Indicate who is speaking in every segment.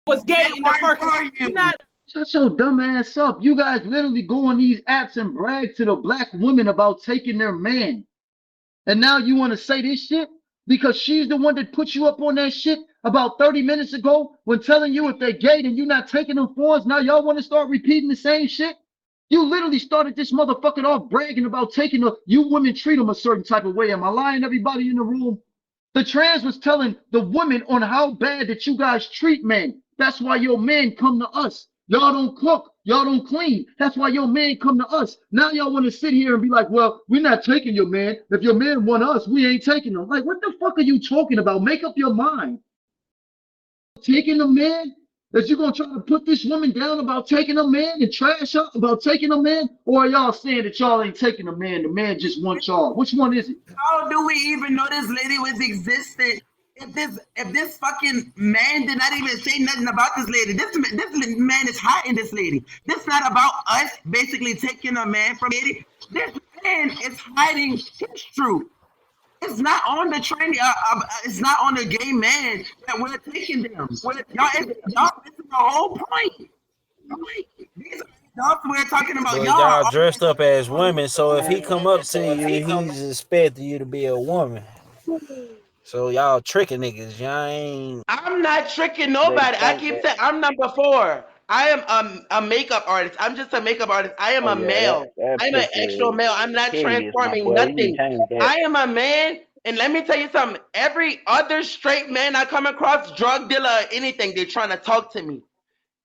Speaker 1: was gay in the first place. You're not.
Speaker 2: Shut your dumb ass up. You guys literally go on these apps and brag to the black women about taking their man. And now you want to say this shit? Because she's the one that put you up on that shit about 30 minutes ago when telling you if they're gay and you not taking them forwards. Now y'all want to start repeating the same shit? You literally started this motherfucker off bragging about taking you women treat them a certain type of way. Am I lying, everybody in the room? The trans was telling the women on how bad that you guys treat men. That's why your men come to us. Y'all don't cook. Y'all don't clean. That's why your men come to us. Now y'all want to sit here and be like, well, we're not taking your man. If your man want us, we ain't taking them. Like, what the fuck are you talking about? Make up your mind. Taking a man? That you gonna try to put this woman down about taking a man and trash her about taking a man? Or are y'all saying that y'all ain't taking a man, the man just wants y'all? Which one is it?
Speaker 3: How do we even know this lady was existed? If this fucking man did not even say nothing about this lady, this man is hiding this lady. This is not about us basically taking a man from lady. This man is hiding his truth. It's not on the training. It's not on the gay man that we're taking them. Y'all, this is the whole point. We're talking about
Speaker 4: y'all dressed up as women. So if he come up to you, he's expecting you to be a woman. So y'all tricking niggas. Y'all ain't.
Speaker 5: I'm not tricking nobody. I keep saying I'm number 4. I am a makeup artist. I'm just a makeup artist. I am a male. I'm an extra male. I'm not transforming nothing. I am a man. And let me tell you something. Every other straight man I come across, drug dealer or anything, they're trying to talk to me.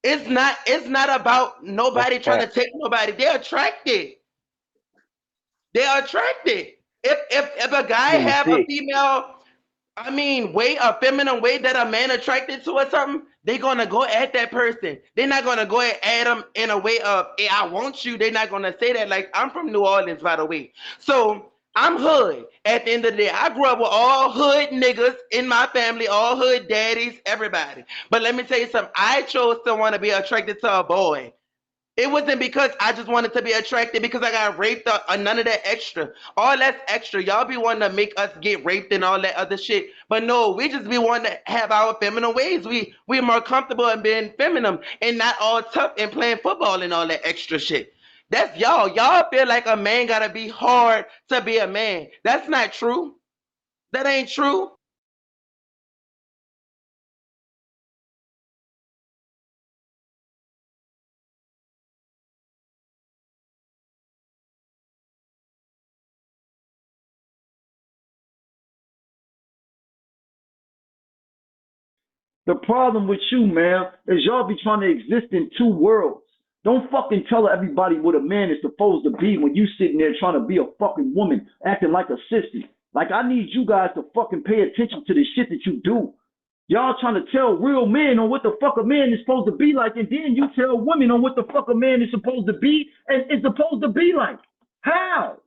Speaker 5: It's not about nobody trying to take nobody. They're attracted. They're attracted. If a guy have a female, a feminine way that a man attracted to or something, they're gonna go at that person. They're not gonna go at them in a way of, hey, I want you. They're not gonna say that. Like, I'm from New Orleans, by the way. So I'm hood. At the end of the day, I grew up with all hood niggas in my family, all hood daddies, everybody. But let me tell you something. I chose to want to be attracted to a boy. It wasn't because I just wanted to be attracted because I got raped or none of that extra. All that's extra. Y'all be wanting to make us get raped and all that other shit. But no, we just be wanting to have our feminine ways. We're more comfortable in being feminine and not all tough and playing football and all that extra shit. That's y'all. Y'all feel like a man gotta be hard to be a man. That's not true. That ain't true.
Speaker 2: The problem with you, man, is y'all be trying to exist in two worlds. Don't fucking tell everybody what a man is supposed to be when you sitting there trying to be a fucking woman, acting like a sissy. Like, I need you guys to fucking pay attention to the shit that you do. Y'all trying to tell real men on what the fuck a man is supposed to be like, and then you tell women on what the fuck a man is supposed to be and is supposed to be like. How?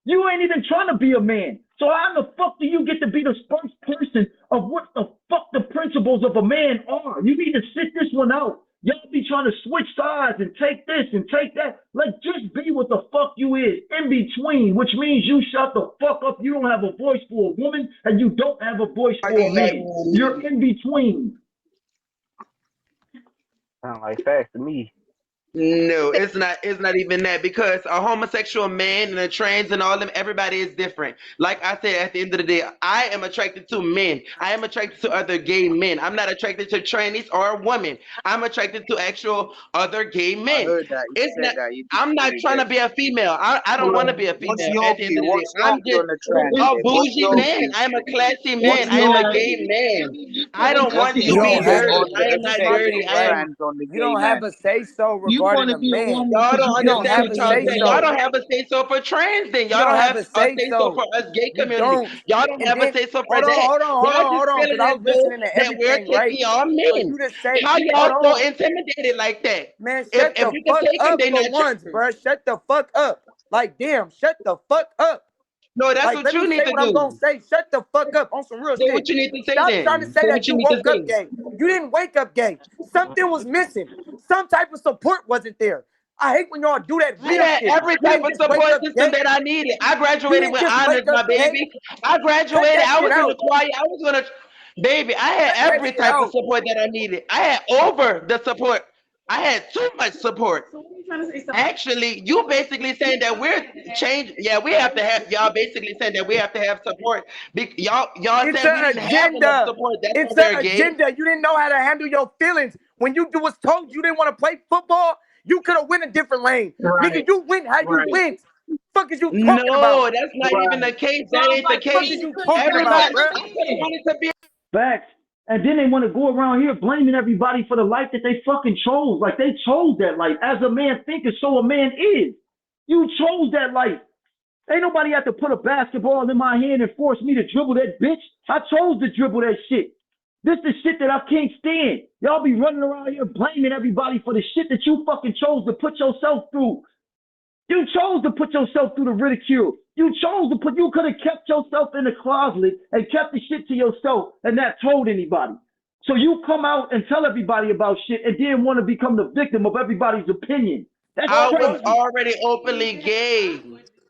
Speaker 2: You ain't even trying to be a man. So how the fuck do you get to be the spokesperson of what the fuck the principles of a man are? You need to sit this one out. Y'all be trying to switch sides and take this and take that. Like, just be what the fuck you is in between, which means you shut the fuck up. You don't have a voice for a woman and you don't have a voice for a man. You're in between.
Speaker 6: Sound like facts to me.
Speaker 5: No, it's not even that, because a homosexual man and a trans and all them, everybody is different. Like I said, at the end of the day, I am attracted to men. I am attracted to other gay men. I'm not attracted to trannies or women. I'm attracted to actual other gay men. It's not, I'm not trying to be a female. I don't want to be a female at the end of the day. I'm just a bougie man. I'm a classy man. I am a gay man. I don't want to be dirty. I am not dirty.
Speaker 7: You don't have a say so regarding a man.
Speaker 5: Y'all don't understand what y'all saying.
Speaker 7: So.
Speaker 5: Y'all don't have a say so for trans. Then y'all don't have a say so for us gay community. Y'all don't have a say so for that.
Speaker 7: Hold on. I was listening to everything,
Speaker 5: we're taking y'all men. How y'all so intimidated like that?
Speaker 7: Man, shut the fuck up for once, bro. Shut the fuck up. Like, damn, shut the fuck up.
Speaker 5: No, that's what you need to do.
Speaker 7: I'm gonna say, shut the fuck up on some real shit.
Speaker 5: What you need to say
Speaker 7: Stop
Speaker 5: then.
Speaker 7: trying to say that you woke up gay. You didn't wake up gay. Something was missing. Some type of support wasn't there. I hate when y'all do that.
Speaker 5: I had every type of support system that I needed. I graduated with honors, my baby. I graduated. I was in the choir. Baby, I had every type of support that I needed. I had over the support. I had too much support. Actually, you basically saying that we're changed. Yeah, we have to have y'all basically saying that we have to have support. Y'all
Speaker 7: It's
Speaker 5: saying we
Speaker 7: an
Speaker 5: didn't have enough
Speaker 7: agenda.
Speaker 5: support. That's
Speaker 7: It's
Speaker 5: why
Speaker 7: an
Speaker 5: we're gay.
Speaker 7: agenda. You didn't know how to handle your feelings. When you was told you didn't want to play football, you could have went a different lane.
Speaker 5: Right.
Speaker 7: Nigga, you went how you
Speaker 5: Right.
Speaker 7: went. Fuck is you talking
Speaker 5: No,
Speaker 7: about?
Speaker 5: that's not even the case. That ain't the
Speaker 7: Fuck is
Speaker 5: case.
Speaker 7: you talking
Speaker 5: Everybody,
Speaker 7: about, bro?
Speaker 5: I could have wanted to be.
Speaker 2: Facts. And then they want to go around here blaming everybody for the life that they fucking chose. Like they chose that life. As a man thinketh, so a man is. You chose that life. Ain't nobody have to put a basketball in my hand and force me to dribble that bitch. I chose to dribble that shit. This the shit that I can't stand. Y'all be running around here blaming everybody for the shit that you fucking chose to put yourself through. You chose to put yourself through the ridicule. You could have kept yourself in the closet and kept the shit to yourself and not told anybody. So you come out and tell everybody about shit and then want to become the victim of everybody's opinion. That's
Speaker 5: I
Speaker 2: crazy.
Speaker 5: was already openly gay.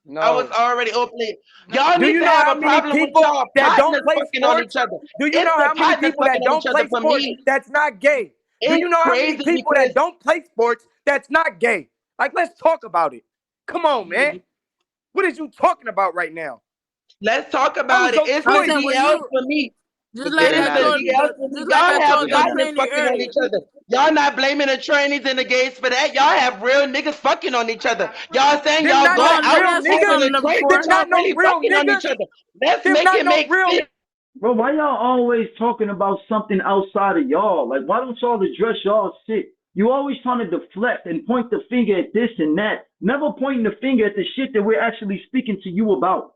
Speaker 7: No.
Speaker 5: I was already openly. Y'all
Speaker 7: Do
Speaker 5: need
Speaker 7: you
Speaker 5: to
Speaker 7: know
Speaker 5: have
Speaker 7: how
Speaker 5: a
Speaker 7: many
Speaker 5: problem with
Speaker 7: people
Speaker 5: y'all
Speaker 7: that don't
Speaker 5: partners
Speaker 7: play
Speaker 5: fucking on
Speaker 7: sports?
Speaker 5: each other.
Speaker 7: Do you
Speaker 5: It's
Speaker 7: know
Speaker 5: the
Speaker 7: how many
Speaker 5: partners
Speaker 7: people that
Speaker 5: fucking on
Speaker 7: don't
Speaker 5: each other
Speaker 7: play
Speaker 5: for
Speaker 7: sports
Speaker 5: me.
Speaker 7: that's not gay? Do
Speaker 5: It's
Speaker 7: you know how many
Speaker 5: crazy
Speaker 7: people
Speaker 5: because
Speaker 7: that don't play sports that's not gay? Like, let's talk about it. Come on, man. What is you talking about right now?
Speaker 5: let's talk
Speaker 7: That
Speaker 5: about
Speaker 7: was
Speaker 5: it.
Speaker 7: your
Speaker 5: It's the
Speaker 7: choice.
Speaker 5: DL for me.
Speaker 1: Just
Speaker 5: It
Speaker 1: like
Speaker 5: is
Speaker 1: I
Speaker 5: the
Speaker 1: told,
Speaker 5: DL for me.
Speaker 1: just like
Speaker 5: Y'all
Speaker 1: I
Speaker 5: have
Speaker 1: told
Speaker 5: partners
Speaker 1: Plenty
Speaker 5: fucking on
Speaker 1: earlier.
Speaker 5: each other. Y'all not blaming the trannies and the gays for that. Y'all have real niggas fucking on each other. Y'all saying
Speaker 7: Them
Speaker 5: y'all
Speaker 7: not
Speaker 5: going
Speaker 7: no
Speaker 1: Hold on,
Speaker 5: out
Speaker 1: let me
Speaker 7: real
Speaker 1: ask you
Speaker 5: over
Speaker 7: niggas.
Speaker 5: the
Speaker 1: something
Speaker 5: drink,
Speaker 1: before.
Speaker 5: but
Speaker 7: Them
Speaker 5: y'all
Speaker 7: not no
Speaker 5: really
Speaker 7: real
Speaker 5: fucking on
Speaker 7: niggas.
Speaker 5: each other. Let's
Speaker 7: Them
Speaker 5: make
Speaker 7: not
Speaker 5: it
Speaker 7: no
Speaker 5: make
Speaker 7: real.
Speaker 5: sense.
Speaker 2: Bro, why y'all always talking about something outside of y'all? Like, why don't y'all address y'all shit? You always trying to deflect and point the finger at this and that. Never pointing the finger at the shit that we're actually speaking to you about.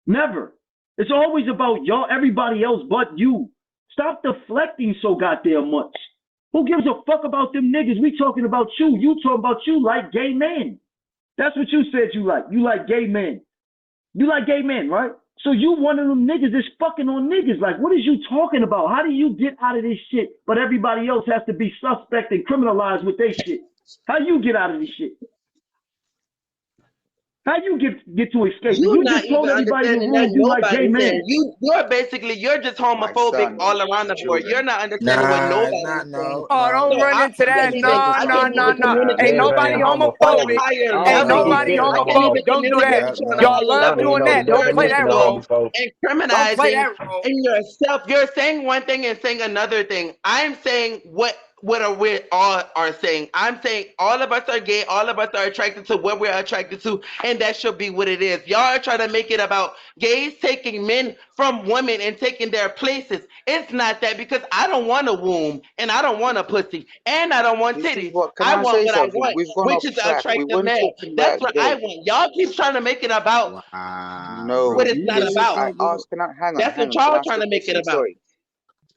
Speaker 2: Never. It's always about y'all, everybody else but you. Stop deflecting so goddamn much. Who gives a fuck about them niggas? We talking about you. You talking about you like gay men. That's what you said you like. You like gay men. You like gay men, right? So you one of them niggas that's fucking on niggas. Like, what is you talking about? How do you get out of this shit, but everybody else has to be suspect and criminalized with their shit? How you get out of this shit? How you get to escape?
Speaker 5: You
Speaker 2: You
Speaker 5: not
Speaker 2: just told
Speaker 5: even
Speaker 2: everybody in the
Speaker 5: understanding that
Speaker 2: room you like gay
Speaker 5: nobody's saying.
Speaker 2: men.
Speaker 5: You're just homophobic all around the board. You're not understanding what
Speaker 1: Nah, it's
Speaker 5: nobody's
Speaker 1: not.
Speaker 5: saying.
Speaker 7: Oh, don't
Speaker 5: So
Speaker 7: run
Speaker 5: I
Speaker 7: into that.
Speaker 5: can't even
Speaker 7: No,
Speaker 5: I
Speaker 7: no,
Speaker 5: can't
Speaker 7: no,
Speaker 5: even
Speaker 7: no.
Speaker 5: communicate
Speaker 7: Ain't
Speaker 5: with
Speaker 7: nobody
Speaker 5: you on a
Speaker 7: homophobic.
Speaker 5: higher
Speaker 7: Ain't
Speaker 5: level.
Speaker 7: nobody
Speaker 5: I can't
Speaker 7: homophobic.
Speaker 5: even
Speaker 7: Don't do
Speaker 5: communicate
Speaker 7: that.
Speaker 5: with you on a
Speaker 7: Y'all
Speaker 5: higher
Speaker 7: love
Speaker 5: level
Speaker 7: doing
Speaker 5: because
Speaker 7: that. Don't
Speaker 5: you're
Speaker 7: play
Speaker 5: just
Speaker 7: that
Speaker 5: so
Speaker 7: role. Don't play
Speaker 5: incriminating
Speaker 7: that role.
Speaker 5: in yourself. You're saying one thing and saying another thing. I'm saying what we all are saying. I'm saying all of us are gay. All of us are attracted to what we're attracted to, and that should be what it is. Y'all are trying to make it about gays taking men from women and taking their places. It's not that, because I don't want a womb and I don't want a pussy and I don't want titties. I want what I want, which is an attractive man. That's what I want. Y'all keep trying to make it about
Speaker 1: Wow.
Speaker 5: what it's not about. That's what y'all trying to make it about.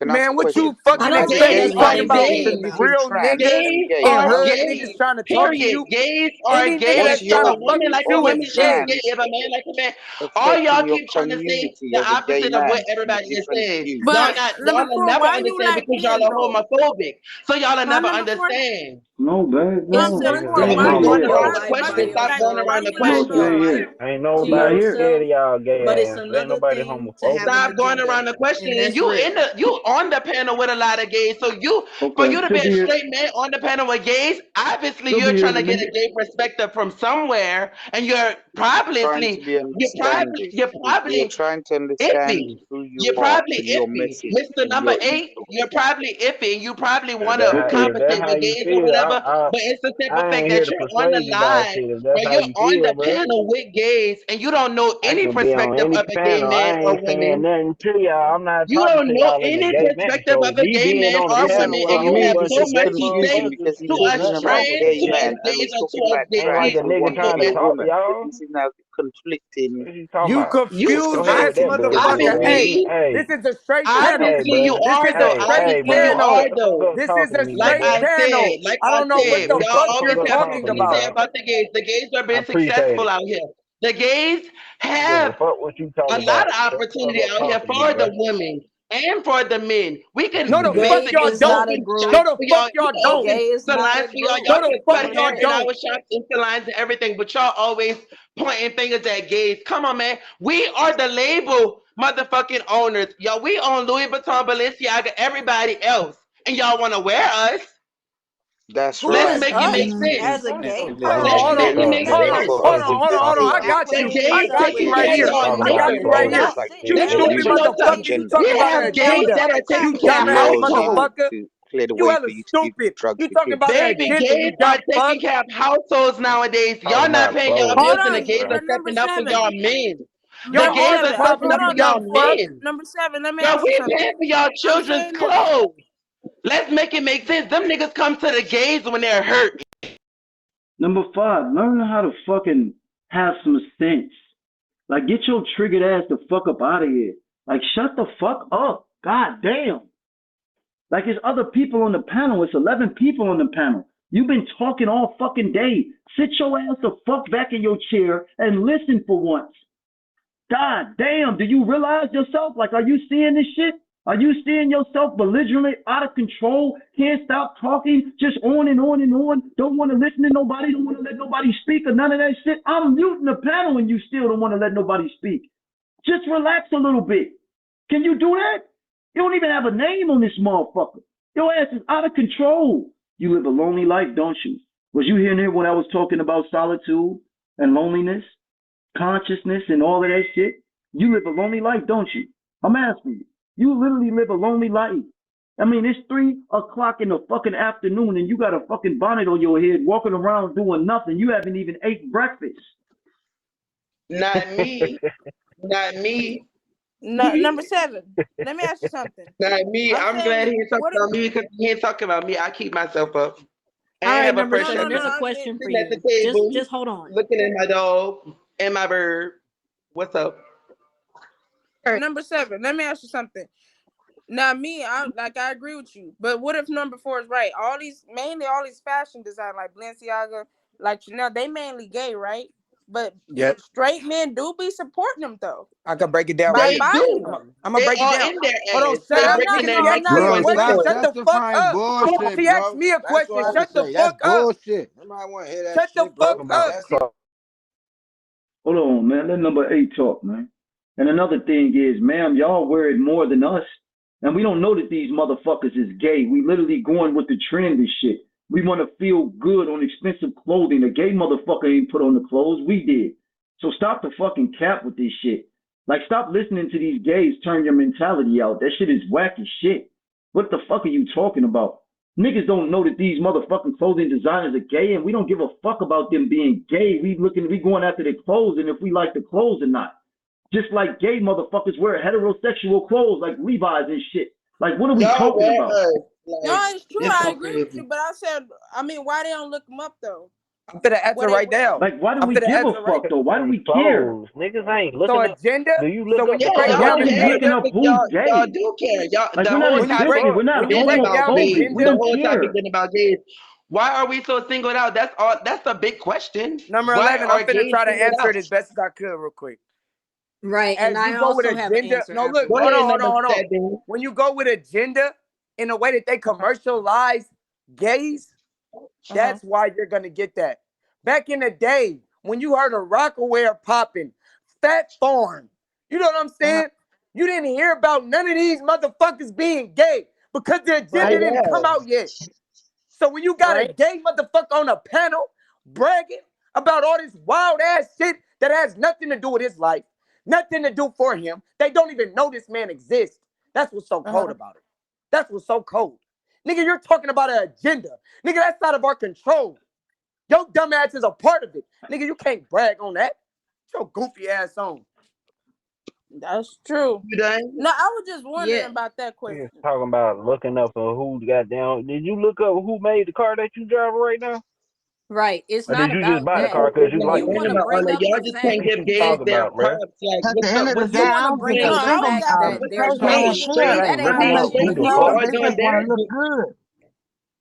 Speaker 7: Man, what you
Speaker 1: I
Speaker 7: fucking
Speaker 1: don't think
Speaker 7: expect
Speaker 5: Gays
Speaker 7: to
Speaker 1: that's
Speaker 7: talk
Speaker 1: what
Speaker 5: are
Speaker 1: he's
Speaker 7: about
Speaker 5: gay.
Speaker 7: some
Speaker 1: talking about.
Speaker 7: real niggas
Speaker 5: Gays
Speaker 7: and
Speaker 5: are
Speaker 7: hood
Speaker 5: gay.
Speaker 7: niggas trying to talk to
Speaker 5: Period.
Speaker 7: you?
Speaker 5: Gays are
Speaker 7: Any nigga
Speaker 5: gay.
Speaker 7: that's
Speaker 5: If
Speaker 7: trying
Speaker 5: a
Speaker 7: to fuck
Speaker 5: woman
Speaker 7: with
Speaker 5: like a
Speaker 7: you is
Speaker 5: woman, she's
Speaker 7: gay.
Speaker 5: gay. If a man like a man, all y'all keep trying to say the opposite of what everybody is saying.
Speaker 1: But
Speaker 5: Y'all will
Speaker 1: before,
Speaker 5: never
Speaker 1: why you
Speaker 5: understand
Speaker 1: like
Speaker 5: because y'all
Speaker 1: men
Speaker 5: are
Speaker 1: though?
Speaker 5: homophobic. So y'all will
Speaker 1: Huh,
Speaker 5: never
Speaker 1: number four?
Speaker 5: understand.
Speaker 2: No, babe,
Speaker 1: Number
Speaker 2: no.
Speaker 1: four,
Speaker 5: Y'all
Speaker 1: why
Speaker 5: keep
Speaker 1: you
Speaker 5: going
Speaker 2: Yeah.
Speaker 5: around the
Speaker 1: why
Speaker 5: question.
Speaker 1: you
Speaker 5: Stop
Speaker 1: like
Speaker 5: going
Speaker 1: why
Speaker 5: around the
Speaker 1: you like
Speaker 2: Yeah,
Speaker 5: question.
Speaker 2: yeah.
Speaker 6: Ain't
Speaker 2: Not
Speaker 6: nobody
Speaker 2: here.
Speaker 6: scared of y'all gay ass. Ain't nobody homophobic.
Speaker 5: Stop going around the question. And you on the panel with a lot of gays. So for
Speaker 2: Okay.
Speaker 5: you to be
Speaker 2: Could
Speaker 5: a
Speaker 2: be it.
Speaker 5: straight man on the panel with gays, obviously
Speaker 2: Could
Speaker 5: you're
Speaker 2: be
Speaker 5: trying
Speaker 2: it
Speaker 5: to
Speaker 2: with
Speaker 5: get
Speaker 2: me.
Speaker 5: a gay perspective from somewhere, and you're probably iffy. You're probably iffy. Mr. Number 8, you're probably iffy, and you probably want to
Speaker 6: If
Speaker 2: Okay.
Speaker 6: that's
Speaker 5: compensate
Speaker 6: how
Speaker 5: with
Speaker 6: you
Speaker 5: gays or
Speaker 6: feel,
Speaker 5: whatever. But it's the simple
Speaker 6: I
Speaker 5: fact
Speaker 6: ain't here
Speaker 5: that
Speaker 6: to
Speaker 5: you're on the
Speaker 6: persuade you about
Speaker 5: line
Speaker 6: shit. If that's
Speaker 5: or
Speaker 6: how
Speaker 5: you're
Speaker 6: you
Speaker 5: on
Speaker 6: feel,
Speaker 5: the
Speaker 6: bro.
Speaker 5: panel with gays, and you don't know
Speaker 6: I
Speaker 5: any
Speaker 6: can be on
Speaker 5: perspective
Speaker 6: any
Speaker 5: of a gay
Speaker 6: panel.
Speaker 5: man
Speaker 6: I
Speaker 5: or
Speaker 6: ain't saying
Speaker 5: woman.
Speaker 6: nothing to y'all. I'm not
Speaker 5: You
Speaker 6: talking
Speaker 5: don't
Speaker 6: to
Speaker 5: know
Speaker 6: y'all in the
Speaker 5: any
Speaker 6: gay man.
Speaker 5: perspective
Speaker 6: So
Speaker 5: of a
Speaker 6: me
Speaker 5: gay
Speaker 6: being
Speaker 5: man
Speaker 6: on
Speaker 5: or
Speaker 6: the panel
Speaker 5: woman,
Speaker 6: with a
Speaker 5: and you
Speaker 6: whole
Speaker 5: have
Speaker 6: bunch
Speaker 5: so
Speaker 6: of
Speaker 5: much
Speaker 6: gay
Speaker 5: to say
Speaker 6: motherfuckers
Speaker 5: to
Speaker 6: is
Speaker 5: us
Speaker 6: nothing about
Speaker 5: trans,
Speaker 6: gay,
Speaker 5: to us
Speaker 6: man.
Speaker 5: gays, or to us gay
Speaker 6: Ain't like a
Speaker 5: people.
Speaker 6: nigga trying to talk to y'all. What you talking
Speaker 7: You
Speaker 6: about?
Speaker 5: You
Speaker 6: Go
Speaker 7: confused
Speaker 6: ahead
Speaker 7: ass
Speaker 6: with that bullshit,
Speaker 7: motherfucker.
Speaker 6: man.
Speaker 7: Hey,
Speaker 5: obviously,
Speaker 7: this
Speaker 6: Hey,
Speaker 7: is a straight panel.
Speaker 6: hey,
Speaker 5: obviously you
Speaker 6: bro.
Speaker 7: This
Speaker 5: are
Speaker 7: is a
Speaker 5: though.
Speaker 7: straight
Speaker 6: Hey,
Speaker 5: Obviously you
Speaker 6: bro.
Speaker 7: panel.
Speaker 5: are
Speaker 6: Fuck,
Speaker 5: though.
Speaker 6: fuck
Speaker 7: This is
Speaker 6: talking to
Speaker 7: a
Speaker 6: me,
Speaker 5: Like
Speaker 7: straight
Speaker 6: man.
Speaker 5: I
Speaker 7: panel.
Speaker 5: said, like
Speaker 7: I
Speaker 5: I
Speaker 7: don't know what
Speaker 5: said,
Speaker 7: the
Speaker 5: y'all
Speaker 7: fuck
Speaker 5: always
Speaker 7: you're
Speaker 6: Fuck
Speaker 5: have
Speaker 6: talking
Speaker 7: talking
Speaker 6: to
Speaker 5: something
Speaker 6: me,
Speaker 5: to say
Speaker 7: about.
Speaker 6: dog.
Speaker 5: about the gays. The gays are
Speaker 6: I
Speaker 5: being
Speaker 6: appreciate
Speaker 5: successful
Speaker 6: it.
Speaker 5: out here. The gays
Speaker 6: I give a
Speaker 5: have
Speaker 6: fuck what you
Speaker 5: a
Speaker 6: talking
Speaker 5: lot
Speaker 6: about.
Speaker 5: of
Speaker 6: Shut the fuck
Speaker 5: opportunity
Speaker 6: up
Speaker 5: out here
Speaker 6: talking to me,
Speaker 5: for
Speaker 6: bro.
Speaker 5: the women. and for the men. We can
Speaker 7: No, the
Speaker 8: Gay
Speaker 7: fuck y'all
Speaker 8: is not a
Speaker 7: don't.
Speaker 8: group.
Speaker 7: No, the fuck y'all don't.
Speaker 8: Gay is not
Speaker 5: salons
Speaker 8: a
Speaker 5: for y'all.
Speaker 8: group.
Speaker 5: Y'all
Speaker 7: No, the
Speaker 5: can
Speaker 7: fuck
Speaker 5: cut
Speaker 7: y'all
Speaker 5: hair in
Speaker 7: don't.
Speaker 5: our shops and salons and everything, but y'all always pointing fingers at gays. Come on, man. We are the label motherfucking owners. Y'all, we own Louis Vuitton, Balenciaga, everybody else. And y'all want to wear us?
Speaker 6: That's
Speaker 8: Who
Speaker 5: Let's
Speaker 8: is
Speaker 6: right.
Speaker 5: make it make
Speaker 8: us
Speaker 5: sense.
Speaker 8: as a gay
Speaker 7: Hold
Speaker 8: person?
Speaker 7: on,
Speaker 5: Let's make it make sense.
Speaker 7: hold on. I got
Speaker 5: The
Speaker 7: you.
Speaker 5: gays
Speaker 7: I got you
Speaker 5: taking
Speaker 7: right
Speaker 5: care of
Speaker 7: here.
Speaker 5: y'all
Speaker 7: I got you right
Speaker 5: niggas.
Speaker 7: here.
Speaker 6: Like
Speaker 7: You
Speaker 5: Let's
Speaker 6: gender
Speaker 5: keep
Speaker 7: stupid
Speaker 5: it on
Speaker 6: neutral,
Speaker 7: motherfucker.
Speaker 5: topic.
Speaker 7: You
Speaker 6: gender
Speaker 7: talking
Speaker 5: We
Speaker 7: about
Speaker 6: neutral
Speaker 7: an
Speaker 5: have gays
Speaker 7: agenda.
Speaker 5: that are
Speaker 8: Democrat
Speaker 5: taking
Speaker 7: You
Speaker 5: care of
Speaker 7: dumbass
Speaker 6: laws
Speaker 5: households.
Speaker 7: motherfucker.
Speaker 6: to clear the
Speaker 7: You
Speaker 6: way
Speaker 7: hella
Speaker 6: for you to give
Speaker 7: stupid.
Speaker 6: drugs
Speaker 7: You
Speaker 6: to
Speaker 7: talking
Speaker 6: kids.
Speaker 7: about an
Speaker 5: Baby,
Speaker 7: agenda, you
Speaker 5: gays are
Speaker 7: dumb
Speaker 5: taking
Speaker 7: fuck.
Speaker 5: care of households nowadays.
Speaker 4: Talking
Speaker 5: Y'all not
Speaker 4: about
Speaker 5: paying y'all
Speaker 4: clothes.
Speaker 1: Hold
Speaker 5: bills, and the
Speaker 1: on,
Speaker 5: gays are
Speaker 1: number
Speaker 5: stepping up for
Speaker 1: 7.
Speaker 5: y'all men. The
Speaker 7: Y'all
Speaker 1: Number
Speaker 5: gays
Speaker 7: always
Speaker 5: are
Speaker 1: 7.
Speaker 7: stepping
Speaker 5: stepping
Speaker 7: up
Speaker 5: up
Speaker 1: Hold
Speaker 7: for
Speaker 5: for
Speaker 1: on,
Speaker 7: y'all
Speaker 5: y'all
Speaker 1: number
Speaker 7: fuck.
Speaker 5: men.
Speaker 1: number 7. Let me
Speaker 5: Yo,
Speaker 1: ask you
Speaker 5: we
Speaker 1: something.
Speaker 5: paying for y'all
Speaker 1: I'm
Speaker 5: children's
Speaker 1: saying this.
Speaker 5: clothes. Let's make it make sense. Them niggas come to the gays when they're hurt.
Speaker 2: Number 5, learn how to fucking have some sense. Like, get your triggered ass the fuck up out of here. Like, shut the fuck up. God damn. Like, it's other people on the panel. It's 11 people on the panel. You've been talking all fucking day. Sit your ass the fuck back in your chair and listen for once. God damn, do you realize yourself? Like, are you seeing this shit? Are you seeing yourself belligerent, out of control, can't stop talking, just on and on and on, don't want to listen to nobody, don't want to let nobody speak or none of that shit? I'm muting the panel and you still don't want to let nobody speak. Just relax a little bit. Can you do that? You don't even have a name on this motherfucker. Your ass is out of control. You live a lonely life, don't you? Was you hearing here when I was talking about solitude and loneliness, consciousness and all of that shit? You live a lonely life, don't you? I'm asking you. You literally live a lonely life. I mean, it's 3 o'clock in the fucking afternoon and you got a fucking bonnet on your head walking around doing nothing. You haven't even ate breakfast.
Speaker 5: Not me. Not me.
Speaker 1: Number 7. Let me ask you something.
Speaker 5: Not me. I'm glad he ain't talking about me because he ain't talking about me. I keep myself up.
Speaker 1: All right,
Speaker 5: have a
Speaker 1: number
Speaker 5: fresh
Speaker 1: 7.
Speaker 9: There's a question for
Speaker 5: sitting at
Speaker 9: you.
Speaker 5: the table,
Speaker 9: Just hold on.
Speaker 5: looking at my dog and my bird. What's up?
Speaker 1: Number 7. Let me ask you something. Now, I agree with you, but what if number 4 is right? All these fashion design like Balenciaga, like Chanel, they mainly gay, right? But
Speaker 7: Yep.
Speaker 1: straight men do be supporting them though.
Speaker 7: I can break it down
Speaker 1: By
Speaker 7: right
Speaker 5: They
Speaker 7: here.
Speaker 1: buying
Speaker 5: do.
Speaker 1: them.
Speaker 7: I'm gonna
Speaker 5: They
Speaker 7: break it
Speaker 5: all
Speaker 7: down.
Speaker 5: in their
Speaker 7: Hold on,
Speaker 5: ass.
Speaker 7: shut
Speaker 5: They
Speaker 1: I'm
Speaker 7: up.
Speaker 1: not
Speaker 5: breaking
Speaker 7: Nigga,
Speaker 5: their
Speaker 7: she
Speaker 1: gonna, I'm
Speaker 7: asked
Speaker 5: necks
Speaker 7: me
Speaker 1: not
Speaker 7: a
Speaker 1: gonna
Speaker 5: doing
Speaker 1: do
Speaker 8: Bro,
Speaker 7: question.
Speaker 8: stop
Speaker 5: so.
Speaker 7: Shut the fuck
Speaker 8: justifying
Speaker 7: up.
Speaker 8: bullshit,
Speaker 7: She asked
Speaker 8: bro.
Speaker 7: me a
Speaker 8: That's
Speaker 7: question.
Speaker 8: what I
Speaker 7: Shut
Speaker 8: just
Speaker 7: the
Speaker 8: say. That's
Speaker 7: fuck up.
Speaker 8: bullshit. Nobody want to hear that
Speaker 7: Shut the
Speaker 8: shit, bro.
Speaker 7: fuck up.
Speaker 8: That's all.
Speaker 2: Hold on, man. Let number 8 talk, man. And another thing is, ma'am, y'all wear it more than us. And we don't know that these motherfuckers is gay. We literally going with the trend and shit. We want to feel good on expensive clothing. A gay motherfucker ain't put on the clothes. We did. So stop the fucking cap with this shit. Like, stop listening to these gays turn your mentality out. That shit is whack as shit. What the fuck are you talking about? Niggas don't know that these motherfucking clothing designers are gay, and we don't give a fuck about them being gay. We going after their clothes and if we like the clothes or not. Just like gay motherfuckers wear heterosexual clothes like Levi's and shit. Like, what are we
Speaker 5: Y'all
Speaker 2: talking
Speaker 5: wear
Speaker 2: about?
Speaker 5: us.
Speaker 1: no,
Speaker 5: Like,
Speaker 1: it's true.
Speaker 5: it's
Speaker 1: I
Speaker 5: so
Speaker 1: agree with
Speaker 5: crazy.
Speaker 1: you, but why they don't look them up though?
Speaker 7: I'm finna answer
Speaker 1: Where they
Speaker 7: right
Speaker 1: wear
Speaker 7: now.
Speaker 1: them?
Speaker 2: Like, why do
Speaker 7: I'm
Speaker 2: we
Speaker 7: finna
Speaker 2: give a
Speaker 7: answer right.
Speaker 2: fuck though? Why do
Speaker 4: These
Speaker 2: we care?
Speaker 4: clothes. Niggas ain't
Speaker 7: So
Speaker 4: looking up.
Speaker 7: agenda.
Speaker 4: Do you look
Speaker 7: So when
Speaker 4: up
Speaker 7: you
Speaker 4: the
Speaker 5: Yeah,
Speaker 7: break
Speaker 2: Like,
Speaker 4: clothes
Speaker 2: why
Speaker 5: y'all
Speaker 7: down
Speaker 2: are we
Speaker 4: they wear?
Speaker 5: care
Speaker 2: looking
Speaker 7: agenda,
Speaker 2: up who's
Speaker 5: because y'all
Speaker 2: gay?
Speaker 5: do care. Y'all,
Speaker 2: Like,
Speaker 5: the
Speaker 2: we're not
Speaker 5: whole
Speaker 7: when you
Speaker 5: topic
Speaker 7: break
Speaker 2: invested. We're
Speaker 7: when
Speaker 2: not
Speaker 7: you
Speaker 5: been
Speaker 7: break
Speaker 2: on
Speaker 5: about
Speaker 7: down
Speaker 2: clothes.
Speaker 5: gays.
Speaker 2: We
Speaker 5: The
Speaker 7: agenda,
Speaker 2: don't
Speaker 5: whole topic
Speaker 2: care.
Speaker 5: been about gays. Why are we so singled out? That's all. That's a big question.
Speaker 7: number
Speaker 5: Why
Speaker 7: 11. I'm
Speaker 5: are
Speaker 7: finna
Speaker 5: gays
Speaker 7: try to
Speaker 5: singled
Speaker 7: answer
Speaker 5: out?
Speaker 7: it as best as I could, real quick.
Speaker 9: Right, and
Speaker 7: As
Speaker 9: I
Speaker 7: you go with
Speaker 9: also have an
Speaker 7: agenda,
Speaker 9: answer
Speaker 7: no, look,
Speaker 5: Go
Speaker 7: hold
Speaker 9: afterwards.
Speaker 5: ahead,
Speaker 7: on, hold
Speaker 5: number
Speaker 7: on, hold on.
Speaker 5: 7.
Speaker 7: When you go with agenda in the way that they commercialize gays, that's why you're gonna get that. Back in the day, when you heard of Rockaware popping, Fat Farm, you know what I'm saying? You didn't hear about none of these motherfuckers being gay because the agenda didn't come out yet. So when you got a gay motherfucker on a panel bragging about all this wild ass shit that has nothing to do with his life, nothing to do for him, they don't even know this man exists. That's what's so cold about it. That's what's so cold. Nigga, you're talking about an agenda. Nigga, that's out of our control. Your dumb ass is a part of it. Nigga, you can't brag on that. Get your goofy ass on.
Speaker 1: That's true.
Speaker 5: You done?
Speaker 1: No, I was just wondering
Speaker 9: Yeah.
Speaker 1: about that
Speaker 4: Niggas
Speaker 1: question.
Speaker 4: talking about looking up for who got down. Did you look up who made the car that you driving right now?
Speaker 9: Right. It's
Speaker 4: Or
Speaker 9: not
Speaker 4: did you just
Speaker 9: about
Speaker 4: buy the
Speaker 9: that.
Speaker 4: car because you
Speaker 9: If
Speaker 4: like
Speaker 9: you
Speaker 4: the
Speaker 9: want to
Speaker 4: shit?
Speaker 9: bring up
Speaker 5: Y'all
Speaker 9: the
Speaker 5: just
Speaker 9: fact
Speaker 5: can't give
Speaker 4: What you
Speaker 5: gays
Speaker 4: talking
Speaker 5: their
Speaker 4: about, bruh?
Speaker 5: props. Like,
Speaker 6: At the end of the
Speaker 9: if
Speaker 6: day,
Speaker 9: you
Speaker 5: what's
Speaker 6: I
Speaker 9: want
Speaker 5: up?
Speaker 9: to
Speaker 6: don't think
Speaker 9: bring
Speaker 6: a
Speaker 9: up
Speaker 1: No,
Speaker 9: the
Speaker 1: I
Speaker 6: single
Speaker 1: was
Speaker 9: fact
Speaker 6: a
Speaker 9: that
Speaker 1: asking.
Speaker 9: they're
Speaker 6: person
Speaker 5: No,
Speaker 6: want
Speaker 9: gay,
Speaker 6: to share it
Speaker 5: straight
Speaker 9: that
Speaker 6: ain't
Speaker 9: ain't
Speaker 6: nothing
Speaker 9: gay.
Speaker 6: wrong
Speaker 5: men,
Speaker 6: with
Speaker 5: straight
Speaker 6: the
Speaker 9: If
Speaker 5: people
Speaker 9: you
Speaker 6: clothes.
Speaker 5: are
Speaker 6: They
Speaker 5: doing
Speaker 6: just want to
Speaker 5: that.
Speaker 6: look good.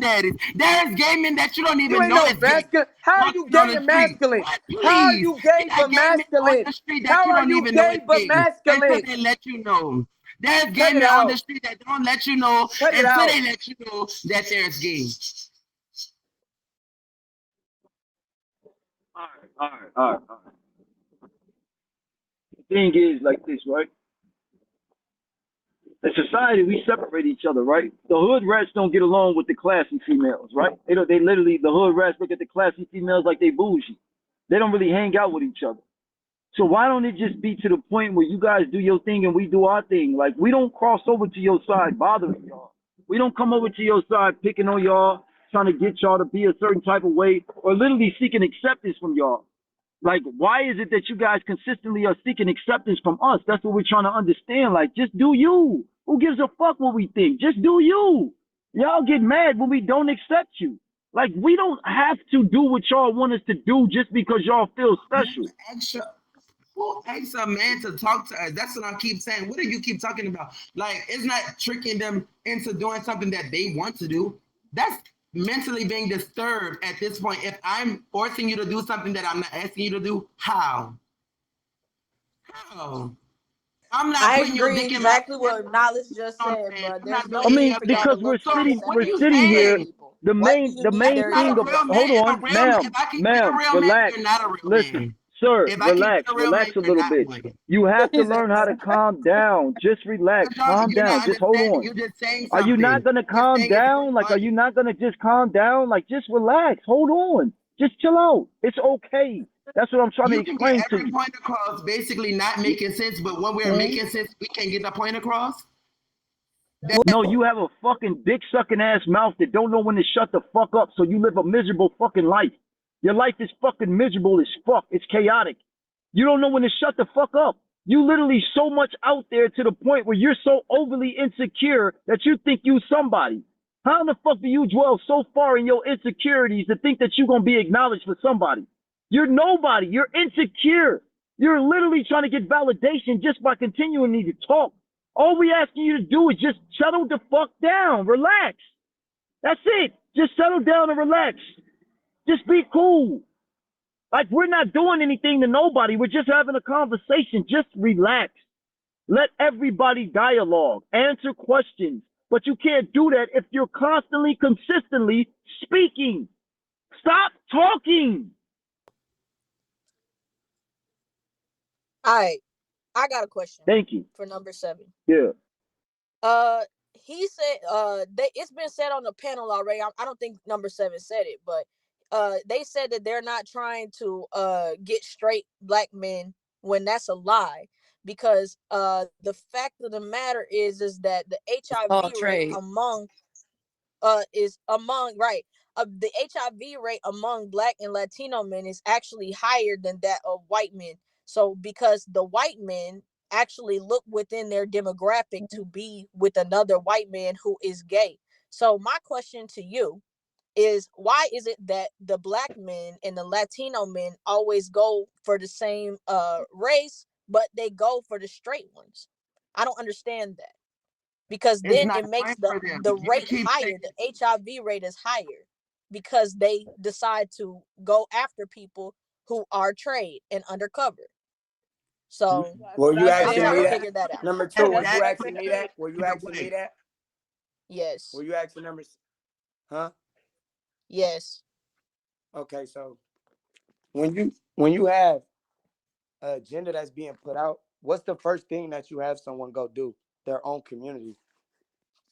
Speaker 3: masculine daddies. There's gay men that you don't
Speaker 7: You
Speaker 3: even
Speaker 7: ain't
Speaker 3: know
Speaker 7: no
Speaker 3: is gay.
Speaker 7: masculine. How are you
Speaker 3: Walking on
Speaker 7: gay
Speaker 3: the
Speaker 7: and
Speaker 3: street.
Speaker 7: masculine?
Speaker 3: What?
Speaker 7: How are
Speaker 3: Please.
Speaker 7: you gay
Speaker 3: You got
Speaker 7: but
Speaker 3: gay men on
Speaker 7: masculine?
Speaker 3: the street that
Speaker 7: How
Speaker 3: you
Speaker 7: are
Speaker 3: don't
Speaker 7: you
Speaker 3: even know
Speaker 7: gay
Speaker 3: is
Speaker 7: but
Speaker 3: gay until
Speaker 7: masculine?
Speaker 3: they let you know. There's gay
Speaker 7: Cut it
Speaker 3: men on the
Speaker 7: out.
Speaker 3: street that don't let you know
Speaker 7: Cut it
Speaker 3: until
Speaker 7: out.
Speaker 3: they let you know that there's gay.
Speaker 2: All right. The thing is like this, right? In society, we separate each other, right? The hood rats don't get along with the classy females, right? They literally, the hood rats look at the classy females like they bougie. They don't really hang out with each other. So why don't it just be to the point where you guys do your thing and we do our thing? Like, we don't cross over to your side bothering y'all. We don't come over to your side picking on y'all, trying to get y'all to be a certain type of way, or literally seeking acceptance from y'all. Like, why is it that you guys consistently are seeking acceptance from us? That's what we're trying to understand. Like, just do you. Who gives a fuck what we think? Just do you. Y'all get mad when we don't accept you. Like, we don't have to do what y'all want us to do just because y'all feel special.
Speaker 3: Who asks a man to talk to us? That's what I keep saying. What do you keep talking about? Like, it's not tricking them into doing something that they want to do. That's mentally being disturbed at this point. If I'm forcing you to do something that I'm not asking you to do, how? I'm not
Speaker 9: I
Speaker 3: putting your
Speaker 9: agree
Speaker 3: dick in
Speaker 9: exactly
Speaker 3: my
Speaker 9: what Knowledge just said, but there's no
Speaker 2: I mean,
Speaker 9: need for y'all to
Speaker 2: because we're
Speaker 9: look for
Speaker 2: sitting
Speaker 9: acceptance
Speaker 2: here.
Speaker 9: people.
Speaker 2: The
Speaker 9: What do
Speaker 2: main
Speaker 9: you need their
Speaker 2: thing
Speaker 3: Not a
Speaker 2: about,
Speaker 3: real man.
Speaker 2: hold on,
Speaker 3: If I can be a real man,
Speaker 2: relax.
Speaker 3: you're not a real
Speaker 2: Listen,
Speaker 3: man.
Speaker 2: sir,
Speaker 3: If I can be a real man,
Speaker 2: relax a
Speaker 3: you're
Speaker 2: little
Speaker 3: not
Speaker 2: bit.
Speaker 3: one.
Speaker 2: You have to learn how to calm down. Just relax, calm
Speaker 3: You're
Speaker 2: down.
Speaker 3: not
Speaker 2: Just hold
Speaker 3: understanding.
Speaker 2: on.
Speaker 3: You're just saying
Speaker 2: Are
Speaker 3: something.
Speaker 2: you not gonna calm
Speaker 3: saying it for
Speaker 2: down? Like, are
Speaker 3: fun.
Speaker 2: you not gonna just calm down? Like, just relax. Hold on. Just chill out. It's okay. That's what I'm trying to
Speaker 3: You can
Speaker 2: explain
Speaker 3: get
Speaker 2: to
Speaker 3: every
Speaker 2: you.
Speaker 3: point across, basically not making sense, but when we're making sense, we can get the point across.
Speaker 2: No, you have a fucking dick sucking ass mouth that don't know when to shut the fuck up, so you live a miserable fucking life. Your life is fucking miserable as fuck. It's chaotic. You don't know when to shut the fuck up. You literally so much out there to the point where you're so overly insecure that you think you somebody. How in the fuck do you dwell so far in your insecurities to think that you're gonna be acknowledged for somebody? You're nobody. You're insecure. You're literally trying to get validation just by continuing to talk. All we asking you to do is just settle the fuck down. Relax. That's it. Just settle down and relax. Just be cool. Like, we're not doing anything to nobody. We're just having a conversation. Just relax. Let everybody dialogue. Answer questions. But you can't do that if you're constantly, consistently speaking. Stop talking.
Speaker 9: All right, I got a question.
Speaker 2: Thank you.
Speaker 9: For number 7.
Speaker 2: Yeah.
Speaker 9: He said it's been said on the panel already. I don't think number 7 said it, but they said that they're not trying to get straight black men, when that's a lie, because the fact of the matter is that the HIV rate among the HIV rate among black and Latino men is actually higher than that of white men. So because the white men actually look within their demographic to be with another white man who is gay. So my question to you is, why is it that the black men and the Latino men always go for the same race, but they go for the straight ones? I don't understand that, because then it makes the rate higher. The HIV rate is higher because they decide to go after people who are trade and undercover. So
Speaker 7: were you asking me that?
Speaker 9: figure that out.
Speaker 7: Number 2, were you asking me that? Were you asking me that?
Speaker 9: Yes.
Speaker 7: Were you asking numbers? Huh?
Speaker 9: Yes.
Speaker 7: Okay, so when you have an agenda that's being put out, what's the first thing that you have someone go do? Their own community.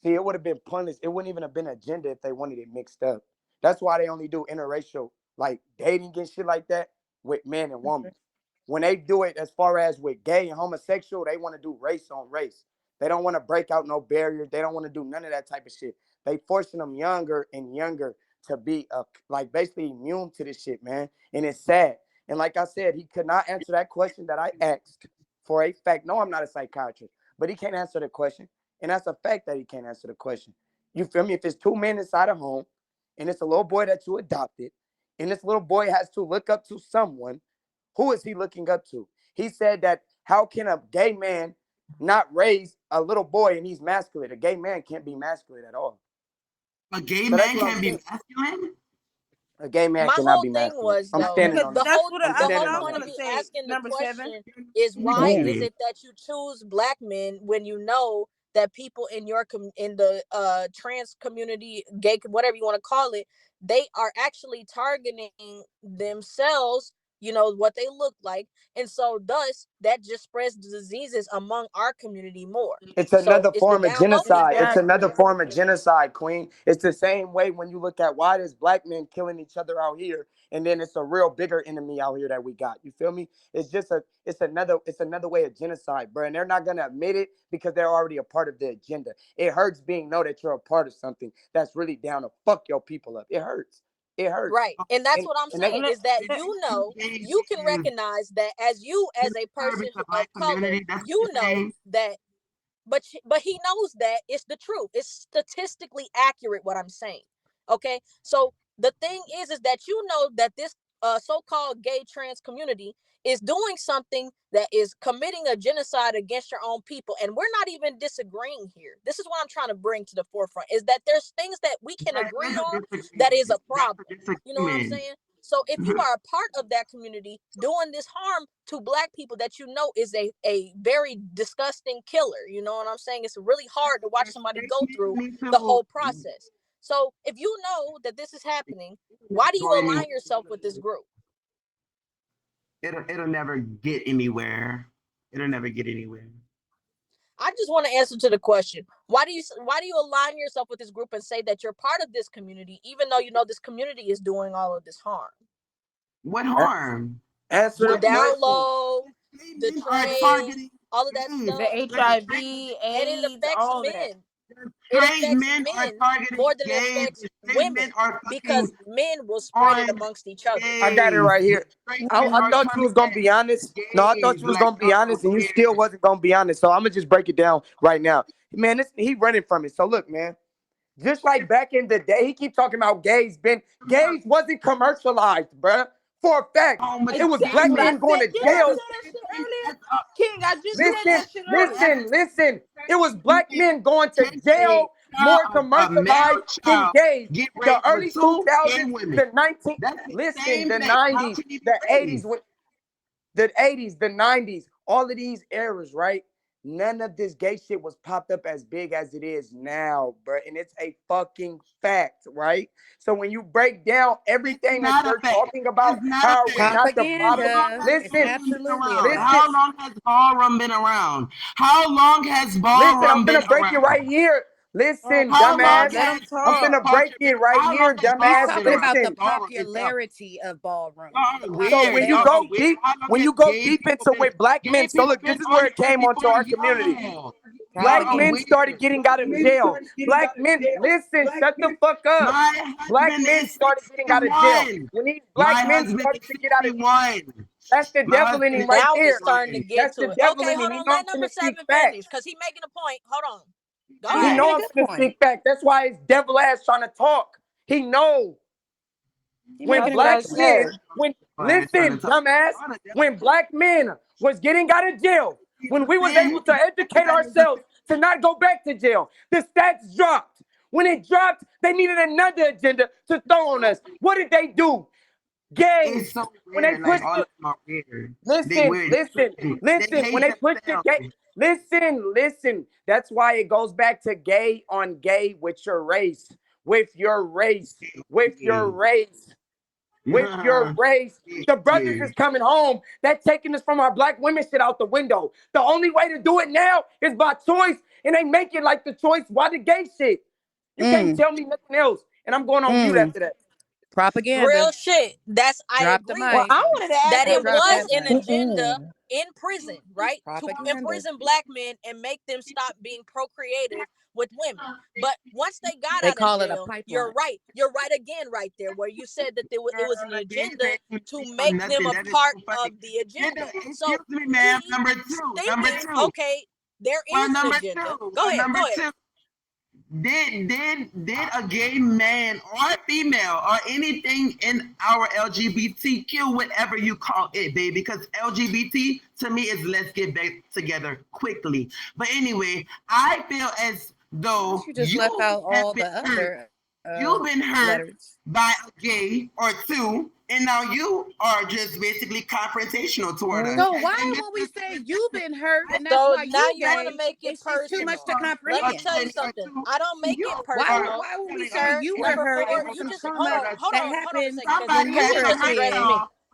Speaker 7: See, it would have been pointless. It wouldn't even have been an agenda if they wanted it mixed up. That's why they only do interracial, like dating and shit like that, with man and woman. When they do it as far as with gay and homosexual, they want to do race on race. They don't want to break out no barriers. They don't want to do none of that type of shit. They forcing them younger and younger to be like basically immune to this shit, man. And it's sad. And like I said, he could not answer that question that I asked for a fact. No, I'm not a psychiatrist, but he can't answer the question. And that's a fact that he can't answer the question. You feel me? If it's 2 men inside a home and it's a little boy that you adopted, and this little boy has to look up to someone, who is he looking up to? He said that how can a gay man not raise a little boy and he's masculine? A gay man can't be masculine at all.
Speaker 3: A gay man can't be masculine?
Speaker 7: A gay man cannot be masculine. I'm standing on that.
Speaker 1: That's what
Speaker 9: the whole point of me asking the question is, why is it that you choose black men when you know that people in your in the trans community, gay, whatever you want to call it, they are actually targeting themselves you know, what they look like. And so thus that just spreads the diseases among our community more.
Speaker 7: It's another
Speaker 9: it's
Speaker 7: form
Speaker 9: the
Speaker 7: of
Speaker 9: down low
Speaker 7: genocide.
Speaker 9: people.
Speaker 7: It's another form of genocide, Queen. It's the same way when you look at why there's black men killing each other out here, and then it's a real bigger enemy out here that we got. You feel me? It's another way of genocide, bro. And they're not gonna admit it because they're already a part of the agenda. It hurts being know that you're a part of something that's really down to fuck your people up. It hurts. It hurts.
Speaker 9: Right. And that's what I'm
Speaker 7: And
Speaker 9: saying is that, you know, you can recognize that as a person of color, you know that, but he knows that it's the truth. It's statistically accurate what I'm saying. Okay. So the thing is that you know that this so-called gay trans community is doing something that is committing a genocide against your own people. And we're not even disagreeing here. This is what I'm trying to bring to the forefront, is that there's things that we can agree on that is a problem. You know what I'm saying? So if you are a part of that community doing this harm to black people that you know is a very disgusting killer, you know what I'm saying? It's really hard to watch somebody go through the whole process. So if you know that this is happening, why do you align yourself with this group?
Speaker 3: It'll never get anywhere. It'll never get anywhere.
Speaker 9: I just want to answer to the question. Why do you align yourself with this group and say that you're part of this community, even though you know this community is doing all of this harm?
Speaker 3: What harm?
Speaker 7: Answer
Speaker 9: the down low, the trade, all of that stuff.
Speaker 1: The HIV,
Speaker 9: and it affects
Speaker 1: all
Speaker 9: men.
Speaker 1: that.
Speaker 9: It affects men more than it affects women, because men will spread it amongst each other.
Speaker 7: I got it right here. I thought you was gonna be honest. No, I thought you was gonna be honest, and you still wasn't gonna be honest. So I'm gonna just break it down right now, man. He running from it. So look, man. Just like back in the day, he keep talking about gays. Gays wasn't commercialized, bruh. For a fact, it was black men going to jail.
Speaker 1: King, I just said that shit earlier.
Speaker 7: Listen. It was black men going to jail, more commercialized than gays. The early 2000s, the 90s, the 80s, the 80s, the 90s, all of these eras, right? None of this gay shit was popped up as big as it is now, bro. And it's a fucking fact, right? So when you break down everything that you're talking about, how we're not the problem. Listen.
Speaker 3: How long has ballroom been around? How long has ballroom been around?
Speaker 7: I'm gonna break it right here. Listen, dumbass. I'm gonna break it right here, dumbass.
Speaker 8: Talking about the popularity of ballroom.
Speaker 7: So when you go deep into with black men, so look, this is where it came onto our community. Black men started getting out of jail. Black men, listen, shut the fuck up. Black men started getting out of jail. When these black men started to get out of jail, that's the devil in him right there.
Speaker 9: Starting to get to it. Okay, hold on. Let number 7 finish, because he's making a point. Hold on. Go ahead.
Speaker 7: He know I'm gonna speak back. That's why his devil ass trying to talk. He know. When black men, listen, dumbass, when black men was getting out of jail, when we was able to educate ourselves to not go back to jail, the stats dropped. When it dropped, they needed another agenda to throw on us. What did they do? Gays. So when they pushed listen. When they pushed the gay, listen. That's why it goes back to gay on gay with your race. The brothers is coming home. That's taking us from our black women shit out the window. The only way to do it now is by choice, and they make it like the choice. Why the gay shit? You can't tell me nothing else. And I'm going on mute after that.
Speaker 8: Propaganda.
Speaker 9: Real shit. I agree.
Speaker 1: Well, I wanted to ask
Speaker 9: that it was an agenda in prison, right?
Speaker 8: Propaganda.
Speaker 9: To imprison black men and make them stop being procreative with women. But once they got out of jail, you're right. You're right again right there, where you said that it was an agenda to make them a part of the agenda. So,
Speaker 3: excuse me, ma'am. Number two.
Speaker 9: Okay, there is an agenda. Go ahead.
Speaker 3: Did a gay man or female or anything in our LGBTQ, whatever you call it, baby, because LGBT to me is let's get back together quickly. But anyway, I feel as though
Speaker 8: you just left out all the other
Speaker 3: you've been hurt
Speaker 8: letters
Speaker 3: by a gay or two, and now you are just basically confrontational toward us.
Speaker 8: So why when we say you've been hurt, and that's
Speaker 9: so
Speaker 8: why
Speaker 9: now you want to make it personal?
Speaker 8: Too much to comprehend.
Speaker 9: Let me tell you something. I don't make it personal.
Speaker 8: Why would we say you were hurt?
Speaker 9: You just
Speaker 8: hold on
Speaker 9: a second.
Speaker 8: when you were hurt?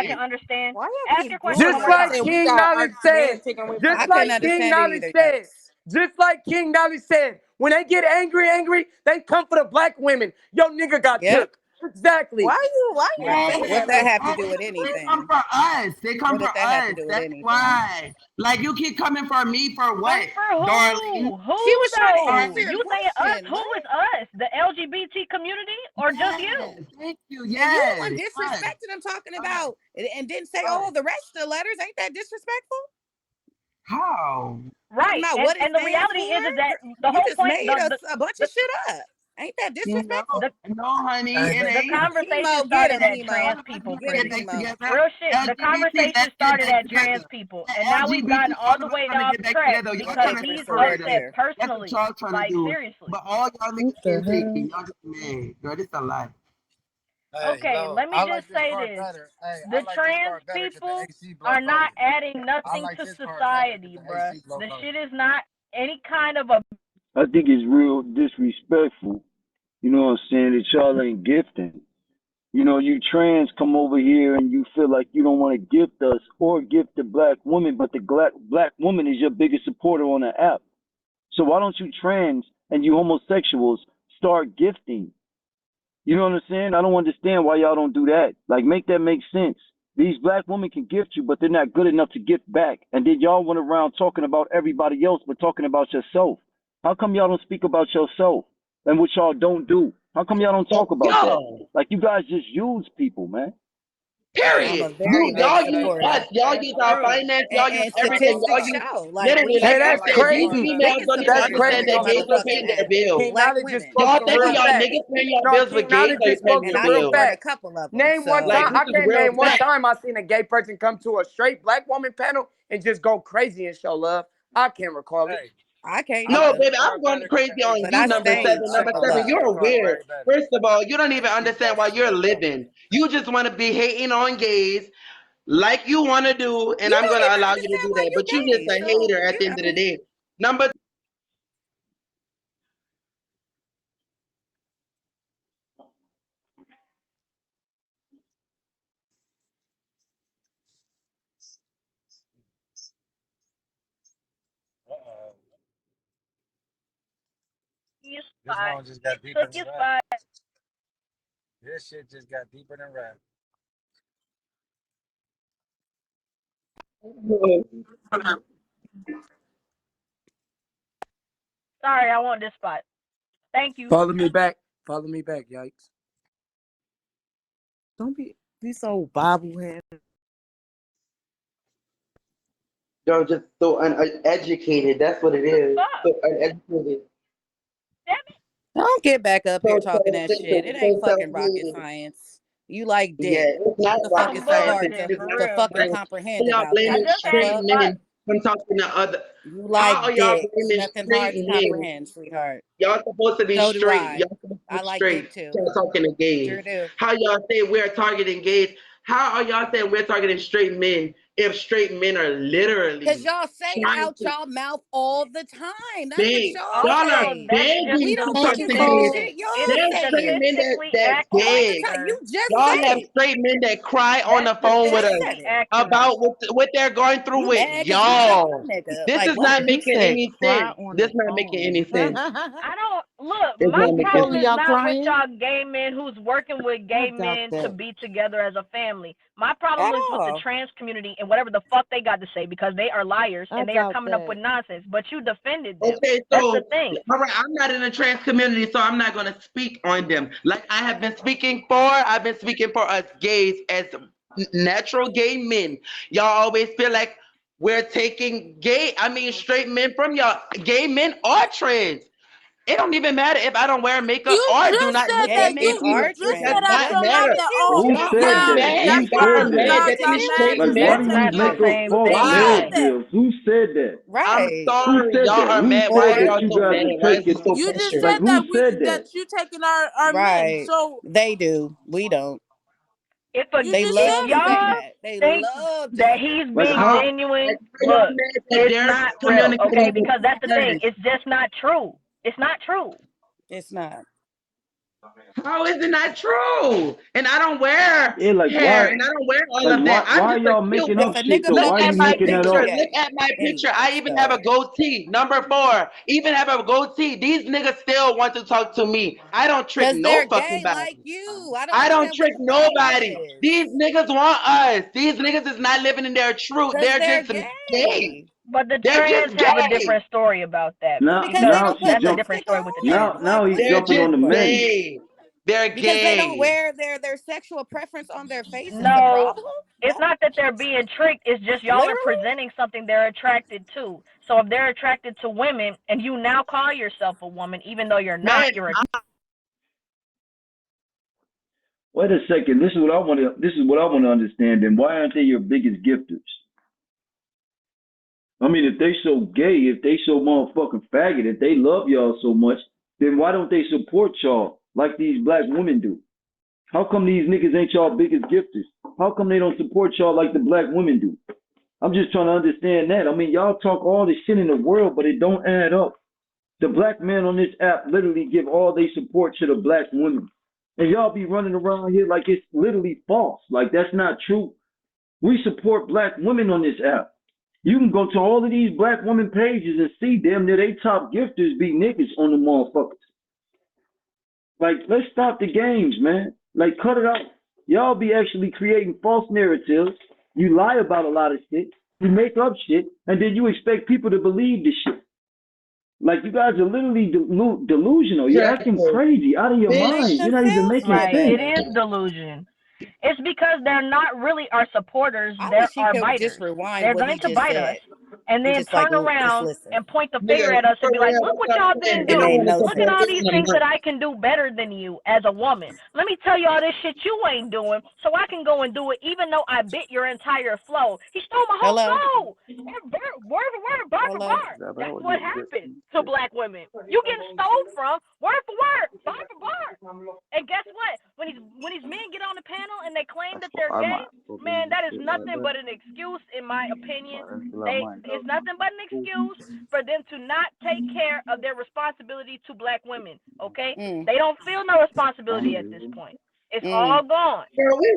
Speaker 10: I can understand.
Speaker 9: Why y'all
Speaker 10: Ask
Speaker 9: keep
Speaker 10: your question
Speaker 9: doing
Speaker 10: one
Speaker 7: Just
Speaker 10: more
Speaker 9: that?
Speaker 7: like
Speaker 10: time.
Speaker 1: We
Speaker 7: King
Speaker 1: got
Speaker 7: Knowledge said,
Speaker 1: taken away from
Speaker 7: just
Speaker 8: I
Speaker 1: our
Speaker 8: couldn't
Speaker 7: like
Speaker 1: kids.
Speaker 7: King
Speaker 8: understand it
Speaker 7: Knowledge
Speaker 8: either.
Speaker 7: said, just like King Knowledge said, when they get angry, they come for the black women. Yo, nigga got
Speaker 8: Yep.
Speaker 7: took. Exactly.
Speaker 9: Why you say
Speaker 8: What
Speaker 9: that
Speaker 8: that
Speaker 9: like
Speaker 8: have to
Speaker 9: that?
Speaker 8: do with
Speaker 3: They
Speaker 8: anything?
Speaker 3: come for us. They come
Speaker 8: What
Speaker 3: for
Speaker 8: did that have to
Speaker 3: us.
Speaker 8: do with
Speaker 3: That's
Speaker 8: anything?
Speaker 3: why. Like you keep coming for me for
Speaker 10: Come
Speaker 3: what,
Speaker 10: for who?
Speaker 3: darling?
Speaker 10: Who
Speaker 8: She was trying to
Speaker 10: though?
Speaker 8: answer your
Speaker 10: You saying us?
Speaker 8: question.
Speaker 10: Who
Speaker 8: What?
Speaker 10: is us? The LGBT community or just you?
Speaker 3: Yes, thank you.
Speaker 8: And you the one
Speaker 3: Yes, us.
Speaker 8: disrespecting them, talking about and didn't say all the rest of the letters. Ain't that disrespectful?
Speaker 3: How?
Speaker 10: Right.
Speaker 8: About what it
Speaker 10: And the
Speaker 8: stands
Speaker 10: reality
Speaker 8: for?
Speaker 10: is that the
Speaker 8: You
Speaker 10: whole
Speaker 8: just
Speaker 10: point,
Speaker 8: made a bunch of shit up. Ain't that disrespectful?
Speaker 3: No, honey, it
Speaker 10: the
Speaker 3: ain't.
Speaker 10: conversation
Speaker 8: Emo, get
Speaker 10: started
Speaker 8: him,
Speaker 10: at
Speaker 8: Emo.
Speaker 10: trans people,
Speaker 8: Get him,
Speaker 10: pretty.
Speaker 8: Emo.
Speaker 10: Real shit. The
Speaker 3: LGBT,
Speaker 10: conversation
Speaker 3: let's get
Speaker 10: started
Speaker 3: back
Speaker 10: at trans
Speaker 3: together.
Speaker 10: people,
Speaker 3: The
Speaker 10: and now we've gotten
Speaker 3: LGBT,
Speaker 10: all
Speaker 3: all
Speaker 10: the
Speaker 3: of us
Speaker 10: way
Speaker 3: trying to
Speaker 10: off
Speaker 3: get back
Speaker 10: track
Speaker 3: together. Y'all
Speaker 10: because
Speaker 3: trying to
Speaker 10: he's
Speaker 3: separate us.
Speaker 10: upset
Speaker 3: That's what
Speaker 10: personally.
Speaker 3: y'all trying to
Speaker 10: Like,
Speaker 3: do.
Speaker 10: seriously.
Speaker 3: But all y'all niggas
Speaker 8: What the
Speaker 3: can't take it.
Speaker 8: hell?
Speaker 3: Y'all just mad. Girl, this a lie.
Speaker 10: Okay, let me just say this. The trans people are not adding nothing to society, bruh. The shit is not any kind of a...
Speaker 2: I think it's real disrespectful. You know what I'm saying? That y'all ain't gifting. You know, you trans come over here and you feel like you don't want to gift us or gift the black woman, but the black woman is your biggest supporter on the app. So why don't you trans and you homosexuals start gifting? You know what I'm saying? I don't understand why y'all don't do that. Like, make that make sense. These black women can gift you, but they're not good enough to gift back. And then y'all went around talking about everybody else, but talking about yourself. How come y'all don't speak about yourself and what y'all don't do? How come y'all don't talk about that? Like, you guys just use people, man.
Speaker 9: I'm a
Speaker 5: Period.
Speaker 9: very big
Speaker 5: Y'all use
Speaker 9: supporter.
Speaker 5: us. Y'all
Speaker 1: That's
Speaker 5: use our
Speaker 1: true.
Speaker 5: finance. Y'all use
Speaker 9: And
Speaker 5: everything. Y'all
Speaker 9: statistics
Speaker 5: use
Speaker 9: show. Like
Speaker 5: literally,
Speaker 9: we
Speaker 5: like
Speaker 7: Hey,
Speaker 5: I
Speaker 7: that's
Speaker 9: are
Speaker 5: said,
Speaker 9: the
Speaker 5: these
Speaker 7: crazy.
Speaker 5: females
Speaker 9: biggest
Speaker 5: don't even
Speaker 7: That's
Speaker 9: supporters
Speaker 5: understand
Speaker 9: on
Speaker 7: crazy
Speaker 9: this
Speaker 5: that
Speaker 7: on
Speaker 5: gays
Speaker 7: some real
Speaker 5: are
Speaker 9: motherfucking
Speaker 5: paying
Speaker 7: shit.
Speaker 5: their
Speaker 9: app.
Speaker 5: bills.
Speaker 7: King, now
Speaker 9: Black
Speaker 7: they just
Speaker 9: women.
Speaker 7: spoke
Speaker 5: Y'all
Speaker 7: some
Speaker 5: thinking
Speaker 7: real
Speaker 5: y'all
Speaker 7: facts.
Speaker 5: niggas paying y'all
Speaker 7: No,
Speaker 5: bills,
Speaker 7: King,
Speaker 5: but
Speaker 7: now
Speaker 5: gays
Speaker 7: they
Speaker 5: are
Speaker 7: just
Speaker 5: paying
Speaker 7: spoke
Speaker 5: your
Speaker 9: And
Speaker 7: some
Speaker 9: I
Speaker 7: real
Speaker 5: bills.
Speaker 9: support a
Speaker 7: facts.
Speaker 9: couple of them.
Speaker 7: Name one
Speaker 5: Like
Speaker 7: time.
Speaker 9: So
Speaker 5: this
Speaker 7: I
Speaker 5: is
Speaker 7: can't
Speaker 5: real
Speaker 7: name one
Speaker 5: fact.
Speaker 7: time I seen a gay person come to a straight black woman panel and just go crazy and show love. I can't recall it.
Speaker 9: I can't
Speaker 5: No,
Speaker 9: either.
Speaker 5: baby, I'm going crazy on
Speaker 9: But
Speaker 5: you,
Speaker 9: I
Speaker 5: number
Speaker 9: stay
Speaker 5: seven. Number
Speaker 9: triple
Speaker 5: seven,
Speaker 9: up.
Speaker 5: you're weird. First of all, you don't even understand why you're living. You just want to be hating on gays like you want to do, and
Speaker 9: You
Speaker 5: I'm
Speaker 9: don't
Speaker 5: going to
Speaker 9: even
Speaker 5: allow you to
Speaker 9: understand
Speaker 5: do
Speaker 9: why
Speaker 5: that.
Speaker 9: you
Speaker 5: But you just
Speaker 9: gay.
Speaker 5: a
Speaker 9: So,
Speaker 5: hater at
Speaker 9: you
Speaker 5: the end of the
Speaker 9: know.
Speaker 5: day. Number
Speaker 10: Your spot. You took your spot. Sorry, I want this spot. Thank you.
Speaker 7: Follow me back. Follow me back, yikes.
Speaker 9: Don't be so bobblehead.
Speaker 5: you're just so uneducated. That's what it is.
Speaker 10: Fuck.
Speaker 5: So uneducated.
Speaker 10: Damn it.
Speaker 9: Don't get back up here
Speaker 5: So
Speaker 9: talking that shit. It ain't fucking rocket
Speaker 5: self-hating.
Speaker 9: science. You like
Speaker 5: Yeah,
Speaker 9: dick.
Speaker 5: it's not
Speaker 9: What the fuck
Speaker 5: rocket
Speaker 9: is so
Speaker 5: science.
Speaker 9: hard
Speaker 10: Bullshit,
Speaker 5: It's
Speaker 10: for
Speaker 5: not
Speaker 9: to
Speaker 10: real,
Speaker 5: rocket
Speaker 10: but
Speaker 9: fucking
Speaker 5: science.
Speaker 9: comprehend
Speaker 5: Y'all
Speaker 9: about
Speaker 10: I
Speaker 9: that?
Speaker 5: blaming
Speaker 10: just
Speaker 9: The
Speaker 10: had this
Speaker 5: straight
Speaker 9: fuck?
Speaker 10: spot.
Speaker 5: men from talking to other.
Speaker 9: You
Speaker 5: How
Speaker 9: like
Speaker 5: are y'all
Speaker 9: dick.
Speaker 5: blaming
Speaker 9: Nothing hard
Speaker 5: straight
Speaker 9: to
Speaker 5: men?
Speaker 9: comprehend, sweetheart.
Speaker 5: Y'all supposed to be
Speaker 9: So do
Speaker 5: straight.
Speaker 9: I.
Speaker 5: Y'all supposed to
Speaker 9: I
Speaker 5: be
Speaker 9: like dick
Speaker 5: straight.
Speaker 9: too.
Speaker 5: Y'all talking to gays.
Speaker 9: Sure do.
Speaker 5: How y'all say we're targeting gays? How are y'all saying we're targeting straight men if straight men are
Speaker 9: Cause
Speaker 5: literally
Speaker 9: y'all say it
Speaker 5: trying
Speaker 9: out
Speaker 5: to
Speaker 9: y'all mouth all the time. That's what
Speaker 5: beg?
Speaker 9: y'all
Speaker 5: Y'all are
Speaker 10: Also,
Speaker 9: say.
Speaker 10: that's just
Speaker 9: We
Speaker 5: begging to
Speaker 9: don't
Speaker 5: talk
Speaker 9: fucking
Speaker 5: to
Speaker 9: say this
Speaker 5: gays.
Speaker 10: statistically,
Speaker 9: shit. Y'all
Speaker 10: it's
Speaker 5: There's
Speaker 9: say
Speaker 5: straight
Speaker 9: it
Speaker 5: men
Speaker 10: statistically
Speaker 5: that
Speaker 9: all the
Speaker 10: accurate,
Speaker 5: beg.
Speaker 9: time.
Speaker 10: sir.
Speaker 9: You just
Speaker 5: Y'all
Speaker 9: said
Speaker 5: have
Speaker 9: it.
Speaker 5: straight men that cry on
Speaker 10: That's
Speaker 5: the phone with
Speaker 9: Just
Speaker 5: us
Speaker 9: said
Speaker 10: statistically
Speaker 9: it.
Speaker 10: accurate.
Speaker 5: about what they're going through
Speaker 9: You
Speaker 5: with
Speaker 9: mad because we killed a
Speaker 5: y'all.
Speaker 9: nigga.
Speaker 5: This
Speaker 9: Like
Speaker 5: is
Speaker 9: what?
Speaker 5: not
Speaker 8: He
Speaker 5: making
Speaker 8: said
Speaker 5: any
Speaker 8: cry
Speaker 5: sense.
Speaker 8: on
Speaker 5: This
Speaker 8: the
Speaker 5: not making
Speaker 8: phone.
Speaker 5: any sense.
Speaker 10: I don't look.
Speaker 5: It's
Speaker 10: My
Speaker 5: not making
Speaker 8: Both of
Speaker 10: problem is
Speaker 8: y'all
Speaker 10: not with
Speaker 8: crying?
Speaker 10: y'all gay men who's working with
Speaker 8: I
Speaker 10: gay
Speaker 8: doubt
Speaker 10: men to
Speaker 8: that.
Speaker 10: be together as a family. My problem
Speaker 9: At
Speaker 10: is with the
Speaker 9: all.
Speaker 10: trans community and whatever the fuck they got to say because they are liars
Speaker 8: I
Speaker 10: and they are
Speaker 8: doubt
Speaker 10: coming up with
Speaker 8: that.
Speaker 10: nonsense. But you defended them.
Speaker 5: Okay,
Speaker 10: That's
Speaker 5: so
Speaker 10: the thing.
Speaker 5: all right, I'm not in the trans community, so I'm not gonna speak on them. Like I've been speaking for us gays as natural gay men. Y'all always feel like we're taking straight men from y'all. Gay men are trans. It don't even matter if I don't wear makeup
Speaker 1: You
Speaker 5: or do
Speaker 1: just
Speaker 5: not
Speaker 1: said
Speaker 5: look
Speaker 9: Gay
Speaker 1: that.
Speaker 5: good
Speaker 9: men
Speaker 5: to
Speaker 1: You
Speaker 9: are
Speaker 5: you.
Speaker 1: just
Speaker 5: It
Speaker 1: said
Speaker 5: does
Speaker 9: trans.
Speaker 1: out
Speaker 5: not
Speaker 9: What's
Speaker 1: your
Speaker 9: wrong
Speaker 1: mouth
Speaker 5: matter.
Speaker 9: with
Speaker 1: that
Speaker 9: you?
Speaker 2: Who
Speaker 5: Y'all
Speaker 2: said
Speaker 5: are
Speaker 1: yeah,
Speaker 2: that?
Speaker 5: mad.
Speaker 2: Who
Speaker 1: that's
Speaker 5: Y'all
Speaker 1: why
Speaker 5: are
Speaker 2: said
Speaker 5: mad
Speaker 2: that?
Speaker 5: that
Speaker 1: God
Speaker 5: these
Speaker 1: mad
Speaker 5: straight
Speaker 1: because
Speaker 2: Like,
Speaker 1: you
Speaker 2: why
Speaker 5: men.
Speaker 2: do
Speaker 1: said
Speaker 2: you
Speaker 1: the
Speaker 10: That's the
Speaker 2: make
Speaker 1: same
Speaker 2: up
Speaker 1: thing.
Speaker 10: same
Speaker 2: false
Speaker 10: thing,
Speaker 1: Why is
Speaker 10: though.
Speaker 1: that?
Speaker 2: narratives? Who said that?
Speaker 5: I'm
Speaker 9: Right.
Speaker 5: sorry,
Speaker 2: Who said
Speaker 5: y'all
Speaker 2: that?
Speaker 5: are
Speaker 2: Who
Speaker 5: mad. Why
Speaker 2: said
Speaker 5: are
Speaker 2: that
Speaker 5: y'all
Speaker 2: you
Speaker 5: so
Speaker 2: guys
Speaker 5: mad?
Speaker 2: are
Speaker 5: Why is it
Speaker 2: taking?
Speaker 5: so
Speaker 1: You just
Speaker 2: Like,
Speaker 5: frustrating?
Speaker 1: said
Speaker 2: who
Speaker 1: that
Speaker 2: said that?
Speaker 1: you taking our men.
Speaker 9: Right.
Speaker 1: So
Speaker 9: They do. We don't.
Speaker 1: you
Speaker 9: They
Speaker 1: just
Speaker 10: If
Speaker 9: love
Speaker 1: said
Speaker 9: to
Speaker 1: it.
Speaker 9: say
Speaker 10: y'all
Speaker 9: that. They
Speaker 10: think
Speaker 9: love to
Speaker 10: that
Speaker 9: say
Speaker 10: he's
Speaker 9: that.
Speaker 2: Like,
Speaker 10: being
Speaker 2: how?
Speaker 5: Like,
Speaker 10: genuine,
Speaker 5: why y'all
Speaker 10: look,
Speaker 5: mad that
Speaker 10: it's
Speaker 5: they're
Speaker 10: not real. Okay,
Speaker 5: communicating with
Speaker 10: because that's the thing.
Speaker 5: us?
Speaker 10: It's just not true. It's not true.
Speaker 9: It's not.
Speaker 5: How is it not true? And I don't wear
Speaker 2: Yeah, like
Speaker 5: hair,
Speaker 2: why?
Speaker 5: and I don't wear all
Speaker 2: Like
Speaker 5: of that. I'm
Speaker 2: why
Speaker 5: just a
Speaker 2: y'all
Speaker 5: cute.
Speaker 2: making
Speaker 9: If
Speaker 2: up
Speaker 9: a
Speaker 2: shit
Speaker 9: nigga
Speaker 2: though?
Speaker 5: Look
Speaker 2: Why
Speaker 9: fuck
Speaker 5: at
Speaker 2: you
Speaker 9: you,
Speaker 5: my
Speaker 9: you
Speaker 2: making that
Speaker 9: think
Speaker 5: picture.
Speaker 9: he
Speaker 2: up?
Speaker 5: Look
Speaker 9: gay.
Speaker 5: at my picture.
Speaker 9: Anyway,
Speaker 5: I even have
Speaker 9: so
Speaker 5: a goatee. Number 4. Even have a goatee. These niggas still want to talk to me. I don't trick
Speaker 9: because they're
Speaker 5: no fucking
Speaker 9: gay like
Speaker 5: body.
Speaker 9: you. I don't
Speaker 5: I don't
Speaker 9: understand what
Speaker 5: trick
Speaker 9: the problem
Speaker 5: nobody.
Speaker 9: is.
Speaker 5: These niggas want us. These niggas is not living in their truth.
Speaker 9: Because
Speaker 5: They're
Speaker 9: they're
Speaker 5: just gay.
Speaker 9: gay.
Speaker 10: But the
Speaker 5: They're
Speaker 10: trans
Speaker 5: just
Speaker 10: have a
Speaker 5: gay.
Speaker 10: different story about that
Speaker 9: Because they
Speaker 10: because
Speaker 9: don't
Speaker 2: Now
Speaker 9: put
Speaker 2: she
Speaker 10: that's a
Speaker 2: jump.
Speaker 10: different
Speaker 9: lipstick
Speaker 10: story with the
Speaker 9: on
Speaker 10: trans
Speaker 9: it.
Speaker 2: Now
Speaker 10: people.
Speaker 9: Like,
Speaker 2: he's
Speaker 9: what's
Speaker 5: They're
Speaker 9: the
Speaker 2: jumping on
Speaker 5: just
Speaker 2: the
Speaker 9: difference?
Speaker 2: men.
Speaker 5: gay. They're
Speaker 8: Because
Speaker 5: gay.
Speaker 8: they don't wear their sexual preference on their face.
Speaker 10: No,
Speaker 8: is the problem?
Speaker 10: it's not that they're being tricked. It's just y'all are presenting something they're attracted to. So if they're attracted to women and you now call yourself a woman, even though you're not,
Speaker 5: Man,
Speaker 10: you're
Speaker 2: Wait a second. This is what I want to understand. Then why aren't they your biggest gifters? I mean, if they so gay, if they so motherfucking faggot, if they love y'all so much, then why don't they support y'all like these black women do? How come these niggas ain't y'all biggest gifters? How come they don't support y'all like the black women do? I'm just trying to understand that. I mean, y'all talk all this shit in the world, but it don't add up. The black men on this app literally give all their support to the black women. And y'all be running around here like it's literally false. Like, that's not true. We support black women on this app. You can go to all of these black women pages and see them that they top gifters be niggas on the motherfuckers. Like, let's stop the games, man. Like, cut it out. Y'all be actually creating false narratives. You lie about a lot of shit. You make up shit. And then you expect people to believe this shit. Like, you guys are literally delusional. You're acting crazy, out of your mind. You're not even making sense.
Speaker 10: It is delusion. It's because they're not really our supporters. They're our biters. They're going to bite us and then turn around and point the finger at us and be like, look what y'all didn't do. Look at all these things that I can do better than you as a woman. Let me tell you all this shit you ain't doing so I can go and do it even though I bit your entire flow. He stole my whole flow. Word for word, bar for bar. That's what happened to black women. You getting stole from word for word, bar for bar. And guess what? When these men get on the panel and they claim that they're gay, man, that is nothing but an excuse, in my opinion. It's nothing but an excuse for them to not take care of their responsibility to black women, okay? They don't feel no responsibility at this point. It's all gone.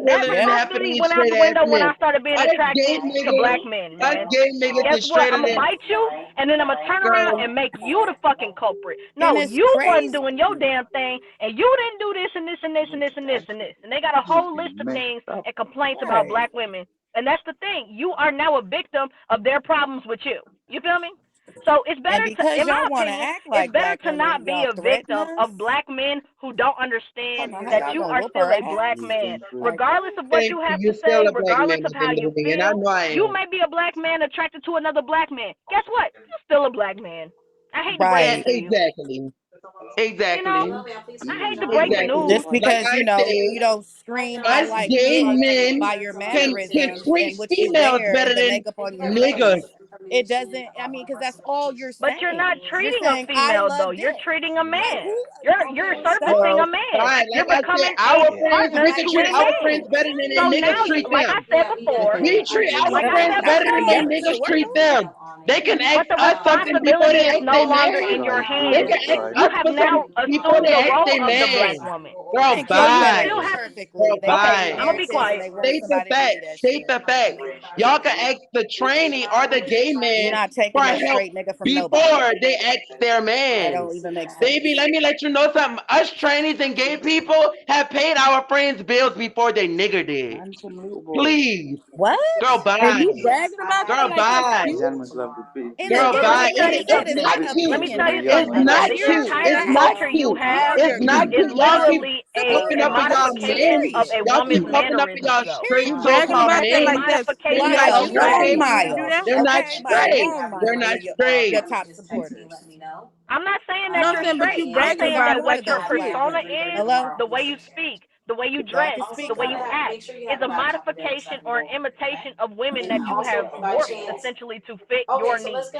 Speaker 10: That responsibility went out the window when I started being attracted to black men, man. Guess what? I'm going to bite you, and then I'm going to turn around and make you the fucking culprit. No, you wasn't doing your damn thing, and you didn't do this and this and this and this and this and this. And they got a whole list of things and complaints about black women. And that's the thing. You are now a victim of their problems with you. You feel me? So it's better to, in my opinion, it's better to not be a victim of black men who don't understand that you are still a black man. Regardless of what you have to say, regardless of how you feel, you may be a black man attracted to another black man. Guess what? You're still a black man. I hate to break it to you.
Speaker 5: Exactly.
Speaker 10: You know, I hate to break the news.
Speaker 8: Just because you don't scream I like
Speaker 5: gay men
Speaker 8: by your mannerisms
Speaker 5: treat
Speaker 8: and what you
Speaker 5: females
Speaker 8: wear,
Speaker 5: better
Speaker 8: the
Speaker 5: than
Speaker 8: makeup on your
Speaker 5: niggas.
Speaker 8: face. It doesn't. I mean, because that's all you're saying.
Speaker 10: But you're not treating
Speaker 8: saying,
Speaker 10: a female though. You're treating a man. You're surfacing a man. You're becoming
Speaker 5: our
Speaker 10: a
Speaker 5: friends.
Speaker 10: partner
Speaker 5: We can
Speaker 10: to
Speaker 5: treat
Speaker 10: a
Speaker 5: our
Speaker 10: man.
Speaker 5: friends better than
Speaker 10: So
Speaker 5: niggas
Speaker 10: now,
Speaker 5: treat
Speaker 10: like
Speaker 5: them.
Speaker 10: I said before,
Speaker 5: We treat our friends better than niggas treat them. They can ask
Speaker 10: but the
Speaker 5: us something before
Speaker 10: responsibility
Speaker 5: they
Speaker 10: is
Speaker 5: ask
Speaker 10: no
Speaker 5: their
Speaker 10: longer
Speaker 5: man.
Speaker 10: in your
Speaker 5: They
Speaker 10: hands.
Speaker 5: can ask
Speaker 10: You
Speaker 5: us
Speaker 10: have
Speaker 5: for
Speaker 10: now
Speaker 5: something before
Speaker 10: assumed
Speaker 5: they
Speaker 10: the
Speaker 5: ask
Speaker 10: role
Speaker 5: their
Speaker 10: of the
Speaker 5: man.
Speaker 10: black woman.
Speaker 5: Girl,
Speaker 8: and
Speaker 10: So you
Speaker 5: bye.
Speaker 10: still have
Speaker 8: perfectly. They
Speaker 10: okay.
Speaker 8: got
Speaker 10: I'm gonna be
Speaker 8: narratives
Speaker 10: quiet.
Speaker 8: and they want
Speaker 5: State the
Speaker 8: somebody to
Speaker 5: fact.
Speaker 8: do that
Speaker 5: State
Speaker 8: shit.
Speaker 5: the fact. Y'all can ask the trainee or the gay
Speaker 8: You're
Speaker 5: man
Speaker 8: not
Speaker 5: for
Speaker 8: taking a
Speaker 5: help
Speaker 8: straight nigga from nobody.
Speaker 5: before they ask their
Speaker 8: That
Speaker 5: man.
Speaker 8: don't even make sense.
Speaker 5: Baby, let me let you know something. Us trainees and gay people have paid our friends' bills before they nigger did. Please.
Speaker 8: What?
Speaker 5: Girl, bye.
Speaker 8: And you bragging about
Speaker 5: Girl,
Speaker 8: that like
Speaker 5: bye.
Speaker 8: cute?
Speaker 5: Girl, bye.
Speaker 8: It's
Speaker 5: Not
Speaker 8: my
Speaker 5: cute.
Speaker 10: Let me tell you
Speaker 8: opinion.
Speaker 5: It's
Speaker 10: something.
Speaker 5: not
Speaker 10: This
Speaker 5: cute.
Speaker 10: entire
Speaker 5: It's not
Speaker 10: culture you
Speaker 5: cute.
Speaker 10: have
Speaker 5: It's not
Speaker 10: is
Speaker 5: cute. Y'all keep
Speaker 10: literally
Speaker 5: fucking
Speaker 10: a
Speaker 5: up in y'all
Speaker 10: modification
Speaker 5: men.
Speaker 10: of a
Speaker 5: Y'all keep
Speaker 10: woman's
Speaker 5: fucking up in
Speaker 10: mannerisms,
Speaker 5: y'all
Speaker 10: though.
Speaker 5: straight
Speaker 1: Bragging
Speaker 5: so-called
Speaker 1: about
Speaker 10: That's
Speaker 1: them
Speaker 10: a
Speaker 5: men.
Speaker 1: like this.
Speaker 5: They're
Speaker 10: modification
Speaker 1: Be
Speaker 5: not
Speaker 1: like,
Speaker 10: of
Speaker 1: you good,
Speaker 10: women.
Speaker 1: babe? You
Speaker 5: straight.
Speaker 1: can do that?
Speaker 5: They're not
Speaker 8: By a
Speaker 5: straight.
Speaker 8: wrong
Speaker 5: They're
Speaker 8: mind,
Speaker 5: not
Speaker 8: your
Speaker 5: straight.
Speaker 8: top supporters.
Speaker 10: I'm not saying
Speaker 1: No,
Speaker 10: that
Speaker 1: I'm
Speaker 10: you're
Speaker 1: saying, but
Speaker 10: straight.
Speaker 1: you
Speaker 10: I'm
Speaker 1: bragging
Speaker 10: saying
Speaker 1: about
Speaker 10: that
Speaker 1: it
Speaker 10: what
Speaker 1: like
Speaker 10: your
Speaker 1: it's cute.
Speaker 10: persona is,
Speaker 8: Hello?
Speaker 10: the way you speak, the way you
Speaker 8: I
Speaker 10: dress,
Speaker 8: can speak
Speaker 10: the way you
Speaker 8: on it.
Speaker 10: act, is a modification or an imitation of women that you have warped essentially to fit your needs.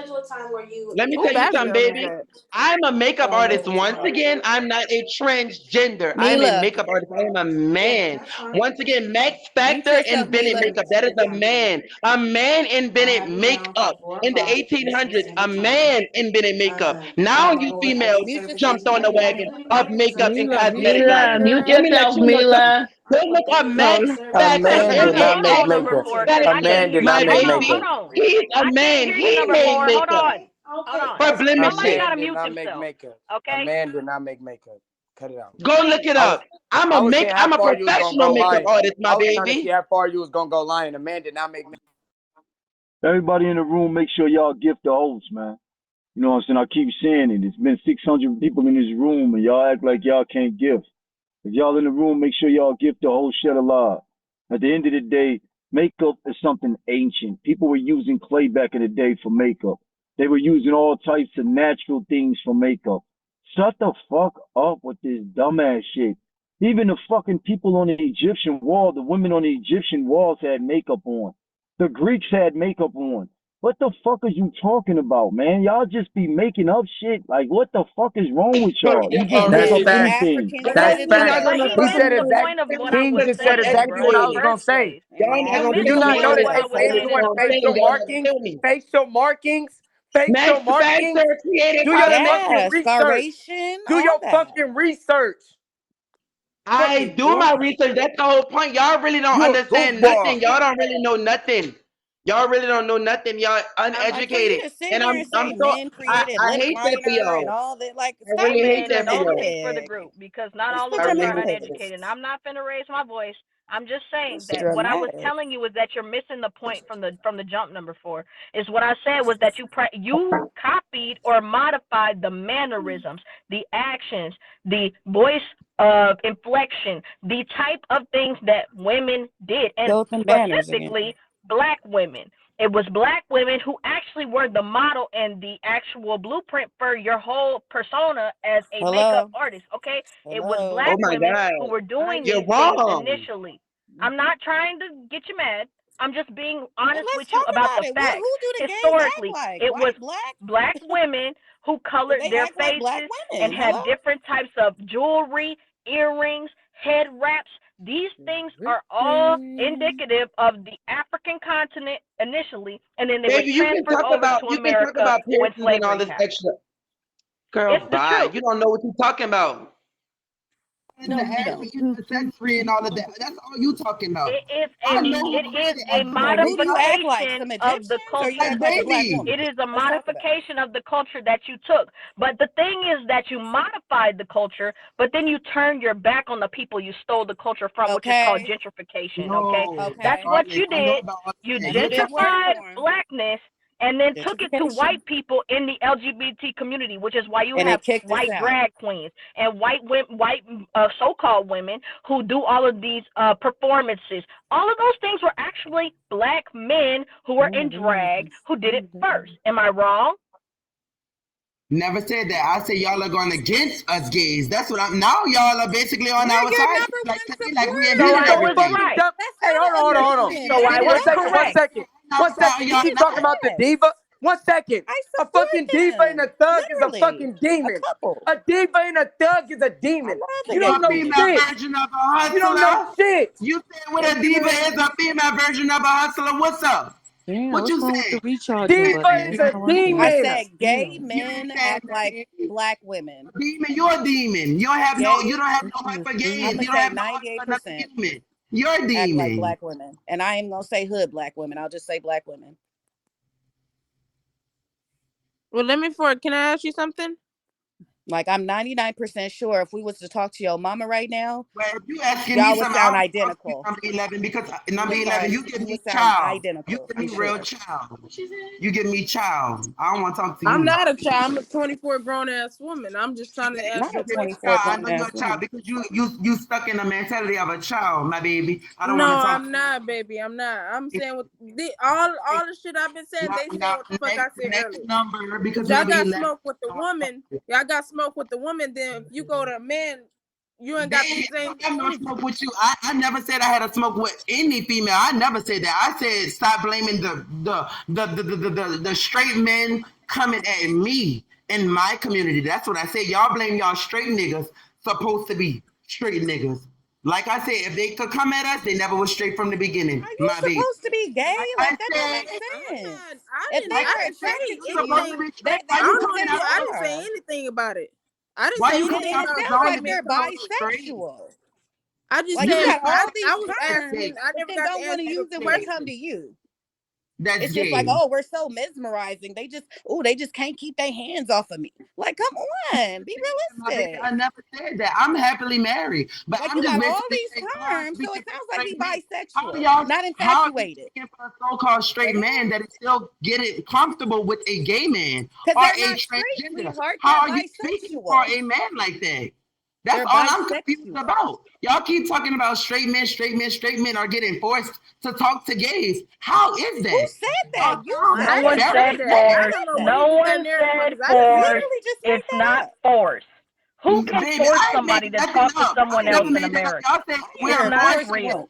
Speaker 5: Let me
Speaker 1: Who
Speaker 5: tell you
Speaker 1: bad
Speaker 5: something,
Speaker 1: girl is
Speaker 5: baby.
Speaker 1: that?
Speaker 5: I'm a makeup artist. Once again, I'm not a transgender. I'm a
Speaker 8: Mila,
Speaker 5: makeup artist. I am a man. Once again, Max
Speaker 8: mute
Speaker 5: Factor
Speaker 8: yourself,
Speaker 5: invented
Speaker 8: Mila.
Speaker 5: makeup. That is a man. A man invented makeup. In the 1800s, a man invented makeup. Now you females
Speaker 8: Mute yourself.
Speaker 5: jumped on the wagon of makeup and
Speaker 1: Mila, be
Speaker 5: cosmetic
Speaker 1: quiet,
Speaker 5: line.
Speaker 11: Mila, mute
Speaker 5: Let
Speaker 1: girl.
Speaker 5: me let
Speaker 11: yourself,
Speaker 5: you know something.
Speaker 11: Mila.
Speaker 5: Go look up Max
Speaker 10: So
Speaker 7: A
Speaker 10: you
Speaker 5: Factor,
Speaker 10: said
Speaker 7: man
Speaker 10: you're
Speaker 7: did not
Speaker 10: not
Speaker 7: make
Speaker 10: on number
Speaker 7: makeup.
Speaker 10: four
Speaker 5: That
Speaker 10: because
Speaker 5: is
Speaker 7: A
Speaker 10: I can't
Speaker 7: man
Speaker 10: hear
Speaker 7: did
Speaker 10: you.
Speaker 7: not
Speaker 5: my
Speaker 7: make
Speaker 10: Hold on,
Speaker 7: makeup.
Speaker 10: hold
Speaker 5: baby.
Speaker 10: on.
Speaker 5: He's a
Speaker 10: I can't
Speaker 5: man.
Speaker 10: hear you,
Speaker 5: He
Speaker 10: number
Speaker 5: made
Speaker 10: four. Hold
Speaker 5: makeup
Speaker 10: on. Hold on.
Speaker 5: for
Speaker 7: A
Speaker 10: Somebody
Speaker 5: blemishes.
Speaker 7: man
Speaker 10: gotta
Speaker 7: did
Speaker 10: mute
Speaker 7: not make
Speaker 10: themselves.
Speaker 7: makeup. A
Speaker 10: Okay?
Speaker 7: man did not make makeup. Cut it out.
Speaker 5: Go look
Speaker 10: Please.
Speaker 5: it
Speaker 7: I was
Speaker 5: up. I'm
Speaker 7: I was seeing how
Speaker 5: a
Speaker 7: far you was gonna
Speaker 5: professional
Speaker 7: go
Speaker 5: makeup
Speaker 7: lying.
Speaker 5: artist, my
Speaker 7: I was trying to see
Speaker 5: baby.
Speaker 7: how far you was gonna go lying. A man did not make makeup.
Speaker 2: Everybody in the room, make sure y'all gift the host, man. You know what I'm saying? I keep saying it. It's been 600 people in this room, and y'all act like y'all can't gift. If y'all in the room, make sure y'all gift the whole shit alive. At the end of the day, makeup is something ancient. People were using clay back in the day for makeup. They were using all types of natural things for makeup. Shut the fuck up with this dumbass shit. Even the fucking people on the Egyptian wall, the women on the Egyptian walls had makeup on. The Greeks had makeup on. What the fuck are you talking about, man? Y'all just be making up shit. Like, what the fuck is wrong with y'all? You just
Speaker 7: That's
Speaker 2: make up
Speaker 7: fact.
Speaker 2: anything.
Speaker 7: That's
Speaker 10: But
Speaker 7: fact.
Speaker 10: he
Speaker 7: He said
Speaker 10: missed the
Speaker 7: exactly.
Speaker 10: point of what I
Speaker 7: King
Speaker 10: was
Speaker 7: just said
Speaker 10: saying,
Speaker 7: exactly
Speaker 10: bro,
Speaker 7: what
Speaker 10: in
Speaker 7: I
Speaker 10: the
Speaker 7: was gonna
Speaker 10: first
Speaker 7: say.
Speaker 10: place. You
Speaker 7: Do
Speaker 10: missed
Speaker 7: you
Speaker 10: the
Speaker 7: not
Speaker 10: point
Speaker 7: know
Speaker 10: of
Speaker 7: that
Speaker 10: what I
Speaker 7: they
Speaker 10: was
Speaker 7: say
Speaker 10: saying.
Speaker 7: doing facial markings, facial markings, facial
Speaker 5: Max
Speaker 7: markings?
Speaker 5: Factor created
Speaker 7: Do
Speaker 5: how
Speaker 7: your
Speaker 5: to make.
Speaker 7: fucking research. Do your fucking research.
Speaker 5: I
Speaker 7: Fucking
Speaker 5: do my
Speaker 7: goofy.
Speaker 5: research. That's the whole point. Y'all really don't
Speaker 7: You a
Speaker 5: understand nothing.
Speaker 7: goofball.
Speaker 5: Y'all don't really know nothing. Y'all really don't know nothing. Y'all uneducated. And I'm so I hate that for y'all. I really hate that for
Speaker 10: Don't
Speaker 5: y'all.
Speaker 10: speak for the group because not all of
Speaker 5: I
Speaker 10: us
Speaker 5: really
Speaker 10: are
Speaker 5: hate that.
Speaker 10: uneducated. I'm not finna raise my voice. I'm just saying that what I was telling you is that you're missing the point from the jump. Number 4 is what I said was that you copied or modified the mannerisms, the actions, the voice inflection, the type of things that women did, and specifically black women. It was black women who actually were the model and the actual blueprint for your whole persona as a makeup artist, okay? It was black
Speaker 5: Oh my
Speaker 10: women
Speaker 5: God.
Speaker 10: who were doing
Speaker 5: You're
Speaker 10: these things
Speaker 5: wrong.
Speaker 10: initially. I'm not trying to get you mad. I'm just being honest with you about the facts. Historically, it was black women who colored their faces and had different types of jewelry, earrings, head wraps. These things are all indicative of the African continent initially, and then they
Speaker 5: Baby,
Speaker 10: were transferred over to
Speaker 5: you can talk
Speaker 10: America
Speaker 5: about
Speaker 10: when
Speaker 5: piercings and all
Speaker 10: slavery
Speaker 5: this
Speaker 10: happened.
Speaker 5: extra. Girl,
Speaker 10: It's the
Speaker 5: bye.
Speaker 10: truth.
Speaker 5: You don't know what you're talking about.
Speaker 3: No, the sex free and all of that. That's all you talking about.
Speaker 10: It is
Speaker 3: I know
Speaker 10: a modification of the culture.
Speaker 3: baby.
Speaker 10: It is a modification of the culture that you took. But the thing is that you modified the culture, but then you turned your back on the people you stole the culture from, which is called gentrification. Okay, that's what you did. You gentrified blackness and then took it to white people in the LGBT community, which is why you have white drag queens and white so-called women who do all of these performances. All of those things were actually black men who were in drag who did it first. Am I wrong?
Speaker 3: Never said that. I said y'all are going against us gays. That's what I'm. Now y'all are basically on our side. Like we invented everything.
Speaker 7: Hey, hold on.
Speaker 10: So I was correct.
Speaker 7: One second. You keep talking about the diva. 1 second. A fucking diva and a thug is a fucking demon. A diva and a thug is a demon. You don't know shit.
Speaker 3: Version of a hustler.
Speaker 7: You don't know shit.
Speaker 3: You said what a diva is, a female version of a hustler. What's up?
Speaker 11: Damn,
Speaker 3: what you
Speaker 11: say?
Speaker 7: Diva is a demon.
Speaker 8: I said gay men act like black women.
Speaker 3: Demon, you're a demon. You don't have no heart for gays.
Speaker 8: I'm
Speaker 3: You don't have no heart for another
Speaker 8: 98%
Speaker 3: human. You're a demon.
Speaker 8: act like black women, and I ain't gonna say hood black women. I'll just say black women.
Speaker 1: Well, can I ask you something?
Speaker 8: Like, I'm 99% sure if we was to talk to your mama right now,
Speaker 3: well, if you asking
Speaker 8: y'all
Speaker 3: me
Speaker 8: would sound identical.
Speaker 3: Number 11, because number 11, you give me child. You give me real child. You give me child. I don't want to talk to you.
Speaker 1: I'm not a child. I'm a 24 grown ass woman. I'm just trying to ask you a question.
Speaker 3: I know you're a child because you stuck in the mentality of a child, my baby. I don't want to talk.
Speaker 1: I'm not, baby. I'm not. I'm saying with all the shit I've been saying. They saying what the fuck I said earlier.
Speaker 3: Number because
Speaker 1: y'all got smoke with the woman. Y'all got smoke with the woman. Then if you go to a man, you ain't got the same.
Speaker 3: I have no smoke with you. I never said I had a smoke with any female. I never said that. I said stop blaming the straight men coming at me in my community. That's what I said. Y'all blame y'all straight niggas supposed to be straight niggas. Like I said, if they could come at us, they never was straight from the beginning.
Speaker 8: Are you supposed to be gay? Like that don't make sense.
Speaker 1: I didn't say anything about it. I didn't say anything about
Speaker 8: it. Sounds like they're bisexual.
Speaker 1: I just
Speaker 8: like
Speaker 1: said
Speaker 8: you got all
Speaker 1: I
Speaker 8: these
Speaker 1: was
Speaker 8: terms,
Speaker 1: asking. I never
Speaker 8: don't want to use it when it come to you.
Speaker 3: That's
Speaker 8: it's
Speaker 3: gay.
Speaker 8: Just like, oh, we're so mesmerizing. They just can't keep their hands off of me. Like, come on, be realistic.
Speaker 3: I never said that. I'm happily married, but
Speaker 8: like,
Speaker 3: I'm
Speaker 8: you
Speaker 3: just
Speaker 8: got all these terms, so it sounds like he bisexual, not infatuated.
Speaker 3: How for a so-called straight man that is still getting comfortable with a gay man
Speaker 8: or
Speaker 3: a transgender? How are you speaking for a man like that? That's
Speaker 8: They're
Speaker 3: all I'm
Speaker 8: bisexual.
Speaker 3: confused about. Y'all keep talking about straight men are getting forced to talk to gays. How is that?
Speaker 8: Who said that? You
Speaker 10: No one said force. No one said force. It's not force. Who can
Speaker 3: Baby,
Speaker 10: force
Speaker 3: I ain't
Speaker 10: somebody to
Speaker 3: making
Speaker 10: talk to
Speaker 3: nothing up.
Speaker 10: someone
Speaker 3: I never
Speaker 10: else in
Speaker 3: made that up.
Speaker 10: America?
Speaker 3: Y'all say
Speaker 10: It's
Speaker 3: we're
Speaker 10: not
Speaker 3: forced.
Speaker 10: real.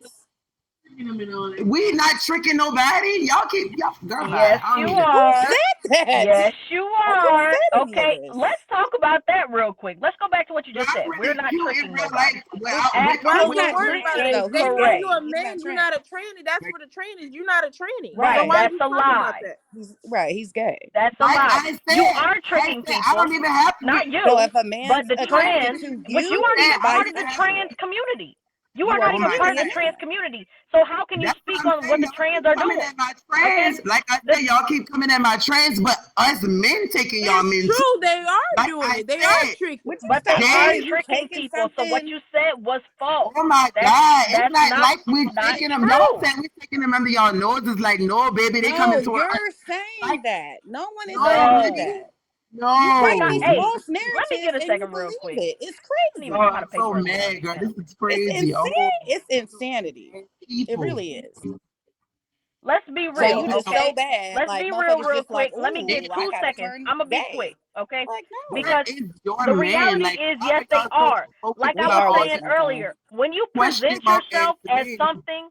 Speaker 3: We not tricking nobody. Y'all keep girl.
Speaker 10: Yes, you are.
Speaker 8: Who said that?
Speaker 10: Yes, you are.
Speaker 8: said any of
Speaker 10: Okay,
Speaker 8: this?
Speaker 10: let's talk about that real quick. Let's go back to what you just said. We're not tricking nobody.
Speaker 1: Why you
Speaker 10: Absolutely
Speaker 1: worried about it? If they say
Speaker 10: incorrect.
Speaker 1: you a man, you're not a tranny. That's what a tranny is. You're not a tranny.
Speaker 10: Right,
Speaker 1: So why
Speaker 10: that's
Speaker 1: you
Speaker 10: a
Speaker 1: talking
Speaker 10: lie.
Speaker 1: about that?
Speaker 8: He's gay.
Speaker 10: That's a lie. You are tricking
Speaker 3: I
Speaker 10: people.
Speaker 3: don't even have to
Speaker 10: Not
Speaker 3: be.
Speaker 10: you,
Speaker 8: So if a man's
Speaker 10: but the
Speaker 8: attracted
Speaker 10: trans.
Speaker 8: to
Speaker 10: But you
Speaker 8: you,
Speaker 10: aren't even
Speaker 8: he's
Speaker 10: part of the
Speaker 8: bisexual.
Speaker 10: trans community. You are
Speaker 8: You
Speaker 10: not
Speaker 8: are
Speaker 10: even part of
Speaker 8: clearly
Speaker 10: the
Speaker 8: a
Speaker 10: trans
Speaker 8: man.
Speaker 10: community. So how can you
Speaker 3: That's
Speaker 10: speak
Speaker 3: what I'm
Speaker 10: on what
Speaker 3: saying.
Speaker 10: the
Speaker 3: Y'all
Speaker 10: trans
Speaker 3: keep
Speaker 10: are
Speaker 3: coming
Speaker 10: doing?
Speaker 3: at my trans.
Speaker 10: Okay?
Speaker 3: Like I said, y'all keep coming at my trans, but us men taking y'all men.
Speaker 1: It's true. They are
Speaker 3: Like
Speaker 1: doing
Speaker 3: I
Speaker 1: it. They
Speaker 3: said,
Speaker 1: are tricking.
Speaker 10: But they are
Speaker 3: Gays.
Speaker 10: tricking people. So what you said was false.
Speaker 3: Oh my
Speaker 10: That's
Speaker 3: God! It's
Speaker 10: that's
Speaker 3: not like we
Speaker 10: not
Speaker 3: taking them. Y'all
Speaker 10: true.
Speaker 3: saying we taking them under y'all noses. Like no, baby, they
Speaker 8: No,
Speaker 3: coming to
Speaker 8: you're
Speaker 3: us.
Speaker 8: saying that. No one is
Speaker 3: No,
Speaker 8: saying
Speaker 10: No.
Speaker 8: that.
Speaker 3: no.
Speaker 8: You
Speaker 10: Like
Speaker 8: create these
Speaker 10: hey,
Speaker 8: false
Speaker 10: let me
Speaker 8: narratives
Speaker 10: get a
Speaker 8: and you
Speaker 10: second real quick.
Speaker 8: believe it. It's
Speaker 10: I don't even
Speaker 8: crazy.
Speaker 10: know how to
Speaker 3: I'm
Speaker 10: pay
Speaker 3: so
Speaker 10: for a
Speaker 3: mad, girl. This is
Speaker 8: It's
Speaker 3: crazy.
Speaker 8: insane.
Speaker 3: Oh,
Speaker 8: It's insanity. It
Speaker 3: people.
Speaker 8: really is.
Speaker 10: Let's be
Speaker 8: So
Speaker 10: real,
Speaker 8: you just
Speaker 10: okay?
Speaker 8: so bad,
Speaker 10: Let's
Speaker 8: like
Speaker 10: be real
Speaker 8: motherfuckers just like,
Speaker 10: quick. Let me get
Speaker 8: ooh, I
Speaker 10: 2
Speaker 8: gotta
Speaker 10: seconds.
Speaker 8: turn
Speaker 10: I'm gonna be
Speaker 8: gay.
Speaker 10: quick, okay?
Speaker 8: Like no.
Speaker 10: Because
Speaker 3: Where is your
Speaker 10: the
Speaker 3: man?
Speaker 10: reality
Speaker 3: Like,
Speaker 10: is,
Speaker 3: why
Speaker 10: yes, they
Speaker 3: y'all so
Speaker 10: are.
Speaker 3: focused
Speaker 10: Like I
Speaker 8: We
Speaker 10: was
Speaker 8: are
Speaker 10: saying
Speaker 8: wasting our time.
Speaker 10: earlier, when you
Speaker 3: questioning
Speaker 10: present
Speaker 3: about
Speaker 10: yourself as
Speaker 3: men?
Speaker 10: something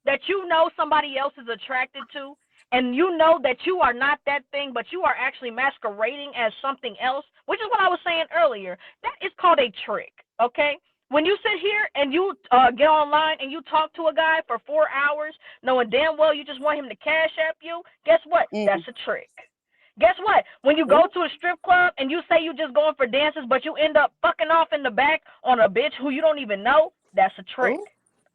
Speaker 10: that you know somebody else is attracted to, and you know that you are not that thing, but you are actually masquerading as something else, which is what I was saying earlier, that is called a trick, okay? When you sit here and you get online and you talk to a guy for 4 hours, knowing damn well you just want him to cash app you, guess what? That's a trick. Guess what? When you go to a strip club and you say you just going for dances, but you end up fucking off in the back on a bitch who you don't even know, that's a trick.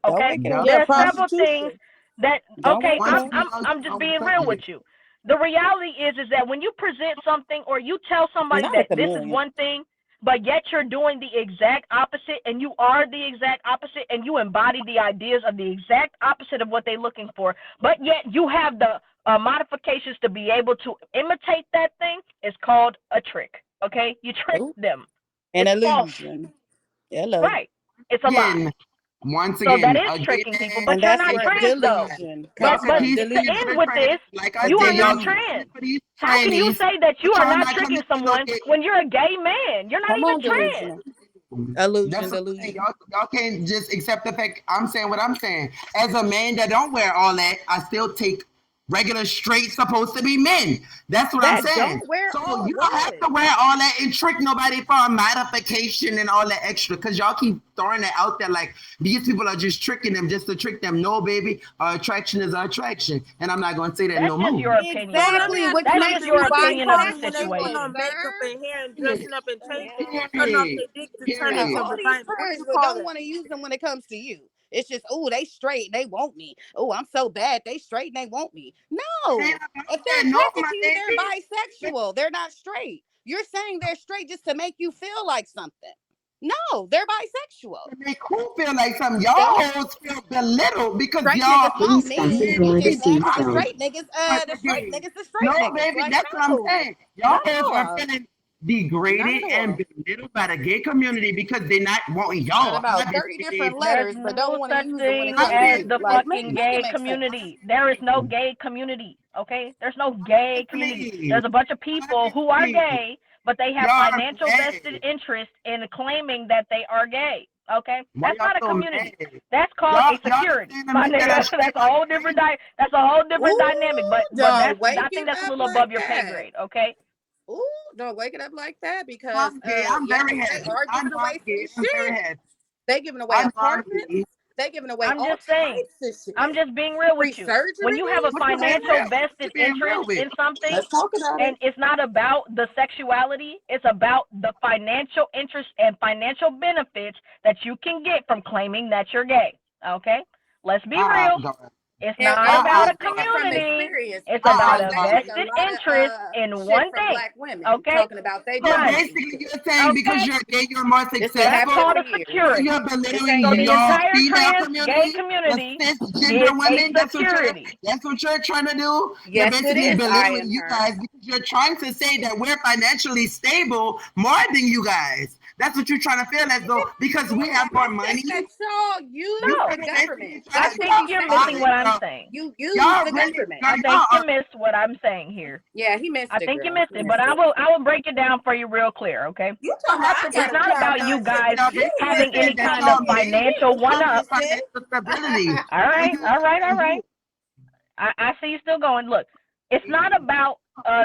Speaker 10: Okay? There's several things that okay, I'm just being real with you. The reality is that when you present something or you tell somebody
Speaker 8: Not
Speaker 10: that
Speaker 8: at the
Speaker 10: this is
Speaker 8: million.
Speaker 10: one thing, but yet you're doing the exact opposite, and you are the exact opposite, and you embody the ideas of the exact opposite of what they're looking for, but yet you have the modifications to be able to imitate that thing, is called a trick. Okay? You trick them.
Speaker 8: An
Speaker 10: It's
Speaker 8: illusion.
Speaker 10: false. Right. It's a lie.
Speaker 3: Once
Speaker 10: So
Speaker 3: again,
Speaker 10: that is tricking people, but
Speaker 8: And
Speaker 10: you're
Speaker 8: that's
Speaker 10: not
Speaker 8: where
Speaker 10: trans though.
Speaker 8: delusion
Speaker 10: But
Speaker 8: comes from.
Speaker 10: to end with this, you are not trans. How can you say that you are not tricking someone when you're a gay man? You're not
Speaker 8: Come on,
Speaker 10: even trans.
Speaker 8: Illusion,
Speaker 3: delusion. Y'all can't just accept the fact. I'm saying what I'm saying. As a man that don't wear all that, I still take regular straight supposed to be men. That's what I'm saying. So you don't have to wear all that and trick nobody for a modification and all that extra, because y'all keep throwing that out there like these people are just tricking them just to trick them. No, baby, attraction is an attraction, and I'm not going to say that no more.
Speaker 10: That's your opinion.
Speaker 8: Exactly, which
Speaker 10: That's
Speaker 8: makes
Speaker 10: just your
Speaker 8: you
Speaker 10: opinion of the
Speaker 1: When they put
Speaker 10: situation.
Speaker 1: on makeup and hair and dressing up and changing, cutting off their dick to turn into
Speaker 8: All
Speaker 1: a
Speaker 8: these
Speaker 1: vagina. What
Speaker 8: friends
Speaker 1: you
Speaker 8: but
Speaker 1: call
Speaker 8: don't
Speaker 1: that?
Speaker 8: want to use them when it comes to you. It's just, oh, they straight, they want me. Oh, I'm so bad, they straight, they want me. No, if they're attracted to you, they're bisexual. They're not straight. You're saying they're straight just to make you feel like something. No, they're bisexual.
Speaker 3: Make who feel like something? Y'all hoes feel belittled because
Speaker 8: straight
Speaker 3: y'all.
Speaker 8: niggas want men. You get mad because the straight niggas, the straight niggas.
Speaker 3: Baby,
Speaker 8: Like,
Speaker 3: that's what I'm saying. Y'all hoes are feeling degraded and belittled by the gay community because they're not wanting y'all.
Speaker 8: About 30 different letters, but don't want to
Speaker 10: Such
Speaker 8: use them when
Speaker 10: thing
Speaker 8: it comes
Speaker 10: as
Speaker 8: to you.
Speaker 10: the
Speaker 8: Like,
Speaker 10: fucking
Speaker 8: make it
Speaker 10: gay
Speaker 8: make sense.
Speaker 10: community. There is no gay community. Okay, there's no gay community. There's a bunch of people who are gay, but they have financial vested interest in claiming that they are gay. Okay, that's not a community. That's called a security. My nigga, that's a whole different that's a whole different dynamic. But that's, I think that's a little above your pay grade. Okay.
Speaker 8: Ooh, don't wake it up like that because
Speaker 3: I'm very
Speaker 8: they
Speaker 3: happy.
Speaker 8: are giving away free shit. They giving away
Speaker 3: I'm
Speaker 8: apartments. They giving away
Speaker 10: I'm
Speaker 8: all
Speaker 10: just saying.
Speaker 8: types of shit.
Speaker 10: I'm just being real with you. When you have a financial vested interest in something, and it's not about the sexuality, it's about the financial interest and financial benefits that you can get from claiming that you're gay. Okay? Let's be real. It's not about a community. It's about a vested interest in one thing.
Speaker 8: Black women
Speaker 10: okay?
Speaker 8: talking about they
Speaker 3: So basically, you're saying because you're gay, you're more successful.
Speaker 10: That's called a security.
Speaker 3: You're belittling
Speaker 10: So the
Speaker 3: your
Speaker 10: entire
Speaker 3: female
Speaker 10: trans gay
Speaker 3: community,
Speaker 10: community
Speaker 3: the
Speaker 10: is
Speaker 3: cisgender women.
Speaker 10: a security.
Speaker 3: That's what you're trying to do.
Speaker 8: Yes,
Speaker 3: you're basically
Speaker 8: it is.
Speaker 3: belittling you guys because you're trying to say that we're financially stable more than you guys. That's what you're trying to feel as though because we have more money.
Speaker 8: That's all. Use the government.
Speaker 10: I think you're missing what I'm saying.
Speaker 8: You use the government.
Speaker 10: I think you missed what I'm saying here.
Speaker 8: Yeah, he missed it.
Speaker 10: I think you missed it, but I will break it down for you real clear, okay? It's not about you guys having any kind of financial one-up. All right. I see you still going. Look, it's not about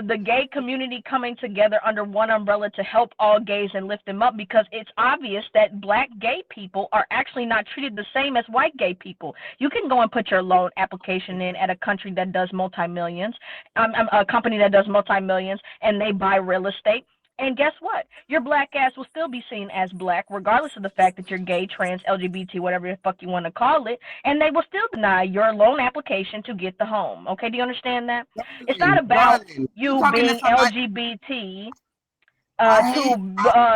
Speaker 10: the gay community coming together under one umbrella to help all gays and lift them up, because it's obvious that black gay people are actually not treated the same as white gay people. You can go and put your loan application in at a country that does multi-millions, a company that does multi-millions, and they buy real estate. And guess what? Your black ass will still be seen as black, regardless of the fact that you're gay, trans, LGBT, whatever the fuck you want to call it, and they will still deny your loan application to get the home. Okay, do you understand that? It's not about you being LGBT to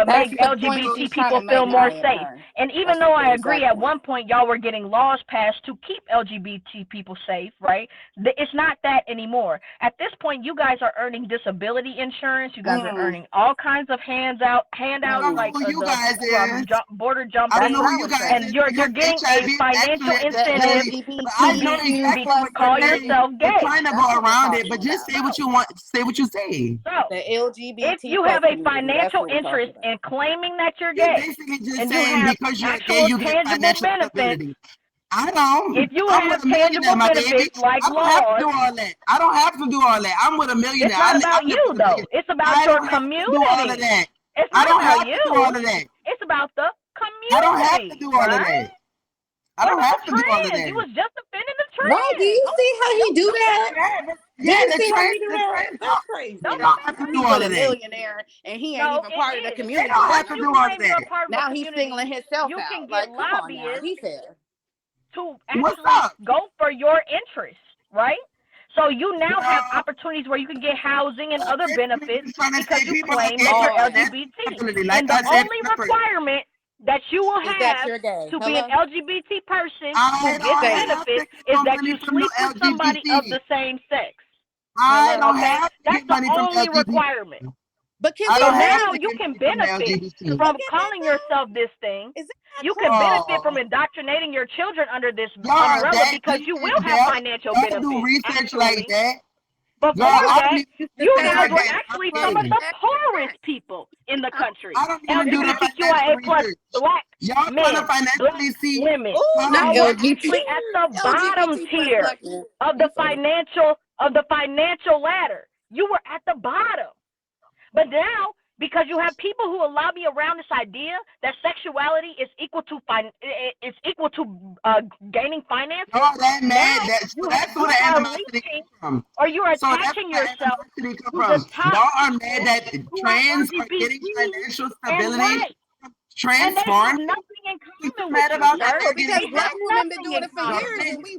Speaker 10: make LGBT people feel more safe. And even though I agree at one point y'all were getting laws passed to keep LGBT people safe, right? It's not that anymore. At this point, you guys are earning disability insurance. You guys are earning all kinds of handouts like border jumping, and you're getting a financial incentive to call yourself gay.
Speaker 3: You're trying to go around it, but just say what you want. Say what you say.
Speaker 10: So,
Speaker 8: the LGBT
Speaker 10: if you have a financial interest in claiming that you're gay,
Speaker 3: and you have
Speaker 10: because
Speaker 3: you're gay, you get financial
Speaker 10: benefits,
Speaker 3: I don't.
Speaker 10: If you have tangible benefits like laws,
Speaker 3: I don't have to do all that. I'm with a millionaire.
Speaker 10: It's not about you though. It's about your community. It's not about you. It's about the community.
Speaker 3: I don't have to do all of that. I don't have to do all of that.
Speaker 10: He was just defending the trend.
Speaker 8: Right? Do you see how he do that?
Speaker 3: Yeah,
Speaker 8: That's crazy.
Speaker 3: They don't have to do all of that.
Speaker 8: Millionaire, and he ain't even part of the community.
Speaker 3: They don't have to do all of that.
Speaker 8: Now he's singling himself
Speaker 10: you
Speaker 8: out.
Speaker 10: Can
Speaker 8: like,
Speaker 10: get
Speaker 8: come on now.
Speaker 10: lobbyists
Speaker 8: He fair.
Speaker 10: To actually go for your interests, right? So you now have opportunities where you can get housing and other benefits because you claim that you're LGBT. And the only requirement that you will have to be an LGBT person who gets benefits is that you sleep with somebody of the same sex.
Speaker 3: I don't have to
Speaker 10: That's
Speaker 3: get money
Speaker 10: the
Speaker 3: from
Speaker 10: only
Speaker 3: LGBT.
Speaker 10: requirement.
Speaker 8: But
Speaker 10: So now you can benefit from calling yourself this thing. You can benefit from indoctrinating your children under this umbrella because you will have financial benefits.
Speaker 3: Do research like that.
Speaker 10: Before that, you guys were actually some of the poorest people in the country. LGBTQIA plus black men, black women.
Speaker 8: Not
Speaker 10: Y'all were actually at the bottom tier of the financial ladder. You were at the bottom. But now, because you have people who will lobby around this idea that sexuality is equal to gaining finance,
Speaker 3: that's where the animosity comes from.
Speaker 10: Or you're attaching yourself to the top.
Speaker 3: Y'all are mad that trans are getting financial stability. Trans
Speaker 10: have nothing in common with you,
Speaker 8: because black women been doing it for years. And we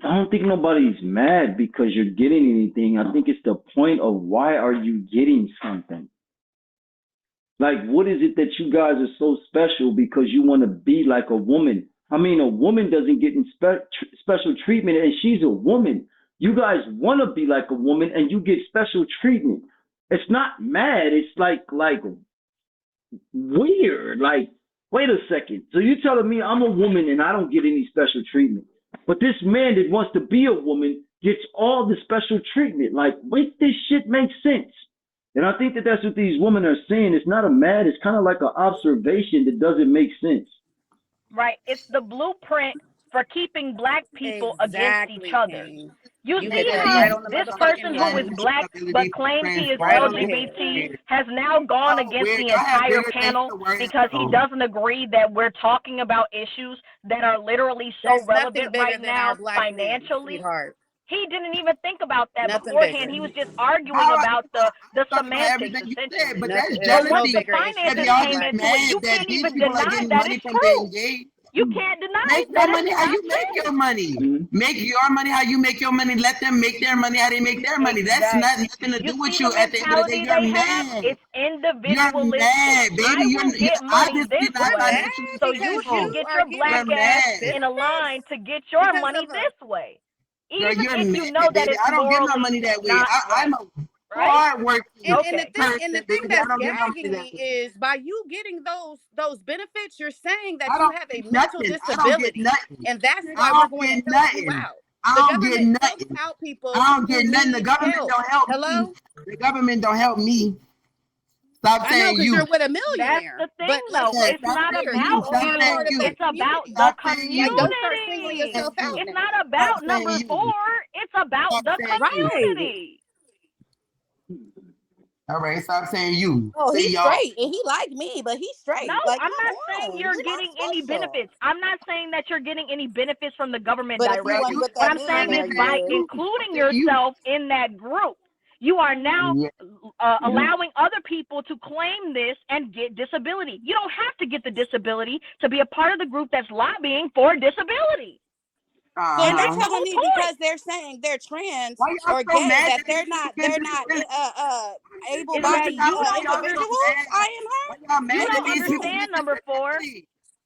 Speaker 2: I don't think nobody's mad because you're getting anything. I think it's the point of why are you getting something? Like, what is it that you guys are so special because you want to be like a woman? I mean, a woman doesn't get in special treatment and she's a woman. You guys want to be like a woman and you get special treatment. It's not mad. It's like weird. Like, wait a second. So you're telling me I'm a woman and I don't get any special treatment? But this man that wants to be a woman gets all the special treatment. Like, wait, this shit makes sense. And I think that that's what these women are saying. It's not a mad. It's kind of like an observation that doesn't make sense.
Speaker 10: Right. It's the blueprint for keeping black people against each other. You see how this person who is black but claims he is LGBT has now gone against the entire panel because he doesn't agree that we're talking about issues that are literally so relevant right now financially. He didn't even think about that beforehand. He was just arguing about the semantics, essentially.
Speaker 3: But that's
Speaker 10: But once
Speaker 3: jealousy.
Speaker 10: the finances came into it, you can't even deny that it's true. You can't deny
Speaker 3: Make
Speaker 10: that.
Speaker 3: your money how you make your money. Make your money how you make your money. Let them make their money how they make their money. That's not nothing to do with you. At the end of the day, you're mad.
Speaker 10: It's individualistic.
Speaker 3: You're mad, baby.
Speaker 10: I will get money this way, so you should get your black ass in a line to get your money this way. Even
Speaker 3: You're
Speaker 10: if
Speaker 3: mad,
Speaker 10: you know that
Speaker 3: baby.
Speaker 10: it's
Speaker 3: I don't get my
Speaker 10: morally
Speaker 3: money that way.
Speaker 10: not
Speaker 3: I'm a hardworking.
Speaker 8: And the thing that's gagging me is by you getting those benefits, you're saying that you have a mental disability, and that's why we're going to help you out.
Speaker 3: I don't get nothing.
Speaker 8: Helps out people.
Speaker 3: I don't get nothing. The government don't help
Speaker 8: me.
Speaker 3: The government don't help me. Stop saying you.
Speaker 8: You're with a millionaire.
Speaker 10: That's the thing, though. It's not about you. It's about the community.
Speaker 8: Don't start singling yourself out.
Speaker 10: It's not about number 4. It's about the community.
Speaker 3: All right, stop saying you.
Speaker 8: Oh, he's straight, and he like me, but he's straight.
Speaker 10: No,
Speaker 8: like,
Speaker 10: I'm not saying you're getting any benefits. I'm not saying that you're getting any benefits from the government directly. What I'm saying is by including yourself in that group, you are now allowing other people to claim this and get disability. You don't have to get the disability to be a part of the group that's lobbying for disability.
Speaker 8: And they're telling me because they're saying they're trans or gay that they're not able-bodied individuals. I am her.
Speaker 10: You don't understand number 4.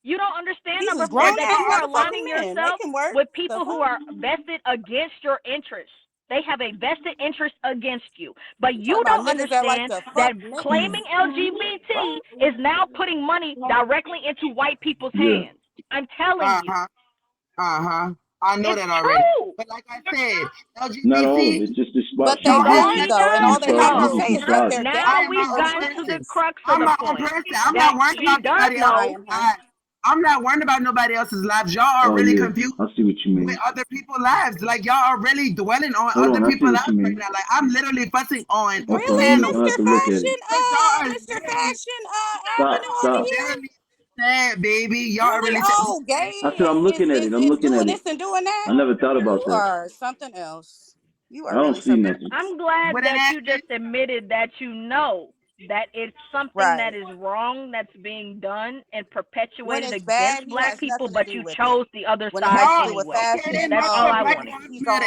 Speaker 10: You don't understand number 4 that you are aligning yourself with people who are vested against your interests. They have a vested interest against you. But you don't understand that claiming LGBT is now putting money directly into white people's hands. I'm telling you.
Speaker 3: I know that already. But like I said, LGBT.
Speaker 11: Not all of it, just the spot.
Speaker 8: But they are, though, and all they have to say is that they're
Speaker 10: now we've gotten to the crux of the point.
Speaker 3: I'm not worried about nobody else. I'm not worried about nobody else's lives. Y'all are really confused.
Speaker 11: I see what you mean.
Speaker 3: With other people's lives. Like, y'all are really dwelling on other people's lives right now. Like, I'm literally fussing on.
Speaker 8: Really, Mr. Fashion? Mr. Fashion?
Speaker 11: Stop.
Speaker 3: Sad, baby. Y'all really
Speaker 8: gay.
Speaker 11: I said I'm looking at it. I'm looking at it.
Speaker 8: This and doing that.
Speaker 11: I never thought about that.
Speaker 8: You are something else. You are.
Speaker 11: I don't see nothing.
Speaker 10: I'm glad that you just admitted that you know that it's something that is wrong that's being done and perpetuated against Black people, but you chose the other side anyway. That's all I wanted.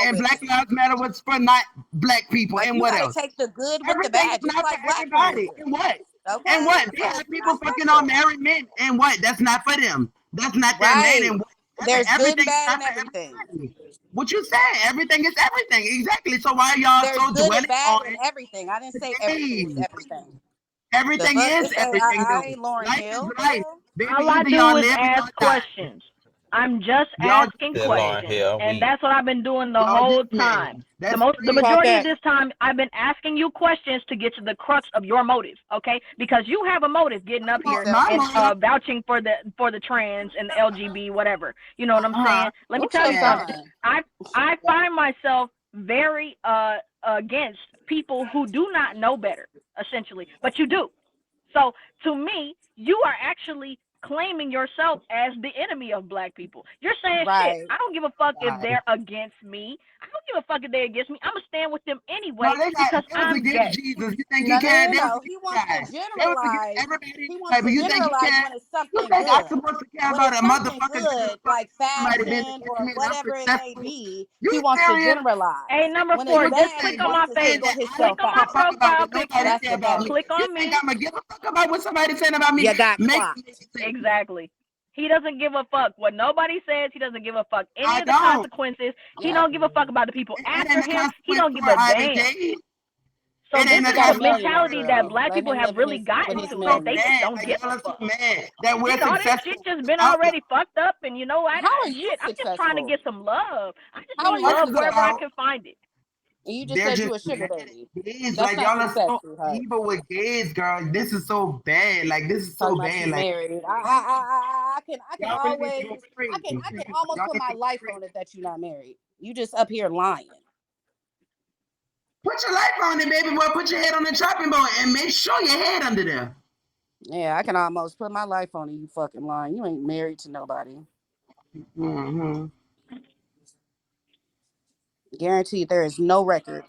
Speaker 3: And Black Lives Matter was for not Black people. And what else?
Speaker 8: Take the good with the bad, just like Black people.
Speaker 3: And what? Okay. And what? Black people fucking on married men. And what? That's not for them. That's not their man. And what?
Speaker 8: There's good, bad, and everything.
Speaker 3: What you said? Everything is everything. Exactly. So why y'all so dwelling on
Speaker 8: everything? I didn't say everything is everything.
Speaker 3: Everything is everything.
Speaker 8: I ain't Lauryn Hill.
Speaker 10: All I do is ask questions. I'm just asking questions, and that's what I've been doing the whole time. The majority of this time, I've been asking you questions to get to the crux of your motive, okay? Because you have a motive getting up here and vouching for the trans and the LGB, whatever. You know what I'm saying? Let me tell you something. I find myself very against people who do not know better, essentially, but you do. So to me, you are actually claiming yourself as the enemy of Black people. You're saying shit. I don't give a fuck if they're against me. I don't give a fuck if they're against me. I'm gonna stand with them anyway because I'm gay.
Speaker 3: Jesus, you think he can?
Speaker 8: He wants to generalize. He wants to generalize when it's something good.
Speaker 3: I'm supposed to care about a motherfucker
Speaker 8: good, like fashion or whatever it may be. He wants to generalize.
Speaker 10: Hey, number 4, just click on my face. Click on my profile picture. Click on me.
Speaker 3: I'm gonna give a fuck about what somebody's saying about me.
Speaker 8: You got
Speaker 10: Exactly. He doesn't give a fuck what nobody says. He doesn't give a fuck any of the consequences. He don't give a fuck about the people after him. He don't give a damn. So this is the mentality that Black people have really gotten to. That they just don't give a fuck.
Speaker 3: That we're
Speaker 10: all this shit just been already fucked up, and you know what? I'm just trying to get some love. I just want love wherever I can find it.
Speaker 8: And you just said you a sugar baby.
Speaker 3: Gays, like y'all are so evil with gays, girl. This is so bad. Like this is so bad. Like
Speaker 8: married. I can almost put my life on it that you're not married. You just up here lying.
Speaker 3: Put your life on it, baby boy. Put your head on the chopping board and make sure your head under there.
Speaker 8: Yeah, I can almost put my life on it. You fucking lying. You ain't married to nobody.
Speaker 3: Mm-hmm.
Speaker 8: Guaranteed there is no record.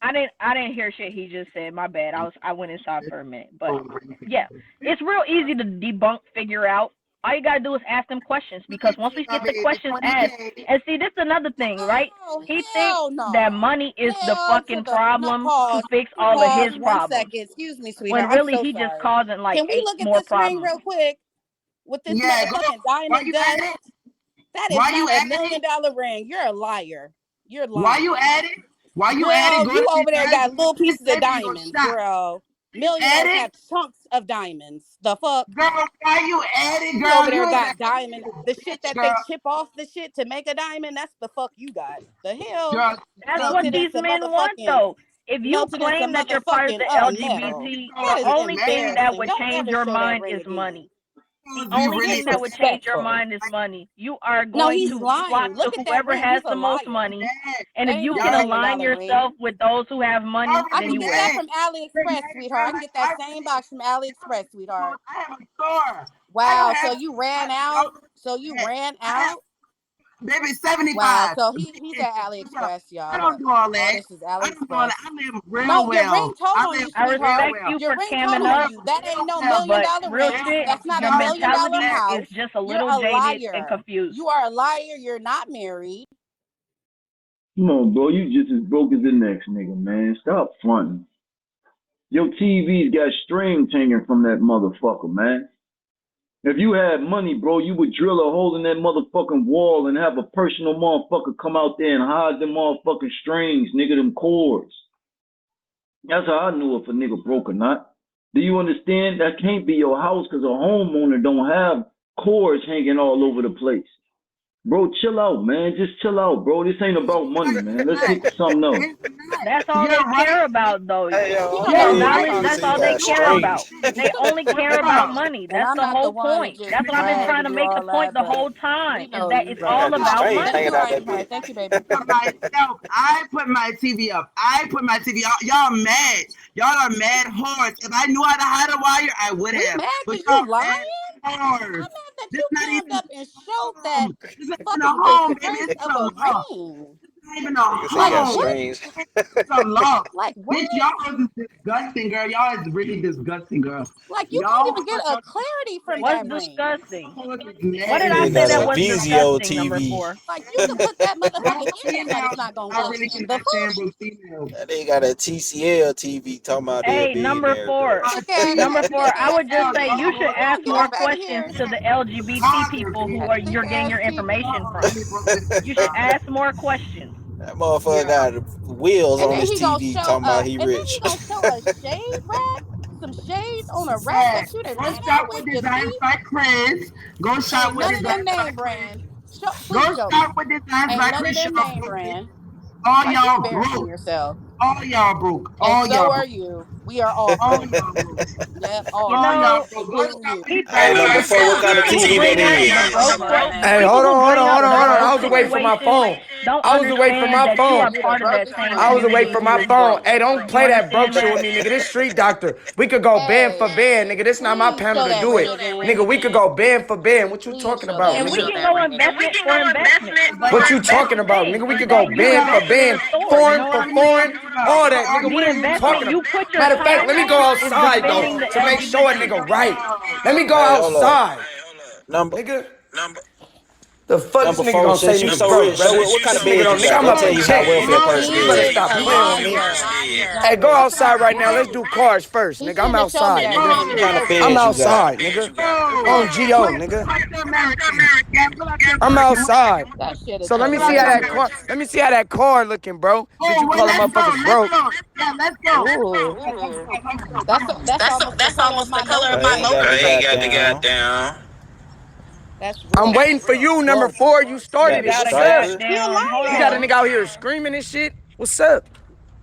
Speaker 10: I didn't hear shit he just said. My bad. I went inside for a minute. But yeah, it's real easy to debunk, figure out. All you gotta do is ask them questions, because once we get the questions asked, and see, this is another thing, right? He thinks that money is the fucking problem to fix all of his problems.
Speaker 8: 1 second, excuse me, sweetheart.
Speaker 10: When really he just causing like 8 more problems.
Speaker 8: Can we look at this ring real quick? With this motherfucking diamond dust? That is not $1 million ring. You're a liar. You're lying.
Speaker 3: Why you at it? Why you
Speaker 8: adding? You over there got little pieces of diamonds, girl. Millionaires have chunks of diamonds. The fuck?
Speaker 3: Girl, why you adding, girl?
Speaker 8: You over there got diamonds. The shit that they chip off the shit to make a diamond, that's the fuck you got. The hell?
Speaker 3: Girl,
Speaker 10: that's what these men want, though. If you claim that you're part of the LGBT, the only thing that would change your mind is money. The only thing that would change your mind is money. You are going to flock to whoever has the most money. And if you can align yourself with those who have money, then you will.
Speaker 8: I can get that from AliExpress, sweetheart. I can get that same box from AliExpress, sweetheart.
Speaker 3: I have a store.
Speaker 8: Wow, so you ran out?
Speaker 3: Baby, 75.
Speaker 8: Wow, so he's at AliExpress, y'all.
Speaker 3: I don't do all that.
Speaker 8: This is AliExpress.
Speaker 3: I live real
Speaker 8: no,
Speaker 3: well.
Speaker 8: Your ring told on you.
Speaker 10: I respect you for camming up.
Speaker 8: That ain't no $1 million
Speaker 10: real
Speaker 8: ring.
Speaker 10: shit,
Speaker 8: That's not
Speaker 10: your
Speaker 8: $1 million house.
Speaker 10: mentality is just a little jaded and confused.
Speaker 8: You are a liar. You're not married.
Speaker 11: Come on, bro. You just as broke as the next nigga, man. Stop fronting. Your TV's got strings hanging from that motherfucker, man. If you had money, bro, you would drill a hole in that motherfucking wall and have a personal motherfucker come out there and hide them motherfucking strings, nigga, them cords. That's how I knew if a nigga broke or not. Do you understand? That can't be your house because a homeowner don't have cords hanging all over the place. Bro, chill out, man. Just chill out, bro. This ain't about money, man. Let's get to something else.
Speaker 10: That's all they care about, though. That's all they care about. They only care about money. That's the whole point. That's what I've been trying to make the point the whole time, is that it's all about money.
Speaker 8: Thank you, baby.
Speaker 3: I put my TV up. Y'all mad. Y'all are mad whores. If I knew how to hide a wire, I would have.
Speaker 8: But you lying? I'm mad that you came up and showed that fucking home, baby. It's of a ring.
Speaker 3: Not even a home. It's a law.
Speaker 8: Like what?
Speaker 3: Bitch, y'all is disgusting, girl. Y'all is really disgusting, girl.
Speaker 8: Like you can't even get a clarity from that
Speaker 10: What's disgusting?
Speaker 3: What
Speaker 10: What did I say that was disgusting, number 4?
Speaker 8: Like you can put that motherfucking in there, but it's not gonna work.
Speaker 4: They got a TCL TV talking about
Speaker 10: hey, number 4. Number 4, I would just say you should ask more questions to the LGBT people who are you're getting your information from. You should ask more questions.
Speaker 4: That motherfucker got wheels on his TV talking about he rich.
Speaker 8: And then he gonna show a shade rack, some shades on a rack that you done
Speaker 3: Go shop with Designs by Chris. Go shop with
Speaker 8: Designs by name brand.
Speaker 3: Go shop with Designs by Chris.
Speaker 8: Name brand.
Speaker 3: All y'all broke.
Speaker 8: Yourself.
Speaker 3: All y'all broke.
Speaker 8: All y'all. So are you. We are all broke. Yep, all
Speaker 3: y'all broke.
Speaker 4: Hey, number 4, what kind of TV that is?
Speaker 7: Hey, hold on. I was away from my phone. I was away from my phone. Hey, don't play that broke shit with me, nigga. This street doctor. We could go band for band, nigga. This not my panel to do it. Nigga, we could go band for band. What you talking about, nigga?
Speaker 10: We can go investment for investment.
Speaker 7: What you talking about, nigga? We could go band for band, foreign for foreign, all that, nigga. What are you talking about? Matter of fact, let me go outside, though, to make sure a nigga right. Let me go outside. Nigga. The fuck this nigga gonna say me so rich?
Speaker 4: What kind of bed you got?
Speaker 7: I'm
Speaker 4: I'll tell you how welfare person
Speaker 7: You better stop playing with me. Hey, go outside right now. Let's do cars first, nigga. I'm outside, nigga. I'm outside, nigga. On G.O., nigga. I'm outside. So let me see how that car. Let me see how that car looking, bro. Did you call them motherfuckers broke?
Speaker 3: Yeah, let's go.
Speaker 8: That's almost the color of my logo.
Speaker 4: I ain't got the goddamn.
Speaker 7: I'm waiting for you, number 4. You started it. What's up? You got a nigga out here screaming and shit. What's up?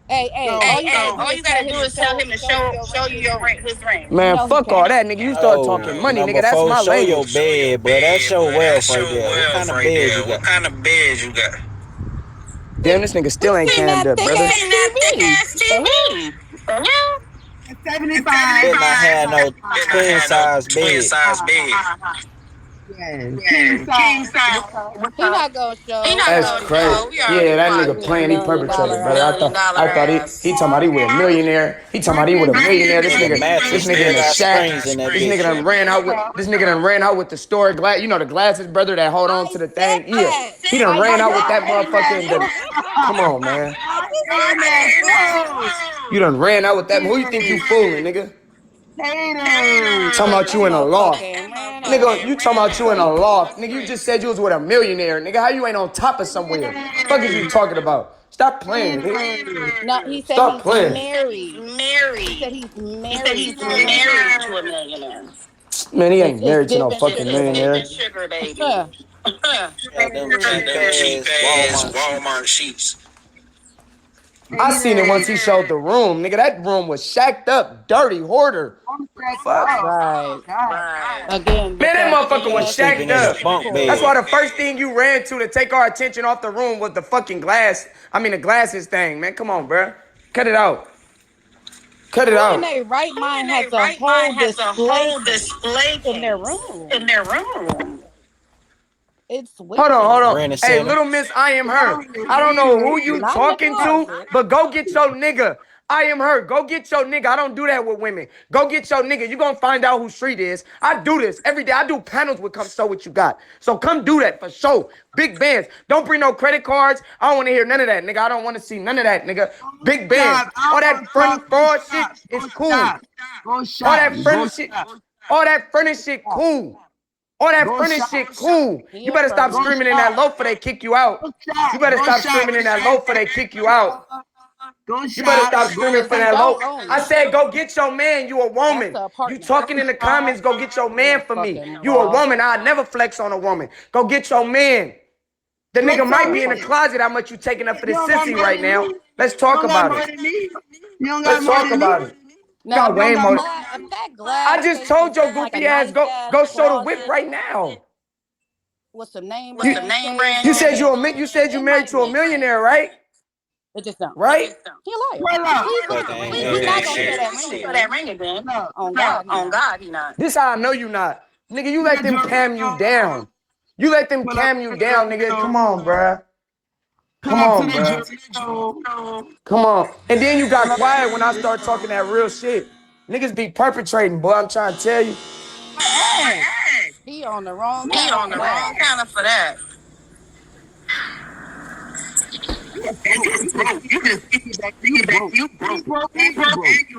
Speaker 8: Hey, all you gotta do is tell him to show you his ring.
Speaker 7: Man, fuck all that, nigga. You start talking money, nigga. That's my language.
Speaker 4: Show your bed, bro. That's your wealth right there. What kind of bed you got?
Speaker 7: Damn, this nigga still ain't cammed up, brother.
Speaker 3: 75.
Speaker 4: Did not have no twin size bed.
Speaker 3: King size.
Speaker 8: He not gonna show.
Speaker 7: That's crazy. Yeah, that nigga playing. He perpetrated, brother. I thought he talking about he with a millionaire. He talking about he with a millionaire. This nigga in the shack. This nigga done ran out with the store glass. You know the glasses, brother, that hold on to the thing. Yeah, he done ran out with that motherfucker. Come on, man. You done ran out with that. Who you think you fooling, nigga? Talking about you in a loft. Nigga, you talking about you in a loft. Nigga, you just said you was with a millionaire. Nigga, how you ain't on top of somewhere? Fuck is you talking about? Stop playing.
Speaker 8: No, he said
Speaker 7: Stop
Speaker 8: he's
Speaker 7: playing.
Speaker 8: married. He said he's married to a millionaire.
Speaker 7: Man, he ain't married to no
Speaker 8: different
Speaker 7: fucking millionaire.
Speaker 8: sugar baby.
Speaker 4: Yeah, them cheap ass Walmart
Speaker 6: sheets.
Speaker 7: I seen it once he showed the room. Nigga, that room was shacked up, dirty, hoarder. Fuck.
Speaker 8: Right. Again,
Speaker 7: Man, that motherfucker was shacked up.
Speaker 4: bed.
Speaker 7: That's why the first thing you ran to take our attention off the room was the fucking glass. I mean, the glasses thing, man. Come on, bro. Cut it out. Cut it out.
Speaker 8: In their right mind has a whole display in their room. It's weird.
Speaker 7: Hold on.
Speaker 4: Brandon
Speaker 7: Hey,
Speaker 4: Center.
Speaker 7: little miss, I am her. I don't know who you
Speaker 8: Not
Speaker 7: talking
Speaker 8: the
Speaker 7: to, but go get your nigga. I am her. Go get your nigga. I don't do that with women. Go get your nigga. You gonna find out who Street is. I do this every day. I do panels with Come Show What You Got. So come do that for sure. Big bands. Don't bring no credit cards. I don't want to hear none of that, nigga. I don't want to see none of that, nigga. Big bands. All that front fraud shit is cool. All that front shit. All that furnace shit cool. All that furnace shit cool. You better stop screaming in that loaf or they kick you out. You better stop screaming in that loaf or they kick you out. You better stop screaming for that loaf. I said, go get your man. You a woman. You talking in the comments, go get your man for me. You a woman. I'd never flex on a woman. Go get your man. The nigga might be in the closet how much you taking up for this sissy right now. Let's talk about it. Let's talk about it.
Speaker 8: No,
Speaker 7: Got way more.
Speaker 8: I
Speaker 7: I just told your goofy ass, go show the whip right now.
Speaker 8: What's the name?
Speaker 7: You said you said you married to a millionaire, right?
Speaker 8: It just don't.
Speaker 7: Right?
Speaker 8: He a liar. He's not gonna wear that ring again. On God, he not.
Speaker 7: This how I know you not. Nigga, you let them cam you down. You let them cam you down, nigga. Come on, bruh. Come on, bruh. Come on. And then you got quiet when I start talking that real shit. Niggas be perpetrating, boy. I'm trying to tell you.
Speaker 8: He on the wrong counter for that.
Speaker 3: You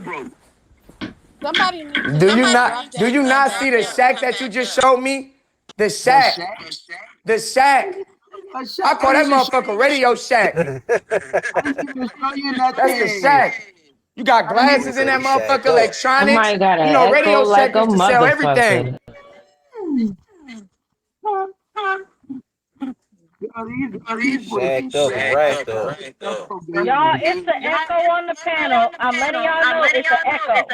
Speaker 3: broke.
Speaker 8: Somebody needs
Speaker 7: Do you not see the shack that you just showed me? The shack. The shack. I call that motherfucker Radio Shack. That's the shack. You got glasses in that motherfucker, electronics. You know, Radio Shack used to sell everything.
Speaker 4: Shacked up and racked up.
Speaker 10: Y'all, it's the echo on the panel. I'm letting y'all know it's an echo.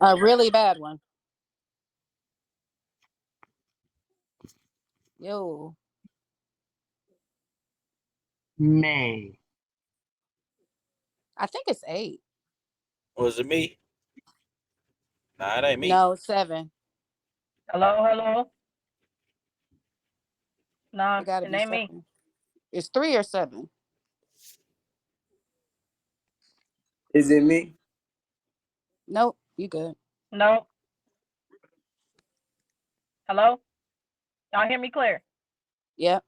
Speaker 8: A really bad one. Yo.
Speaker 3: May.
Speaker 8: I think it's 8.
Speaker 4: Was it me? Nah, it ain't me.
Speaker 8: No, 7.
Speaker 10: Hello? No,
Speaker 8: It gotta
Speaker 10: it
Speaker 8: be
Speaker 10: ain't
Speaker 8: 7.
Speaker 10: me.
Speaker 8: It's 3 or 7.
Speaker 7: Is it me?
Speaker 8: Nope, you good.
Speaker 10: No. Hello? Y'all hear me clear?
Speaker 8: Yep.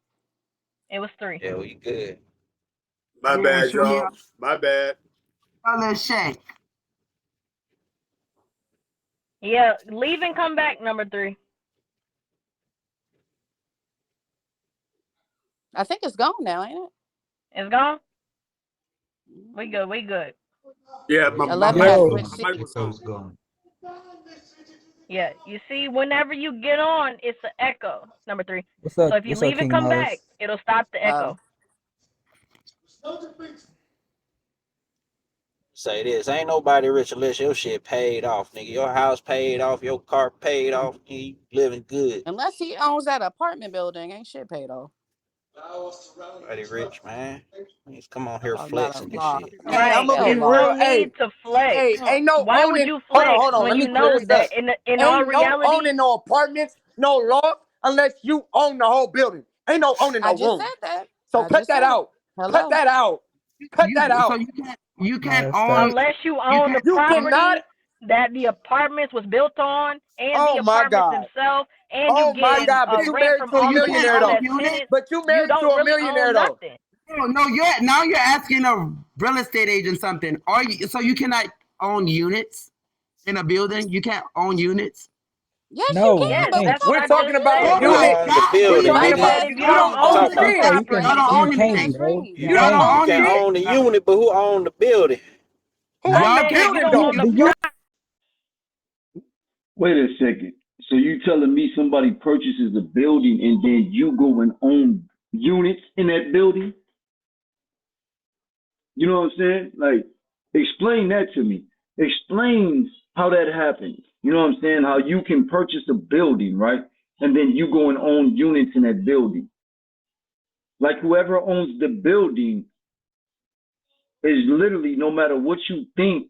Speaker 10: It was 3.
Speaker 4: Yeah, we good.
Speaker 12: My bad, y'all. My bad.
Speaker 3: Little Shaq.
Speaker 10: Yeah, leave and come back, number 3.
Speaker 8: I think it's gone now, ain't it?
Speaker 10: It's gone? We good.
Speaker 12: Yeah, my mic was
Speaker 13: gone.
Speaker 10: Yeah, you see, whenever you get on, it's an echo, number 3.
Speaker 13: What's up?
Speaker 10: So if you leave and come back, it'll stop the echo.
Speaker 4: Say this, ain't nobody rich unless your shit paid off, nigga. Your house paid off, your car paid off, you living good.
Speaker 8: Unless he owns that apartment building, ain't shit paid off.
Speaker 4: Nobody rich, man. He's come on here flexing this shit.
Speaker 10: Right,
Speaker 7: I'm gonna be
Speaker 10: you
Speaker 7: real.
Speaker 10: don't need to flex.
Speaker 7: Hey, ain't no
Speaker 10: Why
Speaker 7: owning.
Speaker 10: would you flex
Speaker 7: Hold on.
Speaker 10: when
Speaker 7: Let me
Speaker 10: you know
Speaker 7: clear
Speaker 10: that
Speaker 7: this up.
Speaker 10: in all
Speaker 7: Ain't
Speaker 10: reality?
Speaker 7: no owning no apartments, no law, unless you own the whole building. Ain't no owning no
Speaker 8: I
Speaker 7: room.
Speaker 8: just said that.
Speaker 7: So cut that out. Cut that out. Cut that out.
Speaker 3: So you can't own
Speaker 10: unless you own the property that the apartments was built on, and the apartments themselves, and you get
Speaker 7: but you married to a millionaire though. But you married to a millionaire though.
Speaker 3: No, you're asking a real estate agent something. So you cannot own units in a building? You can't own units?
Speaker 8: Yes,
Speaker 13: No,
Speaker 8: you can. But
Speaker 10: that's
Speaker 8: we
Speaker 10: what
Speaker 7: We're
Speaker 10: I
Speaker 7: talking
Speaker 10: just
Speaker 7: about
Speaker 10: said.
Speaker 4: You
Speaker 7: unit.
Speaker 4: own the building,
Speaker 7: We're talking
Speaker 10: I
Speaker 4: nigga.
Speaker 10: said
Speaker 7: about
Speaker 10: if
Speaker 7: you
Speaker 10: you don't
Speaker 7: don't own
Speaker 10: own
Speaker 4: Talk
Speaker 10: the
Speaker 4: about
Speaker 7: shit.
Speaker 13: you
Speaker 10: property,
Speaker 13: can't, bro.
Speaker 8: agree.
Speaker 13: You
Speaker 7: You
Speaker 4: Nah,
Speaker 7: don't
Speaker 13: can't.
Speaker 4: you
Speaker 7: own
Speaker 4: can
Speaker 7: shit.
Speaker 4: own the unit, but who own the building?
Speaker 7: Who
Speaker 10: I
Speaker 7: own the
Speaker 10: said if you
Speaker 7: building
Speaker 10: don't
Speaker 7: though?
Speaker 10: own the
Speaker 13: The you
Speaker 11: Wait a second. So you telling me somebody purchases a building and then you go and own units in that building? You know what I'm saying? Like, explain that to me. Explain how that happens. You know what I'm saying? How you can purchase a building, right? And then you go and own units in that building. Like whoever owns the building is literally, no matter what you think,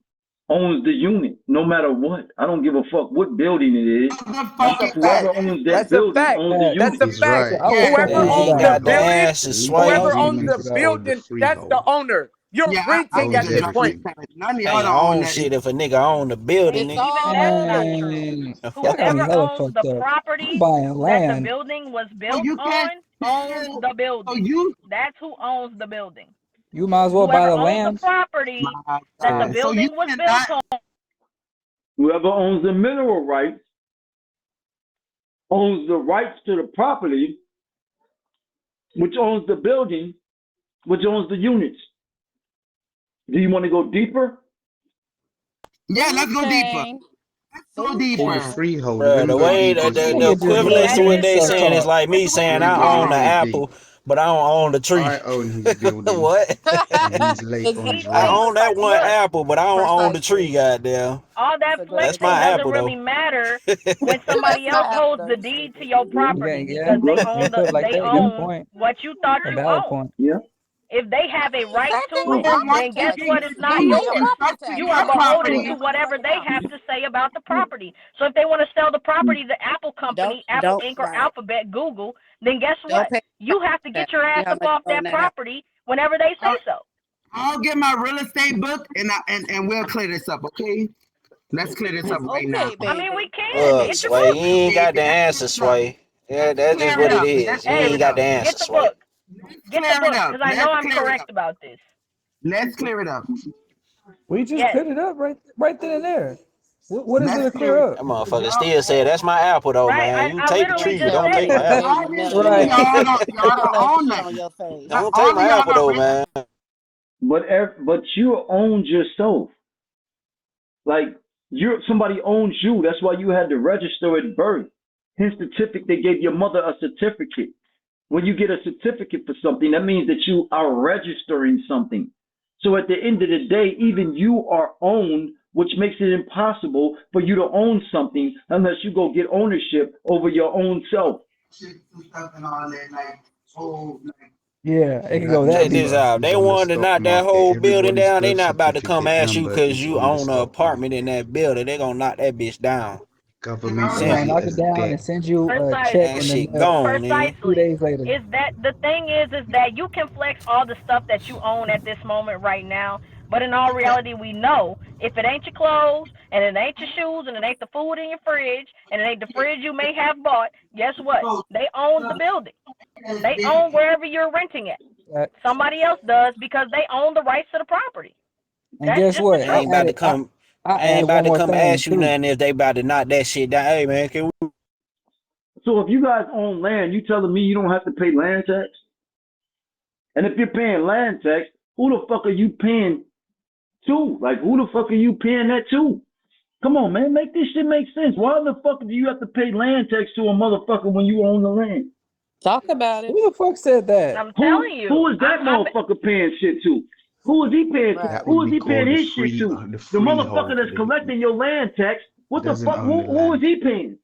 Speaker 11: owns the unit, no matter what. I don't give a fuck what building it is.
Speaker 7: That's a
Speaker 11: Whoever
Speaker 7: fact.
Speaker 11: owns that
Speaker 7: That's a
Speaker 11: building
Speaker 7: fact.
Speaker 11: owns the
Speaker 7: That's
Speaker 11: unit.
Speaker 7: a fact.
Speaker 13: I was
Speaker 7: Whoever
Speaker 4: Man,
Speaker 13: confused
Speaker 4: he
Speaker 7: owns
Speaker 4: ain't
Speaker 7: the
Speaker 13: about
Speaker 4: got the
Speaker 13: that.
Speaker 7: building,
Speaker 4: answer,
Speaker 13: I
Speaker 7: whoever
Speaker 13: was
Speaker 4: Sway.
Speaker 7: owns the
Speaker 13: confused about
Speaker 7: building, that's the owner. You're
Speaker 3: Yeah, I
Speaker 7: renting
Speaker 3: own
Speaker 7: at
Speaker 3: the
Speaker 7: this
Speaker 3: building.
Speaker 7: point.
Speaker 3: None of y'all
Speaker 4: Can't
Speaker 3: don't own
Speaker 4: own
Speaker 3: nothing.
Speaker 4: shit if a nigga own the building,
Speaker 8: It's
Speaker 4: nigga.
Speaker 10: even that's not
Speaker 8: all
Speaker 10: true.
Speaker 13: Man,
Speaker 4: The
Speaker 13: y'all
Speaker 4: fuck
Speaker 13: got me
Speaker 10: Whoever
Speaker 4: out.
Speaker 13: hella
Speaker 10: owns
Speaker 13: fucked
Speaker 10: the
Speaker 13: up. I'm
Speaker 10: property
Speaker 13: buying
Speaker 10: that the
Speaker 13: land.
Speaker 10: building was
Speaker 3: So
Speaker 10: built
Speaker 3: you can't.
Speaker 10: on owns the
Speaker 3: So
Speaker 10: building.
Speaker 3: you.
Speaker 10: That's who owns the building.
Speaker 13: You might as well buy
Speaker 10: Whoever
Speaker 13: the
Speaker 10: owns the
Speaker 13: land.
Speaker 10: property
Speaker 3: My
Speaker 10: that the
Speaker 3: God. So
Speaker 10: building
Speaker 3: you
Speaker 10: was built
Speaker 3: cannot.
Speaker 10: on.
Speaker 11: Whoever owns the mineral rights owns the rights to the property, which owns the building, which owns the units. Do you want to go deeper?
Speaker 3: Yeah, let's go deeper.
Speaker 8: chain.
Speaker 3: Let's go
Speaker 8: Food
Speaker 3: deeper.
Speaker 8: chain.
Speaker 4: Bruh, the way the
Speaker 13: Nigga just
Speaker 4: equivalence
Speaker 10: That
Speaker 4: to
Speaker 13: listening
Speaker 4: what
Speaker 13: to
Speaker 10: is
Speaker 4: they
Speaker 13: yourself
Speaker 4: saying
Speaker 10: true.
Speaker 4: is
Speaker 13: talk.
Speaker 4: like me saying I own an apple, but I don't own the tree. What?
Speaker 10: He
Speaker 4: I
Speaker 10: see,
Speaker 4: own that one
Speaker 10: look,
Speaker 4: apple, but I don't own the tree,
Speaker 8: Precisely.
Speaker 4: goddamn.
Speaker 10: all that
Speaker 8: That's a great
Speaker 4: That's
Speaker 10: flexing
Speaker 4: my
Speaker 8: point.
Speaker 10: doesn't
Speaker 4: apple
Speaker 10: really
Speaker 4: though.
Speaker 10: matter when somebody
Speaker 8: That's
Speaker 10: else
Speaker 8: my
Speaker 10: holds
Speaker 8: apple,
Speaker 10: the
Speaker 8: you
Speaker 10: deed to
Speaker 8: stupid.
Speaker 10: your
Speaker 11: Yeah.
Speaker 10: property
Speaker 13: Yeah.
Speaker 10: because they
Speaker 13: When you put it like
Speaker 10: they
Speaker 13: that, you got a
Speaker 10: own
Speaker 13: point.
Speaker 10: what you thought
Speaker 13: A
Speaker 10: you
Speaker 13: valid
Speaker 10: owned.
Speaker 13: point.
Speaker 11: Yeah.
Speaker 10: If they have a right
Speaker 8: Same
Speaker 10: to
Speaker 8: thing
Speaker 10: it,
Speaker 8: with
Speaker 3: But once
Speaker 8: property
Speaker 10: then
Speaker 3: you
Speaker 10: guess
Speaker 8: tax.
Speaker 3: get
Speaker 10: what? It's not
Speaker 3: done
Speaker 8: You
Speaker 3: with
Speaker 10: yours.
Speaker 8: pay property
Speaker 3: constructing
Speaker 8: tax.
Speaker 10: You
Speaker 8: You
Speaker 10: are
Speaker 3: your
Speaker 8: pay tax
Speaker 10: beholden
Speaker 8: on
Speaker 3: property,
Speaker 10: to
Speaker 8: your money
Speaker 10: whatever
Speaker 8: right
Speaker 10: they
Speaker 8: now.
Speaker 10: have to say about the property. So if they want to sell the property to Apple Company, Apple
Speaker 8: Don't
Speaker 10: Inc., or
Speaker 8: right.
Speaker 10: Alphabet, Google, then guess
Speaker 8: Don't
Speaker 10: what?
Speaker 8: pay
Speaker 10: You
Speaker 8: property
Speaker 10: have to get
Speaker 8: tax.
Speaker 10: your
Speaker 8: See
Speaker 10: ass
Speaker 8: how
Speaker 10: up
Speaker 8: much
Speaker 10: off
Speaker 8: you own
Speaker 10: that
Speaker 8: that house.
Speaker 10: property whenever they say so.
Speaker 3: I'll get my real estate book and we'll clear this up, okay? Let's clear this up right now.
Speaker 8: Okay,
Speaker 10: I mean, we
Speaker 8: baby.
Speaker 10: can.
Speaker 4: Look,
Speaker 10: Get your
Speaker 4: Sway,
Speaker 10: book.
Speaker 4: you ain't got the
Speaker 3: Let's
Speaker 4: answer,
Speaker 3: clear it up.
Speaker 4: Sway. Yeah,
Speaker 3: Let's
Speaker 4: that's just
Speaker 3: clear it
Speaker 4: what it
Speaker 3: up.
Speaker 4: is.
Speaker 3: Let's
Speaker 4: You
Speaker 3: clear
Speaker 4: ain't
Speaker 3: it
Speaker 4: got
Speaker 3: up.
Speaker 4: the
Speaker 10: Get
Speaker 4: answer,
Speaker 10: the
Speaker 4: Sway.
Speaker 10: book.
Speaker 3: Let's
Speaker 10: Get the
Speaker 3: clear it
Speaker 10: book,
Speaker 3: up.
Speaker 10: because I know
Speaker 3: Let's
Speaker 10: I'm
Speaker 3: clear it
Speaker 10: correct
Speaker 3: up.
Speaker 10: about this.
Speaker 3: Let's clear it up.
Speaker 13: We just
Speaker 10: Yes.
Speaker 13: cleared it up right then and there. What is there
Speaker 3: Let's
Speaker 13: to
Speaker 3: clear
Speaker 13: clear
Speaker 3: it
Speaker 13: up?
Speaker 4: That
Speaker 3: up.
Speaker 4: motherfucker
Speaker 3: Y'all
Speaker 4: still said, that's my apple though,
Speaker 10: Right?
Speaker 4: man. You
Speaker 10: I
Speaker 4: take the
Speaker 10: literally
Speaker 4: tree, but
Speaker 10: just
Speaker 4: don't
Speaker 10: said
Speaker 4: take
Speaker 10: it.
Speaker 4: my apple.
Speaker 3: Y'all didn't say
Speaker 13: Right.
Speaker 3: y'all don't
Speaker 8: Let
Speaker 3: own
Speaker 8: shit on
Speaker 3: nothing.
Speaker 8: your face.
Speaker 4: Don't
Speaker 3: All
Speaker 4: take
Speaker 3: of
Speaker 4: my
Speaker 3: y'all
Speaker 4: apple
Speaker 3: are
Speaker 4: though,
Speaker 3: renters.
Speaker 4: man.
Speaker 11: But you owned yourself. Like somebody owns you. That's why you had to register at birth. Hence the certificate, they gave your mother a certificate. When you get a certificate for something, that means that you are registering something. So at the end of the day, even you are owned, which makes it impossible for you to own something unless you go get ownership over your own self.
Speaker 13: Yeah, it can go that
Speaker 4: Check
Speaker 13: deep.
Speaker 4: this out. They wanted to knock that whole building down. They not about to come ask you because you own an apartment in that building. They gonna knock that bitch down.
Speaker 13: They're gonna
Speaker 4: Simple.
Speaker 13: knock it down and send you a check
Speaker 10: Precisely.
Speaker 4: That
Speaker 13: in the
Speaker 4: shit
Speaker 13: mail
Speaker 4: gone, nigga.
Speaker 13: 2
Speaker 10: Precisely.
Speaker 13: days later.
Speaker 10: Is that the thing is that you can flex all the stuff that you own at this moment right now, but in all reality, we know if it ain't your clothes and it ain't your shoes and it ain't the food in your fridge and it ain't the fridge you may have bought, guess what? They own the building. They own wherever you're renting it. Somebody else does because they own the rights to the property.
Speaker 13: And
Speaker 10: That's
Speaker 13: guess
Speaker 10: just
Speaker 13: what?
Speaker 10: the
Speaker 4: I ain't
Speaker 10: truth.
Speaker 4: about to come.
Speaker 13: I
Speaker 4: I ain't
Speaker 13: add
Speaker 4: about
Speaker 13: one
Speaker 4: to
Speaker 13: more
Speaker 4: come
Speaker 13: thing
Speaker 4: ask you
Speaker 13: too.
Speaker 4: nothing if they about to knock that shit down. Hey man, can we?
Speaker 11: So if you guys own land, you telling me you don't have to pay land tax? And if you're paying land tax, who the fuck are you paying to? Like, who the fuck are you paying that to? Come on, man, make this shit make sense. Why the fuck do you have to pay land tax to a motherfucker when you own the land?
Speaker 8: Talk about it.
Speaker 13: Who the fuck said that?
Speaker 10: I'm telling you.
Speaker 11: Who is that motherfucker paying shit to? Who is he paying?
Speaker 8: Right.
Speaker 11: Who is he paying his shit to? The motherfucker that's collecting your land tax. What the fuck? Who is he paying?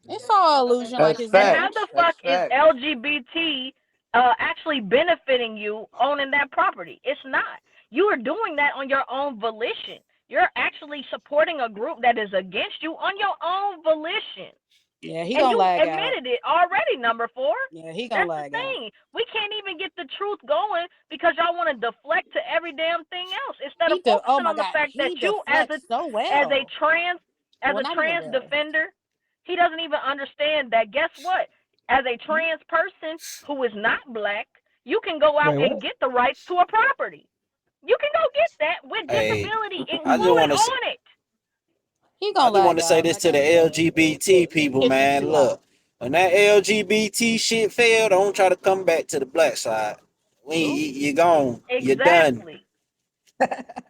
Speaker 8: It's all illusion, like his
Speaker 10: And
Speaker 8: name.
Speaker 10: how the fuck is LGBT actually benefiting you owning that property? It's not. You are doing that on your own volition. You're actually supporting a group that is against you on your own volition.
Speaker 8: Yeah, he
Speaker 10: and
Speaker 8: gonna
Speaker 10: you
Speaker 8: lag out.
Speaker 10: admitted it already, number 4.
Speaker 8: Yeah, he gonna
Speaker 10: That's
Speaker 8: lag
Speaker 10: the thing. We can't even get the truth going because y'all want to deflect to every damn thing else instead of focusing on the fact that you as a trans defender, he doesn't even understand that. Guess what? As a trans person who is not black, you can go out and get the rights to a property. You can go get that with disability
Speaker 4: I just
Speaker 10: included
Speaker 4: want to.
Speaker 10: on it.
Speaker 4: I just want to say this to the LGBT people, man. Look, when that LGBT shit failed, don't try to come back to the black side. You're gone. You're done.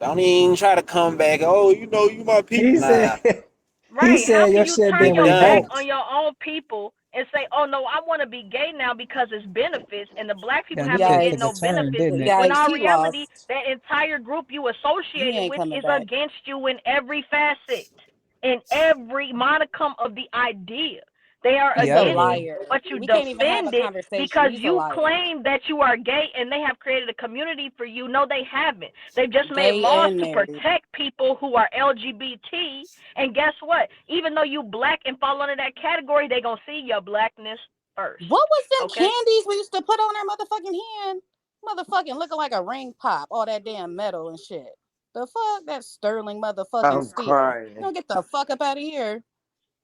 Speaker 4: Don't even try to come back. Oh, you know, you my people.
Speaker 13: He
Speaker 4: Nah.
Speaker 13: said,
Speaker 10: Right.
Speaker 13: he said your shit
Speaker 10: Turn
Speaker 13: been
Speaker 10: your back
Speaker 13: revoked.
Speaker 10: on your own people and say, "Oh no, I want to be gay now because it's benefits," and the black people have to get no benefits. When in reality, that entire group you associated with is against you in every facet, in every modicum of the idea. They are against you, but you defend it because you claim that you are gay and they have created a community for you. No, they haven't. They've just made laws to protect people who are LGBT. And guess what? Even though you black and fall under that category, they gonna see your blackness first.
Speaker 8: What was them candies we used to put on our motherfucking hand? Motherfucking looking like a ring pop, all that damn metal and shit. The fuck? That sterling motherfucking steel.
Speaker 7: Crying.
Speaker 8: You don't get the fuck up out of here.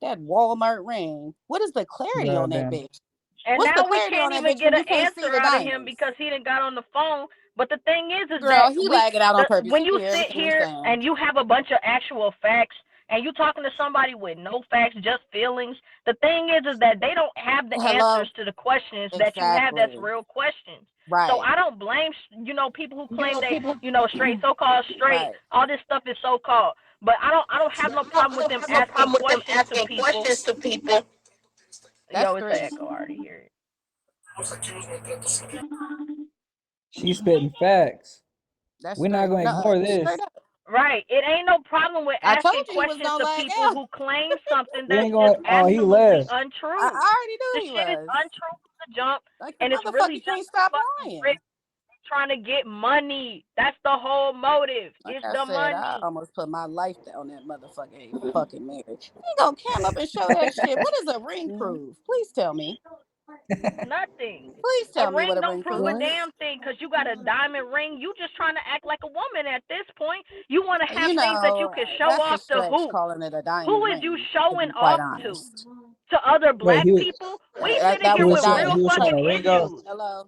Speaker 8: That Walmart ring. What is the clarity on that bitch?
Speaker 10: And
Speaker 8: What's
Speaker 10: now
Speaker 8: the
Speaker 10: we
Speaker 8: clarity
Speaker 10: can't
Speaker 8: on
Speaker 10: even
Speaker 8: that bitch
Speaker 10: get
Speaker 8: when
Speaker 10: an
Speaker 8: you can't see
Speaker 10: answer
Speaker 8: the
Speaker 10: out of him
Speaker 8: diamonds?
Speaker 10: because he didn't got on the phone. But the thing is
Speaker 8: Girl,
Speaker 10: that
Speaker 8: he lag it out on purpose.
Speaker 10: When
Speaker 8: He
Speaker 10: you
Speaker 8: hear
Speaker 10: sit
Speaker 8: everything
Speaker 10: here
Speaker 8: you're saying.
Speaker 10: and you have a bunch of actual facts and you talking to somebody with no facts, just feelings, the thing is that they don't have the answers to the questions that you have that's real questions.
Speaker 8: Right.
Speaker 10: So I don't blame, people who claim they, straight, so-called straight, all this stuff is so-called. But I don't have no problem with them asking questions to people. Yo, it's an echo. I already hear it.
Speaker 13: She's spitting facts. We're not going to ignore this.
Speaker 10: Right. It ain't no problem with asking questions to people who claim something that's just absolutely untrue.
Speaker 8: I already knew
Speaker 10: the
Speaker 8: he
Speaker 10: shit
Speaker 8: was.
Speaker 10: is untrue from the jump, and it's
Speaker 8: motherfucker
Speaker 10: really
Speaker 8: can't
Speaker 10: just
Speaker 8: stop lying.
Speaker 10: trying to get money. That's the whole motive.
Speaker 8: Like
Speaker 10: it's
Speaker 8: I
Speaker 10: the
Speaker 8: said,
Speaker 10: money.
Speaker 8: I almost put my life down that motherfucker ain't fucking married. He gonna cam up and show that shit. What does a ring prove? Please tell me.
Speaker 10: Nothing.
Speaker 8: Please tell me what a
Speaker 10: don't
Speaker 8: ring
Speaker 10: prove
Speaker 8: proves.
Speaker 10: a damn thing because you got a diamond ring. You just trying to act like a woman at this point. You want to have things that you can show off to who?
Speaker 8: Calling it a diamond
Speaker 10: who is
Speaker 8: ring,
Speaker 10: you showing
Speaker 8: to be quite
Speaker 10: off
Speaker 8: honest.
Speaker 10: to other black people? We sitting here with real fucking issues.
Speaker 8: Hello.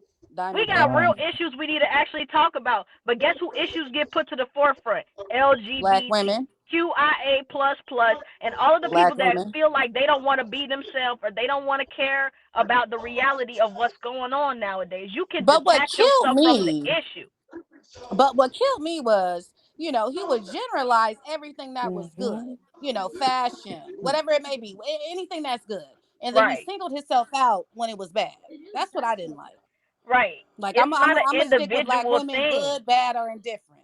Speaker 10: We got real issues we need to actually talk about. But guess who issues get put to the forefront? LGBT,
Speaker 8: black women,
Speaker 10: QIA++, and all of the
Speaker 8: black
Speaker 10: people that
Speaker 8: women.
Speaker 10: feel like they don't want to be themselves or they don't want to care about the reality of what's going on nowadays. You can detach yourself from the issue.
Speaker 8: But what killed me was, he would generalize everything that was good. Fashion, whatever it may be, anything that's good. And then he singled himself out when it was bad. That's what I didn't like.
Speaker 10: Right.
Speaker 8: Like
Speaker 10: it's
Speaker 8: I'm
Speaker 10: not an
Speaker 8: gonna stick with black
Speaker 10: individual
Speaker 8: women,
Speaker 10: thing.
Speaker 8: good, bad, or indifferent.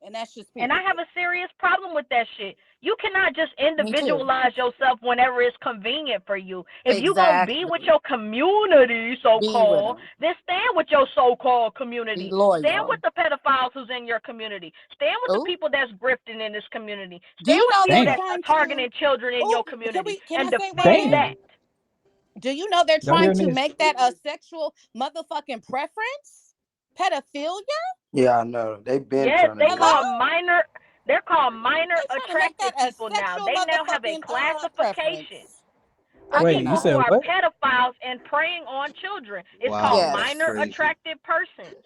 Speaker 8: And that's just period.
Speaker 10: And I have a serious problem with that shit. You cannot just individualize yourself whenever it's convenient for you. If you gonna be with your community, so-called, then stand with your so-called community. Stand with the pedophiles who's in your community. Stand with the people that's grifting in this community. Stand with people that's targeting children in your community. And defend that.
Speaker 8: Do you know they're trying to make that a sexual motherfucking preference? Pedophilia?
Speaker 7: Yeah, I know. They've been
Speaker 10: trying to call minor. They're called minor attracted people now. They now have a classification for people who are pedophiles and preying on children. It's called minor attracted persons.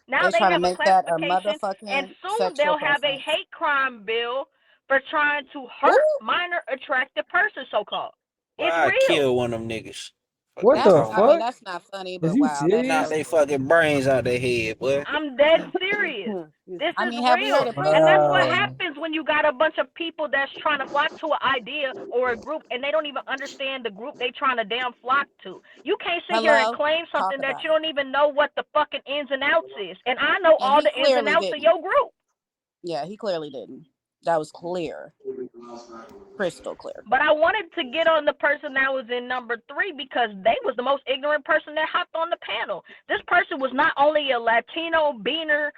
Speaker 10: Now they have a classification, and soon they'll have a hate crime bill for trying to hurt minor attracted persons, so-called. It's real.
Speaker 4: Kill one of them niggas.
Speaker 13: What the fuck?
Speaker 8: I mean, that's not funny, but wow.
Speaker 4: Knock they fucking brains out their head, boy.
Speaker 10: I'm dead serious. This is real. And that's what happens when you got a bunch of people that's trying to flock to an idea or a group and they don't even understand the group they trying to damn flock to. You can't sit here and claim something that you don't even know what the fucking ins and outs is. And I know all the ins and outs of your group.
Speaker 8: Yeah, he clearly didn't. That was clear. Crystal clear.
Speaker 10: But I wanted to get on the person that was in number 3 because they was the most ignorant person that hopped on the panel. This person was not only a Latino beaner,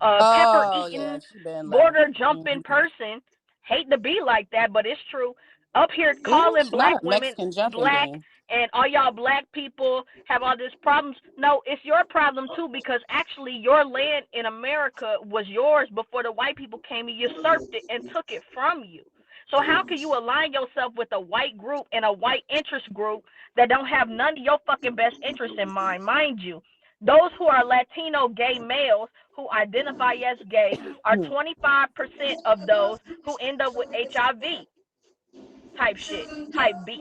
Speaker 10: pepper-eating, border-jumping person. Hate to be like that, but it's true. Up here calling black women black, and all y'all black people have all these problems. No, it's your problem too, because actually your land in America was yours before the white people came and usurped it and took it from you. So how can you align yourself with a white group and a white interest group that don't have none of your fucking best interests in mind? Mind you, those who are Latino gay males who identify as gay are 25% of those who end up with HIV. type shit, type beat.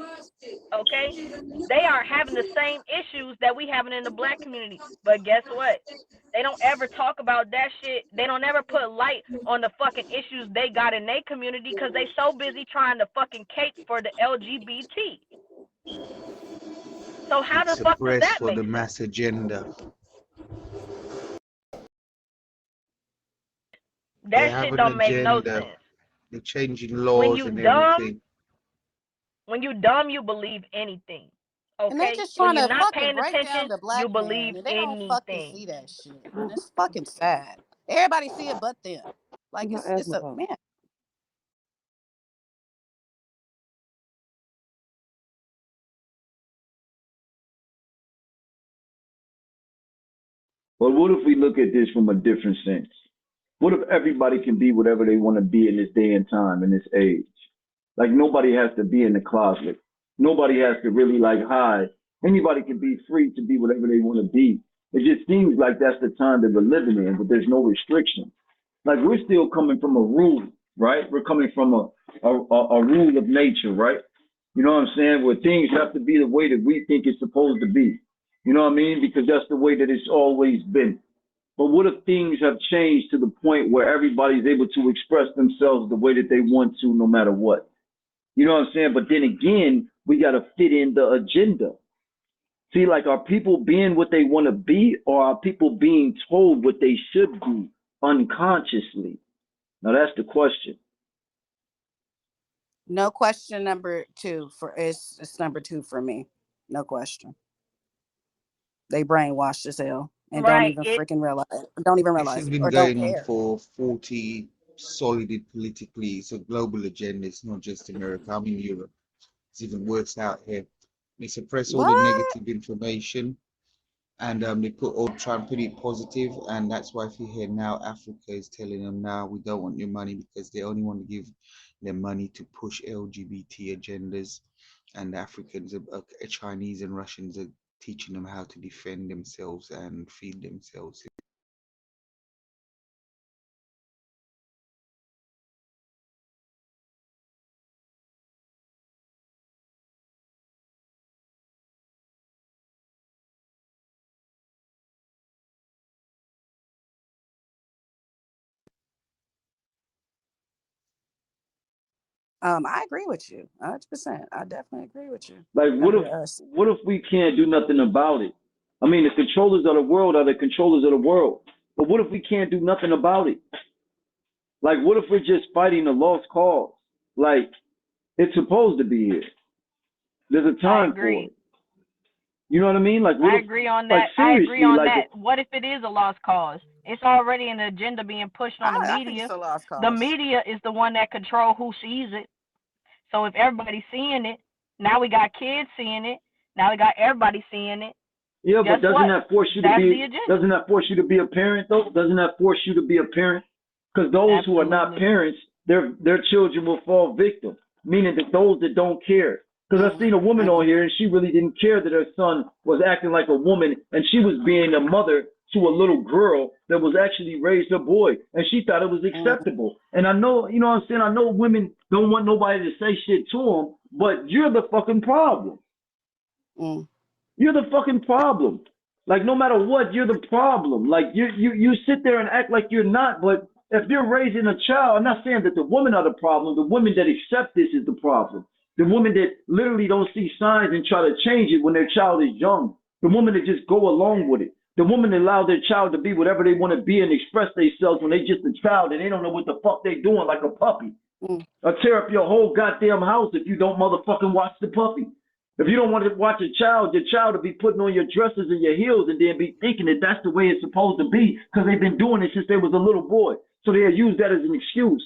Speaker 10: Okay? They are having the same issues that we having in the black community. But guess what? They don't ever talk about that shit. They don't ever put light on the fucking issues they got in their community because they so busy trying to fucking cape for the LGBT. So how the fuck does that
Speaker 14: for
Speaker 10: make
Speaker 14: the
Speaker 10: sense?
Speaker 14: mass agenda.
Speaker 10: That shit don't make no sense.
Speaker 14: They're changing laws and everything.
Speaker 10: When you dumb, you believe anything. Okay?
Speaker 8: And they just trying to
Speaker 10: not
Speaker 8: fucking
Speaker 10: paying
Speaker 8: break
Speaker 10: attention,
Speaker 8: down the black
Speaker 10: you believe
Speaker 8: man, and they don't
Speaker 10: anything.
Speaker 8: fucking see that shit. Man, it's fucking sad. Everybody see it but them. Like it's a man.
Speaker 11: But what if we look at this from a different sense? What if everybody can be whatever they want to be in this day and time, in this age? Like nobody has to be in the closet. Nobody has to really like hide. Anybody can be free to be whatever they want to be. It just seems like that's the time that we're living in, but there's no restriction. Like we're still coming from a rule, right? We're coming from a rule of nature, right? You know what I'm saying? Where things have to be the way that we think it's supposed to be. You know what I mean? Because that's the way that it's always been. But what if things have changed to the point where everybody's able to express themselves the way that they want to, no matter what? You know what I'm saying? But then again, we got to fit in the agenda. See, like, are people being what they want to be, or are people being told what they should be unconsciously? Now, that's the question.
Speaker 8: No question. Number two it's number two for me. No question. They brainwashed as hell and don't even freaking realize it. Don't even realize
Speaker 14: This has
Speaker 8: it
Speaker 14: been
Speaker 8: or don't
Speaker 14: going
Speaker 8: care.
Speaker 14: for 40 solid politically. It's a global agenda. It's not just America. I'm in Europe. It's even worse out here. They suppress all the negative information, and they try and put it positive, and that's why if you hear now Africa is telling them now we don't want your money because they only want to give them money to push LGBT agendas, and Africans, Chinese and Russians are teaching them how to defend themselves and feed themselves.
Speaker 8: I agree with you 100%. I definitely agree with you.
Speaker 11: Like, what if we can't do nothing about it? I mean, the controllers of the world are the controllers of the world. But what if we can't do nothing about it? Like, what if we're just fighting a lost cause? Like, it's supposed to be here. There's a time for it. You know what I mean? Like,
Speaker 10: I agree on that. I agree on that. What if it is a lost cause? It's already an agenda being pushed on the media.
Speaker 8: Think it's a lost cause.
Speaker 10: The media is the one that control who sees it. So if everybody's seeing it, now we got kids seeing it. Now we got everybody seeing it.
Speaker 11: Yeah, but doesn't that force you to be? Doesn't that force you to be a parent though? Doesn't that force you to be a parent? Because those who are not parents, their children will fall victim. Meaning that those that don't care. Because I've seen a woman on here and she really didn't care that her son was acting like a woman and she was being a mother to a little girl that was actually raised a boy and she thought it was acceptable. And I know, you know what I'm saying? I know women don't want nobody to say shit to them, but you're the fucking problem. You're the fucking problem. Like, no matter what, you're the problem. Like, you sit there and act like you're not, but if you're raising a child, I'm not saying that the women are the problem. The women that accept this is the problem. The women that literally don't see signs and try to change it when their child is young. The women that just go along with it. The women that allow their child to be whatever they want to be and express themselves when they just a child and they don't know what the fuck they doing like a puppy. I'll tear up your whole goddamn house if you don't motherfucking watch the puppy. If you don't want to watch your child to be putting on your dresses and your heels and then be thinking that that's the way it's supposed to be because they've been doing it since they was a little boy. So they'll use that as an excuse.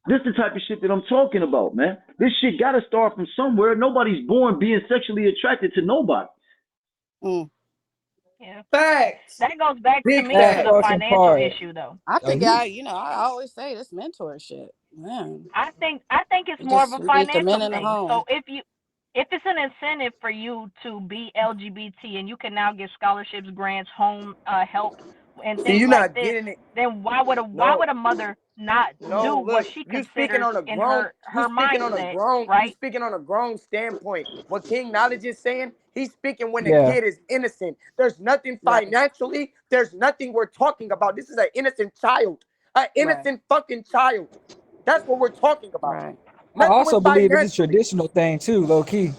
Speaker 11: This is the type of shit that I'm talking about, man. This shit got to start from somewhere. Nobody's born being sexually attracted to nobody.
Speaker 10: Yeah.
Speaker 1: Facts.
Speaker 10: That goes back to me to the financial issue, though.
Speaker 8: I think I always say this mentor shit. Man.
Speaker 10: I think it's more of a financial thing. So if it's an incentive for you to be LGBT and you can now get scholarships, grants, home help, and
Speaker 7: See,
Speaker 10: things
Speaker 7: you're
Speaker 10: like
Speaker 7: not
Speaker 10: this,
Speaker 7: getting it.
Speaker 10: then why would a mother not do
Speaker 7: look,
Speaker 10: what she
Speaker 7: you speaking
Speaker 10: considers
Speaker 7: on a
Speaker 10: in
Speaker 7: grown,
Speaker 10: her mindset,
Speaker 7: you
Speaker 10: right?
Speaker 7: speaking on a grown standpoint. What King Knowledge is saying, he's speaking when the
Speaker 13: Yeah.
Speaker 7: kid is innocent. There's nothing financially, there's nothing we're talking about. This is an innocent child, an innocent fucking child. That's what we're talking about.
Speaker 13: I
Speaker 7: Nothing
Speaker 13: also
Speaker 7: with
Speaker 13: believe it's a
Speaker 7: financially.
Speaker 13: traditional thing too, low key.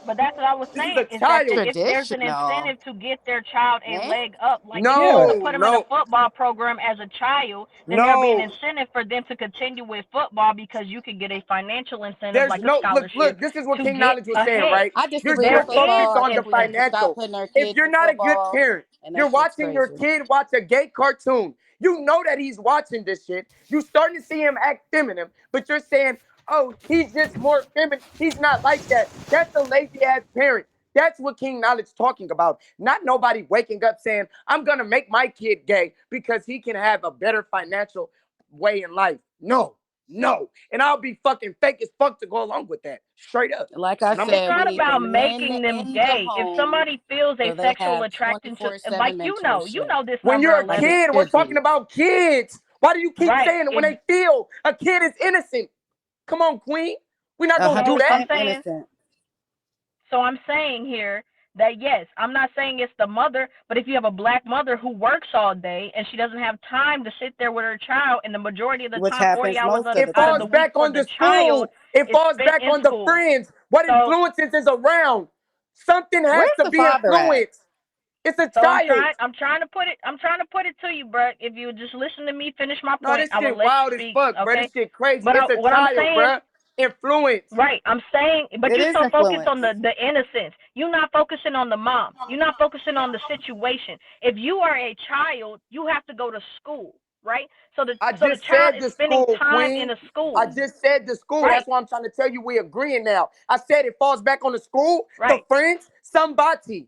Speaker 10: But that's what I was
Speaker 7: This is
Speaker 10: saying,
Speaker 7: a
Speaker 10: is that
Speaker 7: child.
Speaker 10: if there's an incentive to get their child a leg up, like if you
Speaker 7: No,
Speaker 10: want to put them in a football program as a child, then there'll be an incentive for them to continue with football because you can get a financial incentive
Speaker 7: There's
Speaker 10: like a
Speaker 7: no
Speaker 10: scholarship
Speaker 7: this is what
Speaker 10: to
Speaker 7: King
Speaker 10: get
Speaker 7: Knowledge was saying,
Speaker 10: ahead.
Speaker 7: right?
Speaker 8: I disagree
Speaker 7: You're
Speaker 8: with football.
Speaker 7: focused
Speaker 8: I
Speaker 7: on the
Speaker 8: think we need to stop
Speaker 7: financial.
Speaker 8: putting our
Speaker 7: If
Speaker 8: kids
Speaker 7: you're
Speaker 8: in
Speaker 7: not a good
Speaker 8: football.
Speaker 7: parent,
Speaker 8: And
Speaker 7: you're
Speaker 8: that shit's
Speaker 7: watching your
Speaker 8: crazy.
Speaker 7: kid watch a gay cartoon. You know that he's watching this shit. You starting to see him act feminine, but you're saying, oh, he's just more feminine. He's not like that. That's a lazy ass parent. That's what King Knowledge talking about. Not nobody waking up saying, I'm gonna make my kid gay because he can have a better financial way in life. No. And I'll be fucking fake as fuck to go along with that. Straight up.
Speaker 8: Like I
Speaker 10: It's
Speaker 8: said,
Speaker 10: not
Speaker 8: we need
Speaker 10: about
Speaker 8: the
Speaker 10: making
Speaker 8: men
Speaker 10: them
Speaker 8: in the
Speaker 10: gay. If
Speaker 8: home
Speaker 10: somebody feels a
Speaker 8: so they
Speaker 10: sexual
Speaker 8: have
Speaker 10: attraction to,
Speaker 8: 24/7
Speaker 10: like you know this
Speaker 7: When
Speaker 10: number
Speaker 7: you're a
Speaker 10: 11.
Speaker 7: kid, we're talking about kids. Why do you keep
Speaker 10: Right.
Speaker 7: saying it when they feel a kid is innocent? Come on, Queen. We're not gonna do that.
Speaker 10: So I'm saying here that yes, I'm not saying it's the mother, but if you have a black mother who works all day and she doesn't have time to sit there with her child, and the majority of the time, 40 hours out of the week for the child,
Speaker 7: it falls back on the friends. What influences is around? Something has to be influenced. It's a child.
Speaker 10: I'm trying to put it to you, bro. If you would just listen to me finish my
Speaker 7: No,
Speaker 10: point,
Speaker 7: this
Speaker 10: I will
Speaker 7: shit
Speaker 10: let
Speaker 7: wild
Speaker 10: you
Speaker 7: as
Speaker 10: speak.
Speaker 7: fuck,
Speaker 10: Okay?
Speaker 7: bro. This shit crazy.
Speaker 10: But
Speaker 7: It's a
Speaker 10: what
Speaker 7: child,
Speaker 10: I'm saying,
Speaker 7: bro. Influence.
Speaker 10: Right, I'm saying, but
Speaker 8: It
Speaker 10: you're
Speaker 8: is
Speaker 10: so focused
Speaker 8: influence.
Speaker 10: on the innocence. You're not focusing on the mom. You're not focusing on the situation. If you are a child, you have to go to school, right? So the child is spending time in a school.
Speaker 7: I just said the school.
Speaker 10: Right.
Speaker 7: That's why I'm trying to tell you we're agreeing now. I said it falls back on the school,
Speaker 10: right.
Speaker 7: the friends, somebody.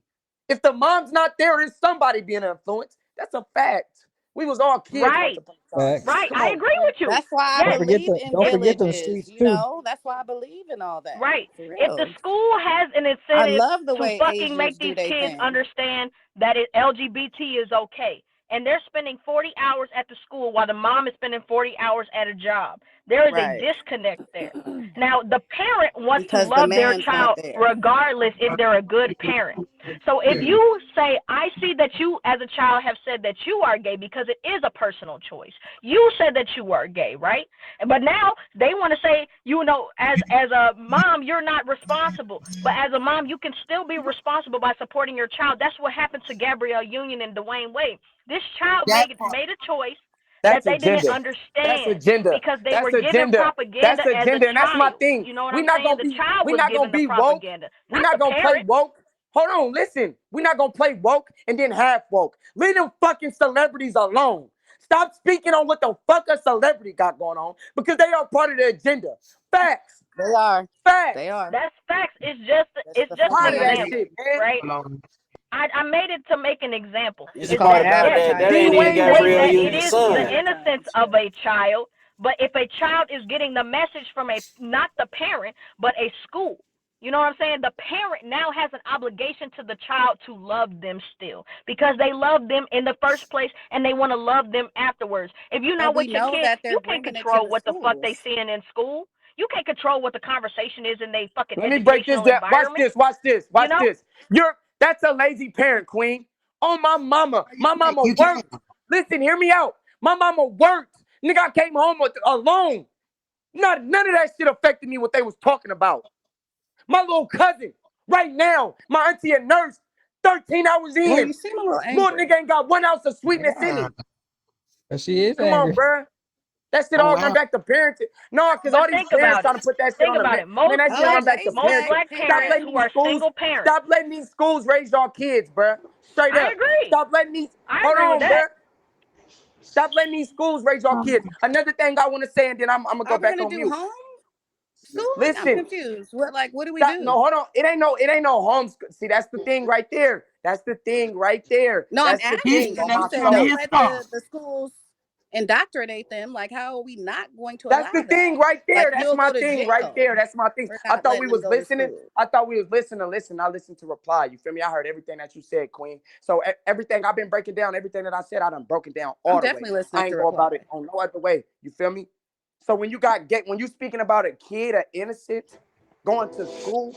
Speaker 7: If the mom's not there, there's somebody being an influence. That's a fact. We was all kids.
Speaker 10: Right. Right. I agree with you.
Speaker 8: That's why I believe in
Speaker 13: don't forget them
Speaker 8: villages.
Speaker 13: streets
Speaker 8: You
Speaker 13: too.
Speaker 8: know, that's why I believe in all that.
Speaker 10: Right.
Speaker 8: For real.
Speaker 10: If the school has an
Speaker 8: I
Speaker 10: incentive
Speaker 8: love the
Speaker 10: to
Speaker 8: way
Speaker 10: fucking
Speaker 8: Asians
Speaker 10: make
Speaker 8: do
Speaker 10: these
Speaker 8: they
Speaker 10: kids
Speaker 8: thing.
Speaker 10: understand that LGBT is okay, and they're spending 40 hours at the school while the mom is spending 40 hours at a job, there is
Speaker 8: Right.
Speaker 10: a disconnect there. Now, the parent wants
Speaker 8: Because
Speaker 10: to
Speaker 8: the
Speaker 10: love their
Speaker 8: man's not
Speaker 10: child
Speaker 8: there.
Speaker 10: regardless if they're a good parent. So if you say, I see that you as a child have said that you are gay because it is a personal choice. You said that you were gay, right? But now they want to say, you know, as a mom, you're not responsible. But as a mom, you can still be responsible by supporting your child. That's what happened to Gabrielle Union and Dwayne Wade. This child made a choice that they didn't understand because they were given propaganda as a child.
Speaker 7: And that's my thing.
Speaker 10: You know what
Speaker 7: We're
Speaker 10: I'm
Speaker 7: not
Speaker 10: saying?
Speaker 7: gonna
Speaker 10: The
Speaker 7: be,
Speaker 10: child
Speaker 7: we're
Speaker 10: was
Speaker 7: not
Speaker 10: given
Speaker 7: gonna be
Speaker 10: the
Speaker 7: woke.
Speaker 10: propaganda.
Speaker 7: We're not gonna play woke. Hold on, listen. We're not gonna play woke and then half woke. Leave them fucking celebrities alone. Stop speaking on what the fuck a celebrity got going on because they are part of the agenda. Facts.
Speaker 8: They are.
Speaker 7: Facts.
Speaker 8: They are.
Speaker 10: That's facts. It's just
Speaker 7: Part
Speaker 10: an
Speaker 7: of that
Speaker 10: example,
Speaker 7: shit, man.
Speaker 10: right? I made it to make an example.
Speaker 4: It's a part about that. That ain't even Gabrielle Union's son.
Speaker 10: It is the innocence of a child, but if a child is getting the message from not the parent, but a school, you know what I'm saying? The parent now has an obligation to the child to love them still because they love them in the first place and they want to love them afterwards. If you're not with your kid, you can't control what the fuck they seeing in school. You can't control what the conversation is in their fucking
Speaker 7: Let me break this down. Watch this. That's a lazy parent, Queen. Oh, my mama worked. Listen, hear me out. My mama worked. Nigga, I came home alone. None of that shit affected me what they was talking about. My little cousin, right now, my auntie a nurse, 13 hours in.
Speaker 8: Well, you seem a little angry.
Speaker 7: Little nigga ain't got 1 ounce of sweetness in him.
Speaker 13: She is
Speaker 7: Come
Speaker 13: angry.
Speaker 7: on, bruh. That shit all run back to parenting. No, because all these parents trying to put that shit on the man. Man, that shit run back to parenting.
Speaker 10: Black parents who are single parents.
Speaker 7: Stop letting these schools raise y'all kids, bruh. Straight up.
Speaker 10: I agree.
Speaker 7: Stop letting these. Hold on, bruh. Stop letting these schools raise y'all kids. Another thing I want to say, and then I'm gonna go back on mute.
Speaker 8: Home? School?
Speaker 7: Listen.
Speaker 8: I'm confused. What do we do?
Speaker 7: No, hold on. It ain't no homeschool. See, that's the thing right there. That's the thing right there.
Speaker 8: No,
Speaker 7: that's
Speaker 8: I'm
Speaker 7: the
Speaker 8: asking.
Speaker 7: thing.
Speaker 8: You said don't let the schools indoctrinate them. Like, how are we not going to
Speaker 7: That's
Speaker 8: allow
Speaker 7: the thing
Speaker 8: that?
Speaker 7: right there.
Speaker 8: Like,
Speaker 7: That's
Speaker 8: you'll
Speaker 7: my
Speaker 8: go to
Speaker 7: thing
Speaker 8: jail.
Speaker 7: right there. That's my thing.
Speaker 8: We're
Speaker 7: I
Speaker 8: not
Speaker 7: thought we
Speaker 8: letting
Speaker 7: was
Speaker 8: them go to
Speaker 7: listening.
Speaker 8: school.
Speaker 7: I thought we was listening to listen. I listened to reply. You feel me? I heard everything that you said, Queen. So everything I've been breaking down, everything that I said, I done broken down all
Speaker 8: I'm
Speaker 7: the
Speaker 8: definitely
Speaker 7: way.
Speaker 8: listening
Speaker 7: I ain't
Speaker 8: to
Speaker 7: go about
Speaker 8: reply.
Speaker 7: it on no other way. You feel me? So when you speaking about a kid, an innocent, going to school,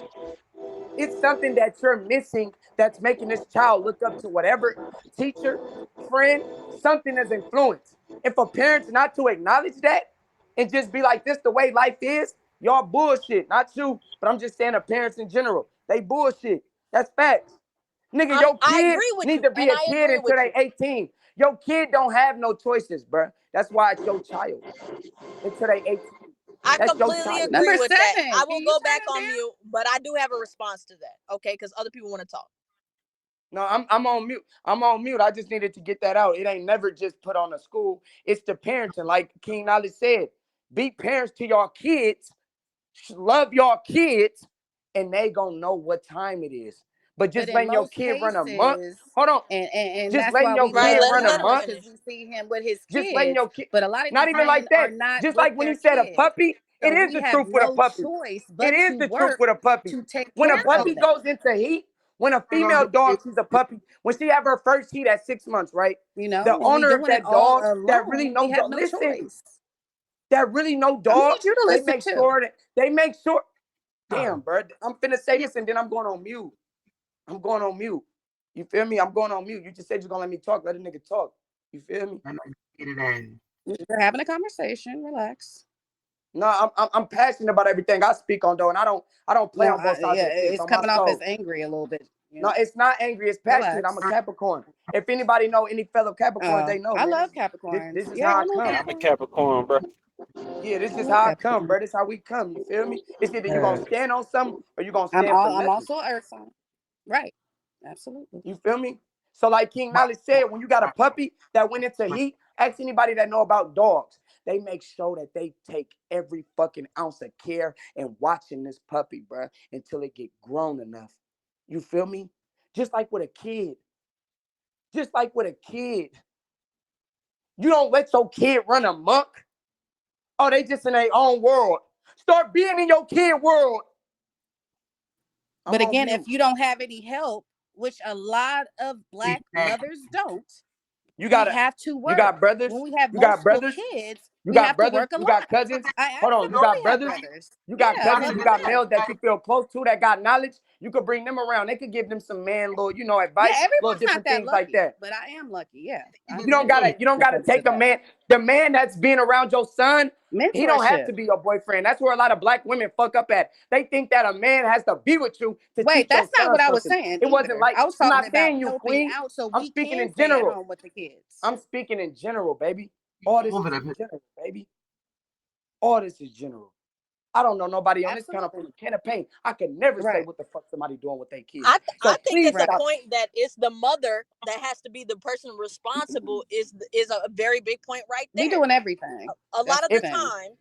Speaker 7: it's something that you're missing that's making this child look up to whatever teacher, friend, something that's influence. And for parents not to acknowledge that and just be like, this the way life is, y'all bullshit. Not you, but I'm just saying the parents in general. They bullshit. That's facts. Nigga, your
Speaker 9: I
Speaker 7: kid
Speaker 9: agree with
Speaker 7: need
Speaker 9: you,
Speaker 7: to be
Speaker 9: and
Speaker 7: a
Speaker 9: I
Speaker 7: kid
Speaker 9: agree
Speaker 7: until
Speaker 9: with
Speaker 7: they
Speaker 9: you.
Speaker 7: 18. Your kid don't have no choices, bro. That's why it's your child until they 18.
Speaker 9: I
Speaker 7: That's your
Speaker 9: completely
Speaker 7: child.
Speaker 9: agree
Speaker 8: Number
Speaker 9: with that.
Speaker 8: 7.
Speaker 9: I will
Speaker 8: Can you
Speaker 9: go
Speaker 8: turn
Speaker 9: back
Speaker 8: it
Speaker 9: on
Speaker 8: down?
Speaker 9: mute, but I do have a response to that, okay? Because other people want to talk.
Speaker 7: No, I'm on mute. I'm on mute. I just needed to get that out. It ain't never just put on a school. It's the parenting. Like King Knowledge said, be parents to your kids, love your kids, and they gonna know what time it is. But just
Speaker 8: But in
Speaker 7: letting your
Speaker 8: most
Speaker 7: kid run amok.
Speaker 8: cases,
Speaker 7: Hold on.
Speaker 8: and
Speaker 7: Just
Speaker 8: that's
Speaker 7: letting
Speaker 8: why
Speaker 7: your
Speaker 8: we
Speaker 9: Right,
Speaker 7: kid
Speaker 8: love
Speaker 7: run
Speaker 9: let him
Speaker 7: amok.
Speaker 8: because
Speaker 9: finish.
Speaker 8: we see him with his
Speaker 7: Just letting
Speaker 8: kids.
Speaker 7: your kid.
Speaker 8: But a lot of
Speaker 7: Not
Speaker 8: these
Speaker 7: even like
Speaker 8: men are
Speaker 7: that.
Speaker 8: not
Speaker 7: Just
Speaker 8: with
Speaker 7: like when
Speaker 8: their
Speaker 7: he said a
Speaker 8: kids.
Speaker 7: puppy,
Speaker 8: So
Speaker 7: it is
Speaker 8: we
Speaker 7: the
Speaker 8: have
Speaker 7: truth with a
Speaker 8: no
Speaker 7: puppy.
Speaker 8: choice
Speaker 7: It
Speaker 8: but
Speaker 7: is
Speaker 8: to
Speaker 7: the truth
Speaker 8: work
Speaker 7: with a puppy.
Speaker 8: to take
Speaker 7: When a
Speaker 8: care
Speaker 7: puppy
Speaker 8: of them.
Speaker 7: goes into heat, when a female dog sees a puppy, when she have her first heat at 6 months, right?
Speaker 8: You know,
Speaker 7: The
Speaker 8: when we
Speaker 7: owner of
Speaker 8: doing it
Speaker 7: that
Speaker 8: all
Speaker 7: dog that really
Speaker 8: alone, we
Speaker 7: know
Speaker 8: have
Speaker 7: dog,
Speaker 8: no
Speaker 7: listen,
Speaker 8: choice.
Speaker 7: that really know
Speaker 8: I
Speaker 7: dog,
Speaker 8: need you to
Speaker 7: they
Speaker 8: listen
Speaker 7: make
Speaker 8: too.
Speaker 7: sure that they make sure. Damn, bro. I'm finna say this and then I'm going on mute. I'm going on mute. You feel me? I'm going on mute. You just said you're gonna let me talk. Let a nigga talk. You feel me?
Speaker 8: We're having a conversation. Relax.
Speaker 7: No, I'm passionate about everything I speak on though, and I don't play
Speaker 8: No,
Speaker 7: on both sides
Speaker 8: yeah,
Speaker 7: of the fence.
Speaker 8: it's
Speaker 7: On my
Speaker 8: coming off as
Speaker 7: soul.
Speaker 8: angry a little bit. You
Speaker 7: No,
Speaker 8: know?
Speaker 7: it's not angry. It's passionate.
Speaker 8: Relax.
Speaker 7: I'm a Capricorn. If anybody know any fellow Capricorns, they know.
Speaker 8: I
Speaker 7: Man,
Speaker 8: love Capricorns.
Speaker 7: this is
Speaker 8: Yeah,
Speaker 7: how I
Speaker 8: I love
Speaker 7: come.
Speaker 4: I'm a
Speaker 8: Capricorn.
Speaker 4: Capricorn, bro.
Speaker 7: Yeah, this
Speaker 8: I
Speaker 7: is
Speaker 8: love
Speaker 7: how I come,
Speaker 8: Capricorn.
Speaker 7: bro. This is how we come. You feel me? It's either you gonna stand on something or you gonna stand for
Speaker 8: I'm
Speaker 7: nothing.
Speaker 8: also an earth sign. Right. Absolutely.
Speaker 7: You feel me? So like King Knowledge said, when you got a puppy that went into heat, ask anybody that know about dogs. They make sure that they take every fucking ounce of care and watching this puppy, bro, until it get grown enough. You feel me? Just like with a kid. Just like with a kid. You don't let your kid run amok. Oh, they just in their own world. Start being in your kid world.
Speaker 8: But again, if you don't have any help, which a lot of Black mothers don't,
Speaker 7: you
Speaker 8: have to work.
Speaker 7: You got brothers.
Speaker 8: When we have
Speaker 7: you got
Speaker 8: multiple
Speaker 7: brothers.
Speaker 8: kids,
Speaker 7: You
Speaker 8: we
Speaker 7: got
Speaker 8: have
Speaker 7: brothers.
Speaker 8: to work a
Speaker 7: You
Speaker 8: lot.
Speaker 7: got cousins.
Speaker 8: I
Speaker 7: Hold on. You got
Speaker 8: have
Speaker 7: brothers.
Speaker 8: brothers.
Speaker 7: You got
Speaker 8: Yeah,
Speaker 7: cousins. You got males that you feel close to that got knowledge. You could bring them around. They could give them some man, little, advice,
Speaker 8: Yeah,
Speaker 7: little
Speaker 8: everyone's not
Speaker 7: different
Speaker 8: that
Speaker 7: things
Speaker 8: lucky,
Speaker 7: like that.
Speaker 8: but I am lucky. Yeah,
Speaker 7: You don't gotta take a man. The man that's being around your son, he don't have to be your boyfriend. That's where a lot of Black women fuck up at. They think that a man has to be with you to teach
Speaker 8: Wait, that's
Speaker 7: your
Speaker 8: not
Speaker 7: son
Speaker 8: what I was
Speaker 7: something.
Speaker 8: saying.
Speaker 7: It wasn't
Speaker 8: Either.
Speaker 7: like
Speaker 8: I was
Speaker 7: I'm
Speaker 8: talking
Speaker 7: not
Speaker 8: about
Speaker 7: saying you,
Speaker 8: helping
Speaker 7: queen.
Speaker 8: out so
Speaker 7: I'm
Speaker 8: we
Speaker 7: speaking
Speaker 8: can
Speaker 7: in
Speaker 8: stay at
Speaker 7: general.
Speaker 8: home with the kids.
Speaker 7: I'm speaking in general, baby. All this is in general, baby. All this is general. I don't know nobody on this kind of can of paint. I could never say what the fuck somebody doing with their kids.
Speaker 9: I think
Speaker 7: please
Speaker 9: that the
Speaker 7: stop.
Speaker 9: point that it's the mother that has to be the person responsible is a very big point right there.
Speaker 8: We doing everything.
Speaker 9: A lot of the time,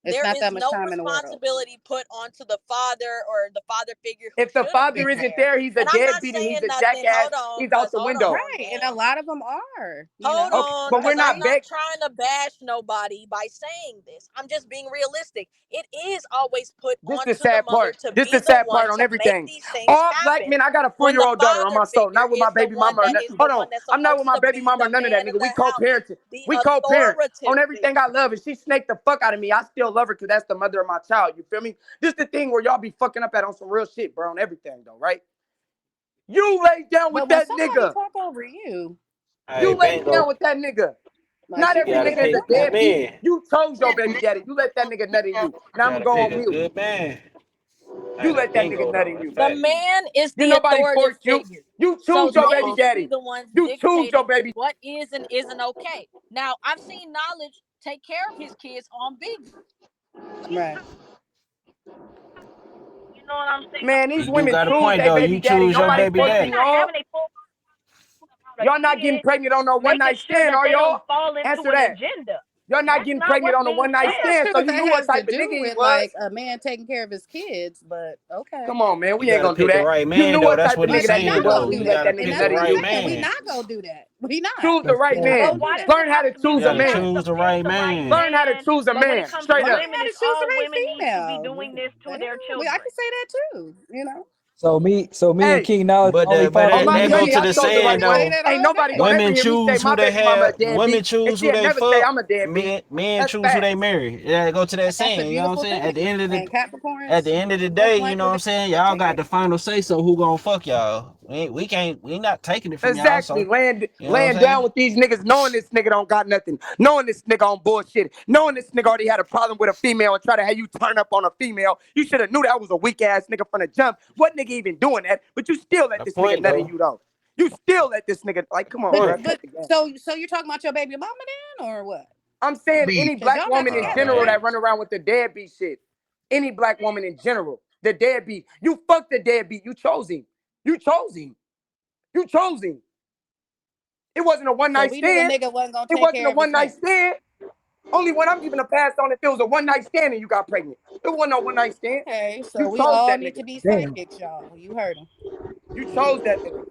Speaker 9: there is no responsibility put onto the father or the father figure.
Speaker 7: If the father isn't there, he's a deadbeat and he's a jackass. He's out the window.
Speaker 8: Right, and a lot of them are.
Speaker 9: Hold on,
Speaker 7: but we're not
Speaker 9: I'm not trying to bash nobody by saying this. I'm just being realistic. It is always put onto the mother to be the one to make these things
Speaker 7: All
Speaker 9: happen.
Speaker 7: Black men, I got a 4-year-old daughter on my soul, not with my baby mama. Hold on, I'm not with my baby mama or none of that, nigga. We co-parenting. We co-parent on everything I love. And she snaked the fuck out of me. I still love her because that's the mother of my child. You feel me? This the thing where y'all be fucking up at on some real shit, bro, on everything though, right? You lay down with that nigga.
Speaker 8: Talk over you.
Speaker 7: You lay down with that nigga. Not every nigga is a deadbeat. You chose your baby daddy. You let that nigga nut in you. Now I'm going on mute.
Speaker 4: Good man.
Speaker 7: You let that nigga nut in you.
Speaker 9: The man is the
Speaker 7: nobody
Speaker 9: authoritative figure.
Speaker 7: You choose your baby daddy.
Speaker 9: The ones
Speaker 7: you choose your baby.
Speaker 9: What is and isn't okay. Now I've seen Knowledge take care of his kids on Big.
Speaker 8: Right.
Speaker 10: You know what I'm saying?
Speaker 7: Man, these women
Speaker 4: got a
Speaker 7: choose
Speaker 4: point,
Speaker 7: their
Speaker 4: though.
Speaker 7: baby
Speaker 4: You
Speaker 7: daddy.
Speaker 4: choose your
Speaker 7: Nobody
Speaker 4: baby
Speaker 7: forcing
Speaker 4: daddy.
Speaker 7: y'all. Y'all not getting pregnant on no one night stand, are y'all?
Speaker 10: Fall into
Speaker 7: Answer
Speaker 10: an
Speaker 7: that.
Speaker 10: agenda.
Speaker 7: Y'all not getting pregnant on a one night stand, so you knew what type of nigga he was.
Speaker 8: Like a man taking care of his kids, but okay.
Speaker 7: Come on, man, we
Speaker 4: You
Speaker 7: ain't
Speaker 4: gotta
Speaker 7: gonna do
Speaker 4: pick the
Speaker 7: that.
Speaker 4: right
Speaker 7: You
Speaker 4: man,
Speaker 7: knew
Speaker 4: though.
Speaker 7: what
Speaker 4: That's
Speaker 7: type
Speaker 4: what
Speaker 7: of
Speaker 4: he's
Speaker 7: nigga that
Speaker 4: saying,
Speaker 7: nigga
Speaker 4: though.
Speaker 7: was.
Speaker 4: You
Speaker 7: You let
Speaker 4: gotta
Speaker 7: that nigga
Speaker 4: pick
Speaker 7: nut
Speaker 4: the
Speaker 7: in
Speaker 4: right
Speaker 7: you.
Speaker 8: We
Speaker 4: man.
Speaker 8: not gonna do that. We not.
Speaker 7: Choose the right man.
Speaker 10: Why does it
Speaker 7: Learn how
Speaker 10: have
Speaker 7: to
Speaker 10: to be
Speaker 7: choose
Speaker 4: You
Speaker 7: a
Speaker 10: you
Speaker 4: gotta
Speaker 10: have
Speaker 7: man.
Speaker 10: to
Speaker 4: choose the
Speaker 10: pick
Speaker 4: right
Speaker 10: the right
Speaker 4: man.
Speaker 7: Learn how to
Speaker 10: man?
Speaker 7: choose a
Speaker 10: But when it
Speaker 7: man.
Speaker 10: comes to
Speaker 7: Straight up.
Speaker 8: Learn
Speaker 10: women,
Speaker 8: how to
Speaker 10: it's
Speaker 8: choose the
Speaker 10: all
Speaker 8: right
Speaker 10: women need to be
Speaker 8: female.
Speaker 10: doing this to their
Speaker 8: I
Speaker 10: children.
Speaker 8: can say that too. You know.
Speaker 13: So me and
Speaker 7: Hey,
Speaker 13: King Knowledge
Speaker 4: But
Speaker 13: only
Speaker 4: but
Speaker 7: on
Speaker 13: follow
Speaker 4: that,
Speaker 7: my
Speaker 4: that
Speaker 13: me.
Speaker 4: go
Speaker 7: granny,
Speaker 4: to
Speaker 7: I
Speaker 4: the
Speaker 7: chose the right
Speaker 4: saying,
Speaker 7: one.
Speaker 4: though.
Speaker 7: Ain't nobody gonna ever
Speaker 4: Women
Speaker 7: hear me say
Speaker 4: choose
Speaker 7: my
Speaker 4: who they
Speaker 7: baby mama a
Speaker 4: have. Women
Speaker 7: deadbeat, and
Speaker 4: choose who
Speaker 7: she'll
Speaker 4: they
Speaker 7: never say
Speaker 4: fuck.
Speaker 7: I'm a deadbeat.
Speaker 4: Men
Speaker 7: That's
Speaker 4: choose who they
Speaker 7: facts.
Speaker 4: marry. Yeah, go to that
Speaker 8: That's a
Speaker 4: saying. You know what I'm
Speaker 8: beautiful
Speaker 4: saying?
Speaker 8: thing. And
Speaker 4: At the
Speaker 8: Capricorns,
Speaker 4: end of the
Speaker 8: most
Speaker 4: day, you know
Speaker 8: likely
Speaker 4: what I'm saying? Y'all got the final say. So who gonna fuck y'all? We not taking it from y'all.
Speaker 7: Exactly.
Speaker 4: So you know what I'm
Speaker 7: Laying down
Speaker 4: saying?
Speaker 7: with these niggas, knowing this nigga don't got nothing, knowing this nigga on bullshit, knowing this nigga already had a problem with a female and try to have you turn up on a female. You should have knew that was a weak ass nigga from the jump. What nigga even doing that? But you still let
Speaker 4: The
Speaker 7: this nigga
Speaker 4: point,
Speaker 7: nut in
Speaker 4: though.
Speaker 7: you though. You still let this nigga, like, come on, bro.
Speaker 4: Point.
Speaker 8: But
Speaker 7: Cut the game.
Speaker 8: so you're talking about your baby mama then, or what?
Speaker 7: I'm saying
Speaker 3: Be
Speaker 7: any
Speaker 8: Because
Speaker 7: black
Speaker 8: y'all not
Speaker 7: woman in
Speaker 8: together,
Speaker 7: general
Speaker 4: Man.
Speaker 8: right?
Speaker 7: that run around with the deadbeat shit. Any black woman in general. The deadbeat. You fucked the deadbeat. You chose him. You chose him. You chose him. It wasn't a one
Speaker 8: So
Speaker 7: night
Speaker 8: we knew a
Speaker 7: stand.
Speaker 8: nigga wasn't gonna
Speaker 7: It
Speaker 8: take
Speaker 7: wasn't a
Speaker 8: care of his
Speaker 7: one night
Speaker 8: family.
Speaker 7: stand. Only one I'm giving a pass on if it was a one night stand and you got pregnant. It wasn't no one night stand.
Speaker 8: Okay, so
Speaker 7: You
Speaker 8: we
Speaker 7: chose
Speaker 8: all
Speaker 7: that
Speaker 8: need
Speaker 7: nigga.
Speaker 8: to be
Speaker 13: Damn.
Speaker 8: psychics, y'all. You heard him.
Speaker 7: You chose that nigga.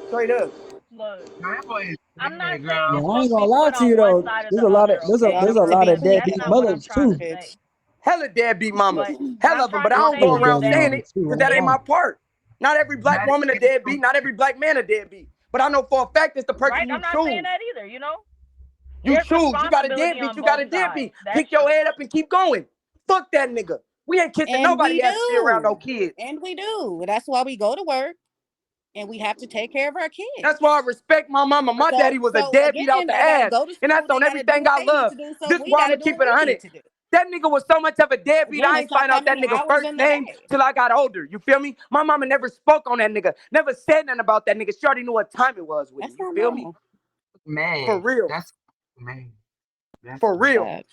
Speaker 7: Straight up.
Speaker 10: Look,
Speaker 3: my boy is
Speaker 10: I'm not
Speaker 3: bad,
Speaker 10: saying
Speaker 3: girl.
Speaker 13: Yeah,
Speaker 10: it's
Speaker 13: I
Speaker 10: supposed
Speaker 13: ain't
Speaker 10: to
Speaker 13: gonna
Speaker 10: be
Speaker 13: lie
Speaker 10: put
Speaker 13: to you
Speaker 10: on one
Speaker 13: though.
Speaker 10: side or
Speaker 13: There's
Speaker 10: the
Speaker 13: a lot of
Speaker 10: other,
Speaker 13: there's a
Speaker 10: okay?
Speaker 8: Y'all
Speaker 13: there's
Speaker 8: need
Speaker 13: a
Speaker 8: to
Speaker 13: lot
Speaker 8: be
Speaker 13: of
Speaker 10: That's
Speaker 13: deadbeat
Speaker 10: not what
Speaker 8: psychics.
Speaker 10: I'm
Speaker 13: mothers
Speaker 10: trying to
Speaker 13: too.
Speaker 10: say.
Speaker 7: Hella deadbeat mamas.
Speaker 10: But what
Speaker 7: Hell
Speaker 10: I'm
Speaker 7: of them.
Speaker 10: trying
Speaker 7: But I
Speaker 10: to
Speaker 7: don't
Speaker 10: say
Speaker 7: go
Speaker 10: is
Speaker 7: around
Speaker 13: Deadbeat
Speaker 10: that
Speaker 7: saying it
Speaker 13: mothers too.
Speaker 7: because
Speaker 13: I
Speaker 7: that
Speaker 13: ain't
Speaker 7: ain't my
Speaker 13: lying.
Speaker 7: part. Not every black
Speaker 3: That
Speaker 7: woman a
Speaker 3: shit is
Speaker 7: deadbeat. Not every black man a deadbeat. But I know for a fact it's the
Speaker 10: right,
Speaker 7: person you
Speaker 10: I'm not saying
Speaker 7: choose.
Speaker 10: that either, you know?
Speaker 7: You
Speaker 10: There's
Speaker 7: choose. You got a
Speaker 10: responsibility
Speaker 7: deadbeat.
Speaker 10: on
Speaker 7: You got
Speaker 10: both
Speaker 7: a
Speaker 10: sides.
Speaker 7: deadbeat.
Speaker 10: That's
Speaker 7: Pick your
Speaker 10: true.
Speaker 7: head up and keep going. Fuck that nigga. We ain't kissing
Speaker 8: And we
Speaker 7: nobody ass to be around no
Speaker 8: do.
Speaker 7: kids.
Speaker 8: And we do. That's why we go to work and we have to take care of our kids.
Speaker 7: That's why I respect my mama. My daddy was a
Speaker 8: So
Speaker 7: deadbeat out
Speaker 8: again,
Speaker 7: the
Speaker 8: they gotta
Speaker 7: ass.
Speaker 8: go to
Speaker 7: And
Speaker 8: school,
Speaker 7: that's
Speaker 8: they
Speaker 7: on
Speaker 8: gotta do
Speaker 7: everything
Speaker 8: what
Speaker 7: I
Speaker 8: they need
Speaker 7: love.
Speaker 8: to do, so
Speaker 7: This is
Speaker 8: we
Speaker 7: why I'm
Speaker 8: gotta
Speaker 7: gonna
Speaker 8: do
Speaker 7: keep
Speaker 8: what
Speaker 7: it
Speaker 8: we need
Speaker 7: 100.
Speaker 8: to do.
Speaker 7: That nigga was so much of a deadbeat.
Speaker 8: Again,
Speaker 7: I
Speaker 8: it's
Speaker 7: ain't
Speaker 8: not
Speaker 7: find out
Speaker 8: that
Speaker 7: that
Speaker 8: many
Speaker 7: nigga
Speaker 8: hours
Speaker 7: first
Speaker 8: in the
Speaker 7: name
Speaker 8: day.
Speaker 7: till I got older. You feel me? My mama never spoke on that nigga. Never said nothing about that nigga. She already knew what time it was with him.
Speaker 8: That's
Speaker 7: You
Speaker 8: not
Speaker 7: feel me?
Speaker 8: normal.
Speaker 7: For
Speaker 3: man.
Speaker 7: real.
Speaker 3: That's man. That's
Speaker 7: For
Speaker 8: That's
Speaker 7: real.
Speaker 8: sad.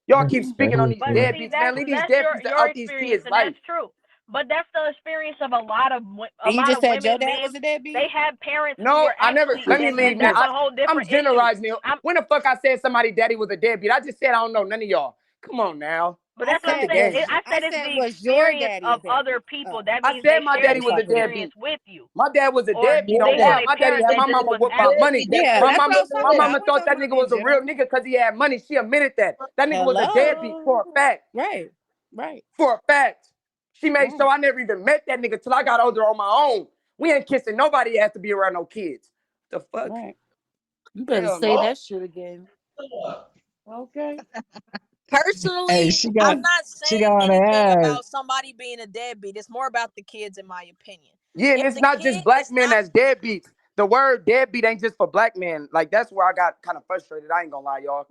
Speaker 7: Y'all keep
Speaker 13: That
Speaker 7: speaking on
Speaker 13: is
Speaker 7: these
Speaker 10: But
Speaker 13: sad.
Speaker 10: see,
Speaker 7: deadbeats, man. Leave these
Speaker 10: that's
Speaker 7: deadbeats
Speaker 10: your
Speaker 7: out these
Speaker 10: experience,
Speaker 7: kids'
Speaker 10: and
Speaker 7: life.
Speaker 10: that's true. But that's the experience of a lot of
Speaker 8: And you just said your
Speaker 10: women,
Speaker 8: dad
Speaker 10: men.
Speaker 8: was a deadbeat?
Speaker 10: They had parents who
Speaker 7: No,
Speaker 10: were
Speaker 7: I never.
Speaker 10: actually,
Speaker 7: Let me
Speaker 10: and
Speaker 7: leave now.
Speaker 10: that's a whole
Speaker 7: I'm
Speaker 10: different issue.
Speaker 7: generalizing it. When the fuck I said somebody daddy was a deadbeat? I just said I don't know none of y'all. Come on now.
Speaker 10: But
Speaker 8: I
Speaker 10: that's what
Speaker 7: Cut
Speaker 10: I'm
Speaker 7: the
Speaker 8: said
Speaker 10: saying.
Speaker 7: game.
Speaker 10: I said it's the
Speaker 8: was your
Speaker 10: experience
Speaker 8: daddy a
Speaker 10: of other
Speaker 8: deadbeat?
Speaker 10: people.
Speaker 8: Oh.
Speaker 10: That
Speaker 7: I
Speaker 10: means
Speaker 7: said
Speaker 10: they
Speaker 7: my
Speaker 10: shared
Speaker 7: daddy
Speaker 10: this
Speaker 7: was a
Speaker 10: experience
Speaker 7: deadbeat.
Speaker 10: with you,
Speaker 7: My dad was a
Speaker 10: or
Speaker 7: deadbeat
Speaker 10: they
Speaker 7: on
Speaker 10: had
Speaker 7: God.
Speaker 10: a
Speaker 7: My daddy
Speaker 10: parent
Speaker 7: had
Speaker 10: that
Speaker 7: my
Speaker 10: just
Speaker 7: mama
Speaker 10: was
Speaker 7: whip out money.
Speaker 10: absent.
Speaker 8: Yeah,
Speaker 7: My
Speaker 8: that's what I
Speaker 7: mama,
Speaker 8: was talking
Speaker 7: my
Speaker 8: about.
Speaker 7: mama
Speaker 8: I wasn't
Speaker 7: thought that
Speaker 8: talking
Speaker 7: nigga
Speaker 8: about in
Speaker 7: was a real
Speaker 8: general.
Speaker 7: nigga because he had money. She admitted that. That nigga was a deadbeat for a
Speaker 8: Hello.
Speaker 7: fact.
Speaker 8: Right. Right.
Speaker 7: For a fact. She made
Speaker 8: Right.
Speaker 7: sure I never even met that nigga till I got older on my own. We ain't kissing nobody has to be around no kids. The fuck?
Speaker 8: Right.
Speaker 1: You better
Speaker 7: Hell
Speaker 1: say
Speaker 7: no.
Speaker 1: that shit again.
Speaker 7: Okay.
Speaker 9: Personally,
Speaker 13: Hey,
Speaker 9: I'm not
Speaker 13: she
Speaker 9: saying
Speaker 13: got on the
Speaker 9: anything
Speaker 13: ass.
Speaker 9: about somebody being a deadbeat. It's more about the kids, in my opinion.
Speaker 7: Yeah, and
Speaker 9: If
Speaker 7: it's
Speaker 9: the
Speaker 7: not
Speaker 9: kid
Speaker 7: just black
Speaker 9: is
Speaker 7: men
Speaker 9: not
Speaker 7: that's deadbeats. The word deadbeat ain't just for black men. Like, that's where I got kind of frustrated. I ain't gonna lie, y'all. 'Cause